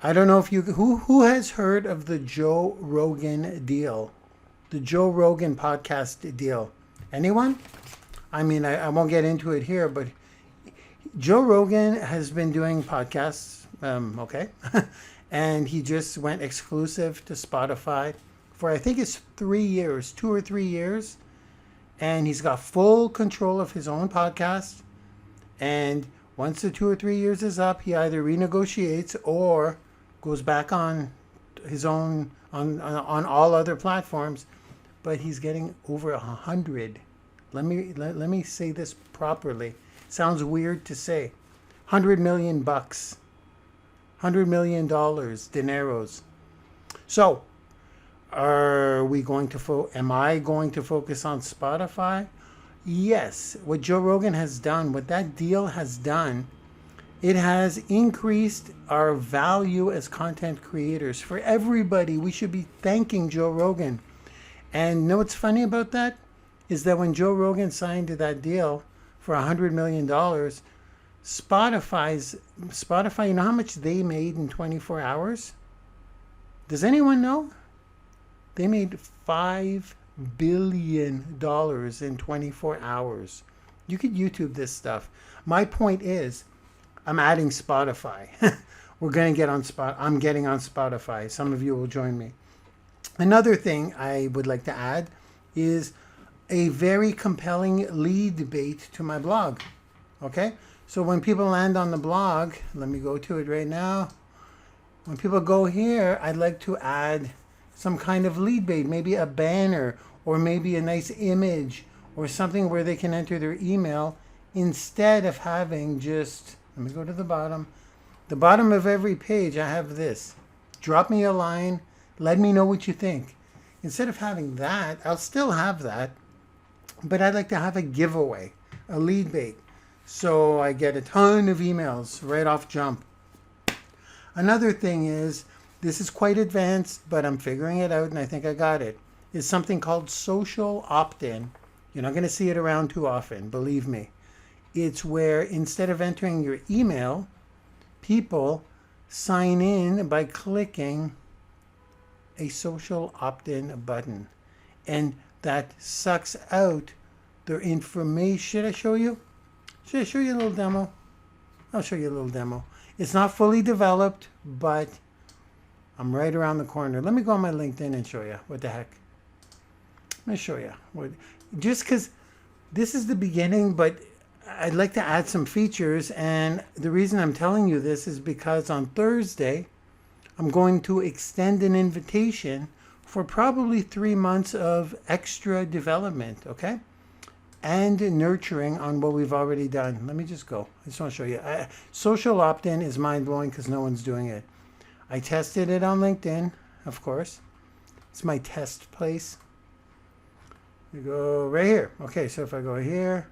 I don't know if you who has heard of the Joe Rogan deal, the Joe Rogan podcast deal. Anyone? I mean, I won't get into it here, but Joe Rogan has been doing podcasts, okay, and he just went exclusive to Spotify for I think it's 3 years, 2 or 3 years, and he's got full control of his own podcast. And once the 2 or 3 years is up, he either renegotiates or goes back on his own on all other platforms. But he's getting over 100. Let me say this properly. Sounds weird to say. $100 million, $100 million dineros. So, am I going to focus on Spotify? Yes. What Joe Rogan has done, what that deal has done, it has increased our value as content creators. For everybody, we should be thanking Joe Rogan. And you know what's funny about that? Is that when Joe Rogan signed to that deal for $100 million, Spotify, you know how much they made in 24 hours? Does anyone know? They made $5 billion in 24 hours. You could YouTube this stuff. My point is, I'm adding Spotify. We're going to get on I'm getting on Spotify. Some of you will join me. Another thing I would like to add is a very compelling lead bait to my blog. Okay? So when people land on the blog, let me go to it right now. When people go here, I'd like to add some kind of lead bait, maybe a banner or maybe a nice image or something where they can enter their email instead of having just, let me go to the bottom. The bottom of every page, I have this. Drop me a line. Let me know what you think. Instead of having that, I'll still have that, but I'd like to have a giveaway, a lead bait. So I get a ton of emails right off jump. Another thing is, this is quite advanced, but I'm figuring it out and I think I got it. Is something called social opt-in. You're not going to see it around too often, believe me. It's where instead of entering your email, people sign in by clicking a social opt-in button. And that sucks out their information. Should I show you? Should I show you a little demo? I'll show you a little demo. It's not fully developed, but I'm right around the corner. Let me go on my LinkedIn and show you. What the heck? Let me show you. Just because this is the beginning, but I'd like to add some features. And the reason I'm telling you this is because on Thursday, I'm going to extend an invitation for probably 3 months of extra development, okay? And nurturing on what we've already done. Let me just go. I just want to show you. Social opt-in is mind-blowing because no one's doing it. I tested it on LinkedIn, of course. It's my test place. You go right here. Okay, so if I go here,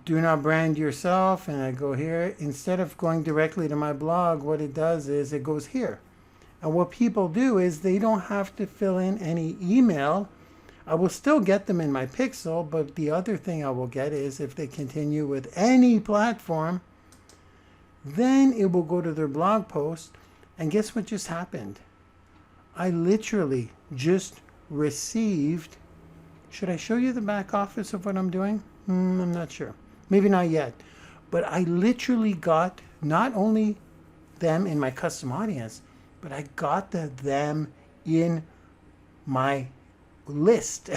do not brand yourself, and I go here, instead of going directly to my blog, what it does is it goes here. And what people do is they don't have to fill in any email. I will still get them in my pixel, but the other thing I will get is if they continue with any platform, then it will go to their blog post. And guess what just happened? I literally just received, should I show you the back office of what I'm doing? I'm not sure. Maybe not yet. But I literally got not only them in my custom audience, but I got them in my list,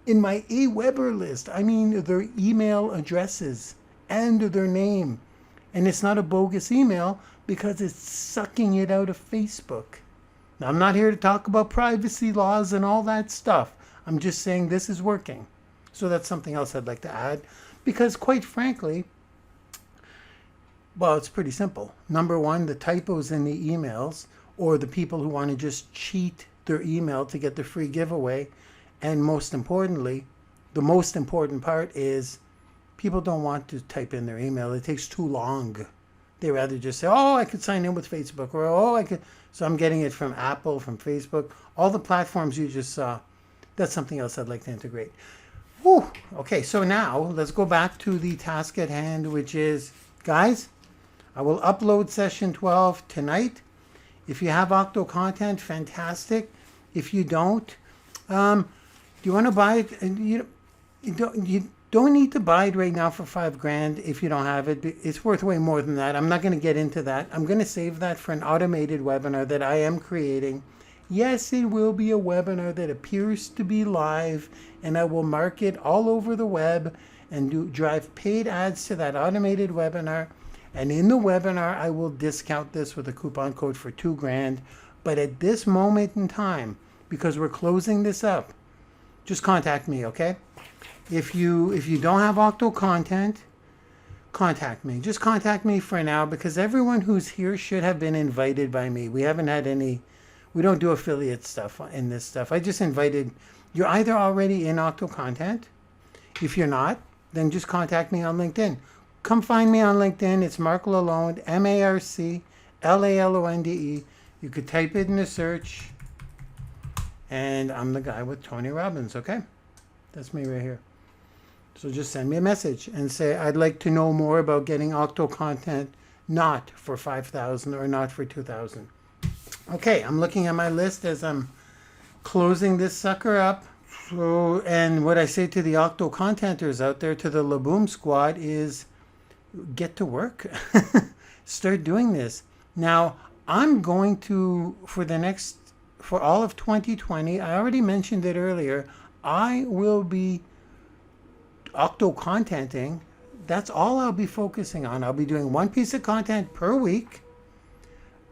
in my Aweber list. I mean, their email addresses and their name. And it's not a bogus email because it's sucking it out of Facebook. Now, I'm not here to talk about privacy laws and all that stuff. I'm just saying this is working. So that's something else I'd like to add. Because quite frankly, well, it's pretty simple. Number one, the typos in the emails, or the people who want to just cheat their email to get the free giveaway. And most importantly, the most important part is people don't want to type in their email. It takes too long. They rather just say, oh, I could sign in with Facebook, or oh, I could. So I'm getting it from Apple, from Facebook, all the platforms you just saw. That's something else I'd like to integrate. Whew. Okay, so now let's go back to the task at hand, which is, guys, I will upload session 12 tonight. If you have Octo content, fantastic. If you don't, do you want to buy it? You don't need to buy it right now for $5,000 if you don't have it. It's worth way more than that. I'm not going to get into that. I'm going to save that for an automated webinar that I am creating. Yes, it will be a webinar that appears to be live, and I will market all over the web and drive paid ads to that automated webinar. And in the webinar, I will discount this with a coupon code for $2,000. But at this moment in time, because we're closing this up, just contact me, okay? If you don't have Octo content, contact me. Just contact me for now, because everyone who's here should have been invited by me. We haven't had any, we don't do affiliate stuff in this stuff. I just invited, you're either already in Octo content. If you're not, then just contact me on LinkedIn. Come find me on LinkedIn. It's Marc Lalonde, MarcLalonde. You could type it in the search, and I'm the guy with Tony Robbins, okay? That's me right here. So just send me a message and say, I'd like to know more about getting Octo content, not for $5,000 or not for $2,000. Okay, I'm looking at my list as I'm closing this sucker up. So, and what I say to the Octo contenters out there, to the Laboom squad, is get to work. Start doing this. Now, I'm going to, for all of 2020, I already mentioned it earlier, I will be Octo contenting. That's all I'll be focusing on. I'll be doing one piece of content per week,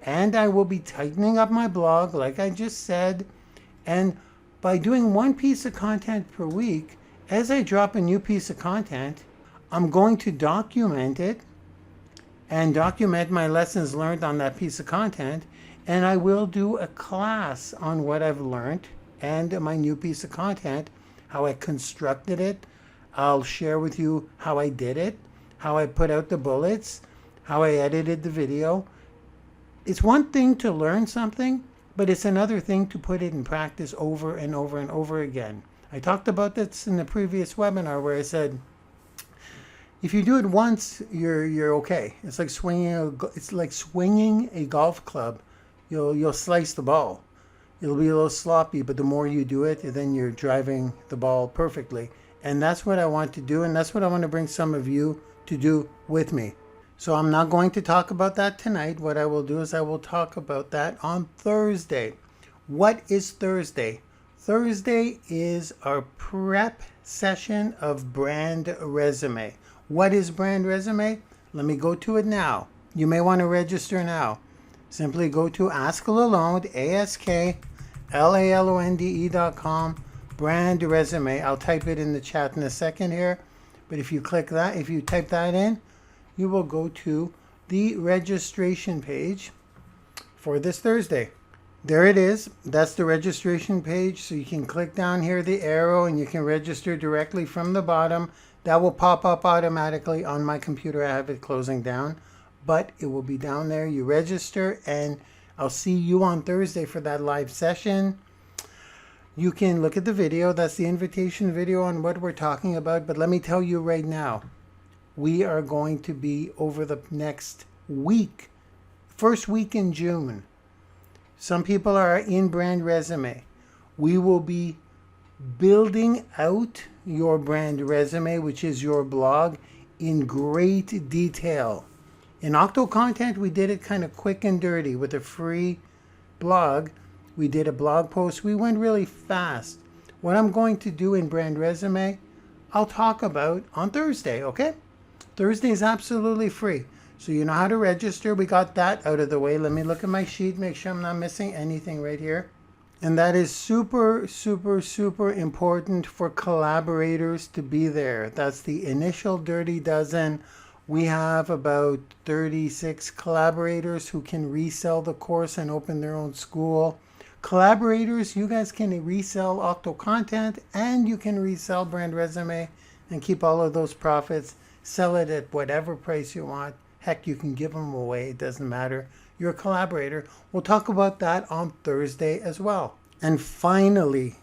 and I will be tightening up my blog, like I just said. And by doing one piece of content per week, as I drop a new piece of content, I'm going to document it and document my lessons learned on that piece of content. And I will do a class on what I've learned and my new piece of content, how I constructed it. I'll share with you how I did it, how I put out the bullets, how I edited the video. It's one thing to learn something, but it's another thing to put it in practice over and over and over again. I talked about this in the previous webinar where I said, if you do it once, you're okay. It's like swinging a golf club. You'll slice the ball. It'll be a little sloppy, but the more you do it, then you're driving the ball perfectly. And that's what I want to do, and that's what I want to bring some of you to do with me. So I'm not going to talk about that tonight. What I will do is I will talk about that on Thursday. What is Thursday? Thursday is our prep session of Brand Resume. What is Brand Resume? Let me go to it now. You may want to register now. Simply go to AskLalonde, AskLalonde.com, Brand Resume. I'll type it in the chat in a second here. But if you click that, if you type that in, you will go to the registration page for this Thursday. There it is. That's the registration page. So you can click down here, the arrow, and you can register directly from the bottom. That will pop up automatically on my computer. I have it closing down, but it will be down there. You register, and I'll see you on Thursday for that live session. You can look at the video. That's the invitation video on what we're talking about. But let me tell you right now, we are going to be over the next week, first week in June. Some people are in Brand Resume. We will be building out your brand resume, which is your blog, in great detail. In Octo Content, we did it kind of quick and dirty with a free blog. We did a blog post. We went really fast. What I'm going to do in Brand Resume, I'll talk about on Thursday, okay? Thursday is absolutely free. So you know how to register. We got that out of the way. Let me look at my sheet, make sure I'm not missing anything right here. And that is super, super, super important for collaborators to be there. That's the initial Dirty Dozen. We have about 36 collaborators who can resell the course and open their own school. Collaborators, you guys can resell Octo Content and you can resell Brand Resume and keep all of those profits. Sell it at whatever price you want. Heck, you can give them away. It doesn't matter. You're a collaborator. We'll talk about that on Thursday as well. And finally,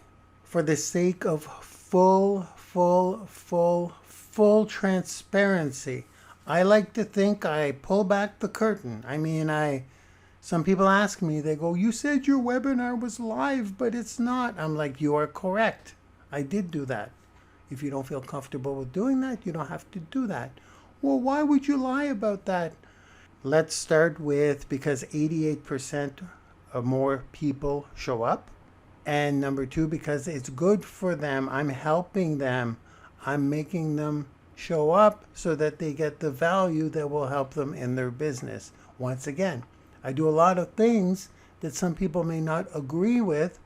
for the sake of full full transparency. I like to think I pull back the curtain. I mean, some people ask me, they go, you said your webinar was live, but it's not. I'm like, you are correct. I did do that. If you don't feel comfortable with doing that, you don't have to do that. Well, why would you lie about that? Let's start with because 88% or more people show up. And number two, because it's good for them. I'm helping them. I'm making them show up so that they get the value that will help them in their business. Once again, I do a lot of things that some people may not agree with,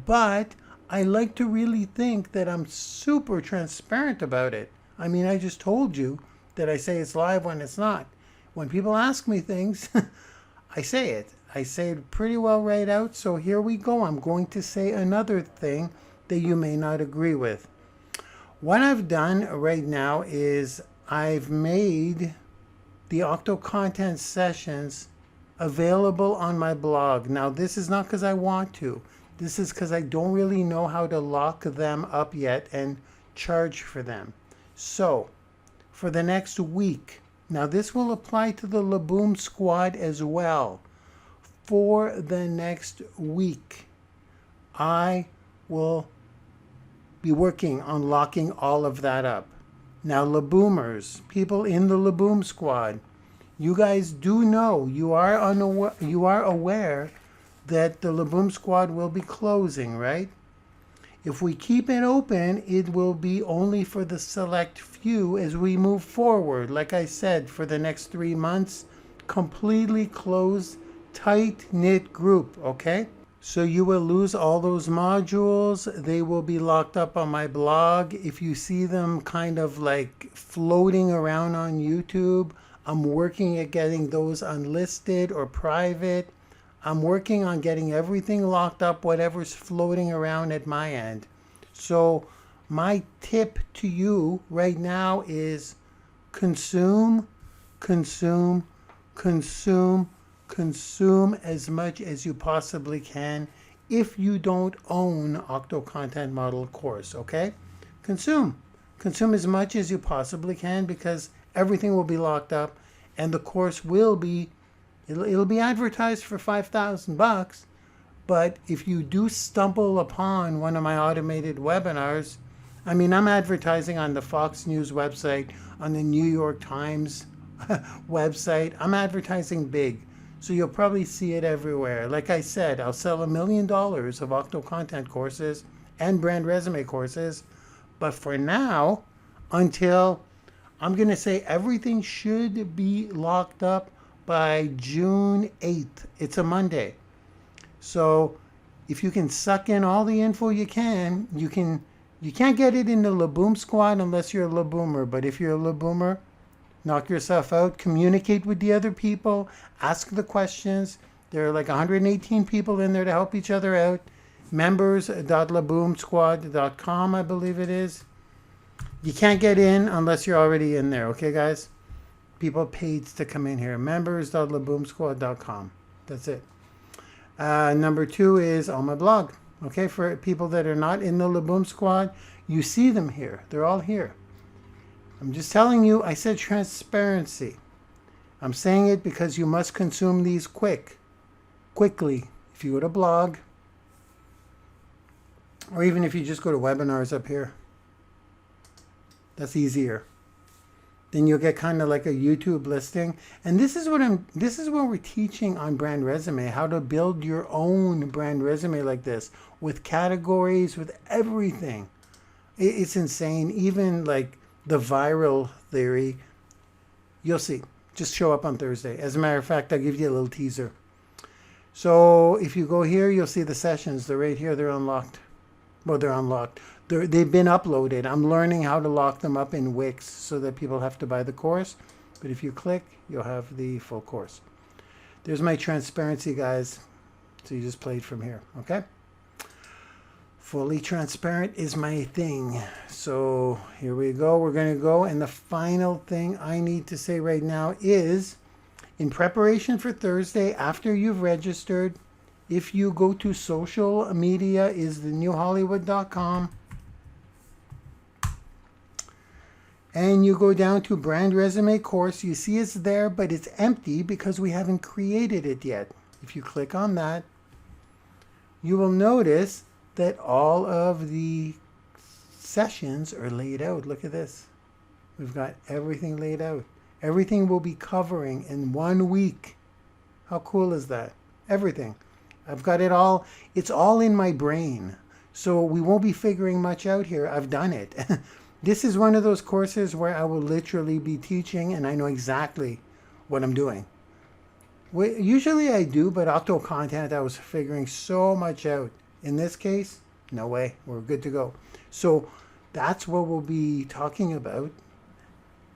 but I like to really think that I'm super transparent about it. I mean, I just told you that I say it's live when it's not. When people ask me things, I say it. I say it pretty well right out. So here we go. I'm going to say another thing that you may not agree with. What I've done right now is I've made the Octo-Content sessions available on my blog. Now, this is not because I want to. This is because I don't really know how to lock them up yet and charge for them. So, for the next week, now this will apply to the Laboom Squad as well. For the next week, I will be working on locking all of that up. Now, Laboomers, people in the Laboom Squad, you guys do know, you are aware that the Laboom Squad will be closing, right? If we keep it open, it will be only for the select few as we move forward. Like I said, for the next 3 months, completely closed, tight-knit group, okay? So you will lose all those modules. They will be locked up on my blog. If you see them kind of like floating around on YouTube, I'm working at getting those unlisted or private. I'm working on getting everything locked up, whatever's floating around at my end. So my tip to you right now is consume as much as you possibly can if you don't own Octo-Content Model Course, okay? Consume as much as you possibly can because everything will be locked up and the course will be, it'll be advertised for $5,000, but if you do stumble upon one of my automated webinars, I mean, I'm advertising on the Fox News website, on the New York Times website. I'm advertising big. So you'll probably see it everywhere. Like I said, I'll sell $1 million of Octo-Content courses and brand resume courses. But for now, until I'm going to say everything should be locked up by June 8th. It's a Monday. So if you can suck in all the info you can, you can't get it in the Laboom Squad unless you're a Laboomer. But if you're a Laboomer, knock yourself out, communicate with the other people, ask the questions. There are like 118 people in there to help each other out. Members.laboomsquad.com, I believe it is. You can't get in unless you're already in there, okay, guys? People paid to come in here. Members.laboomsquad.com. That's it. Number two is on my blog. Okay, for people that are not in the Laboom Squad, you see them here. They're all here. I'm just telling you, I said transparency. I'm saying it because you must consume these quickly. If you go to blog, or even if you just go to webinars up here, that's easier. Then you'll get kind of like a YouTube listing. And this is what we're teaching on Brand Resume, how to build your own brand resume like this with categories, with everything. It's insane. Even like the viral theory, you'll see. Just show up on Thursday. As a matter of fact, I'll give you a little teaser. So if you go here, you'll see the sessions. They're right here. They're unlocked. Well, they're unlocked. They've been uploaded. I'm learning how to lock them up in Wix so that people have to buy the course. But if you click, you'll have the full course. There's my transparency, guys. So you just play it from here, okay? Fully transparent is my thing. So here we go. We're going to go. And the final thing I need to say right now is, in preparation for Thursday, after you've registered, if you go to social media is thenewhollywood.com, and you go down to Brand Resume Course. You see it's there, but it's empty because we haven't created it yet. If you click on that, you will notice that all of the sessions are laid out. Look at this. We've got everything laid out. Everything we'll be covering in 1 week. How cool is that? Everything. I've got it all. It's all in my brain. So we won't be figuring much out here. I've done it. This is one of those courses where I will literally be teaching and I know exactly what I'm doing. Usually I do, but Octo-Content, I was figuring so much out. In this case, no way. We're good to go. So that's what we'll be talking about.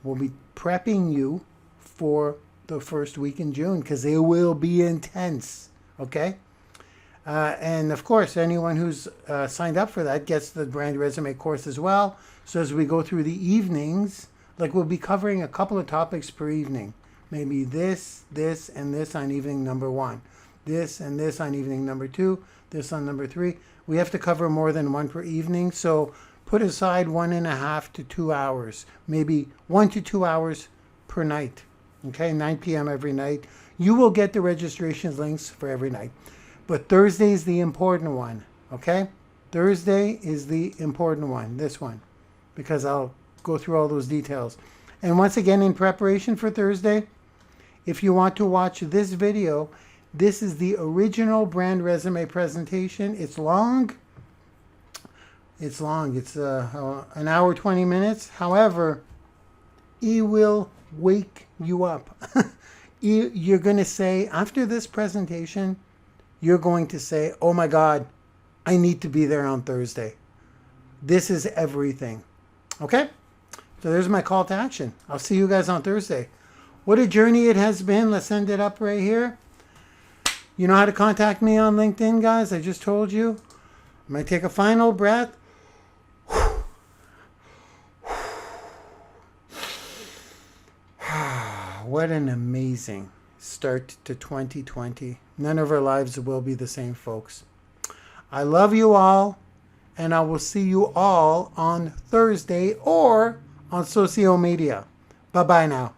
We'll be prepping you for the first week in June because it will be intense. Okay? And of course, anyone who's signed up for that gets the Brand Resume course as well. So as we go through the evenings, like we'll be covering a couple of topics per evening. Maybe this, and this on evening number 1. This and this on evening number 2. This on number 3. We have to cover more than one per evening. So put aside 1.5 to 2 hours. Maybe 1 to 2 hours per night. Okay, 9 p.m. every night. You will get the registration links for every night. But Thursday is the important one. Okay? Thursday is the important one. This one. Because I'll go through all those details. And once again, in preparation for Thursday, if you want to watch this video, this is the original Brand Resume presentation. It's long. It's long. It's an hour, 20 minutes. However, it will wake you up. You're going to say, after this presentation, you're going to say, oh my God, I need to be there on Thursday. This is everything. Okay? So there's my call to action. I'll see you guys on Thursday. What a journey it has been. Let's end it up right here. You know how to contact me on LinkedIn, guys. I just told you. I'm going to take a final breath. What an amazing start to 2020. None of our lives will be the same, folks. I love you all, and I will see you all on Thursday or on social media. Bye-bye now.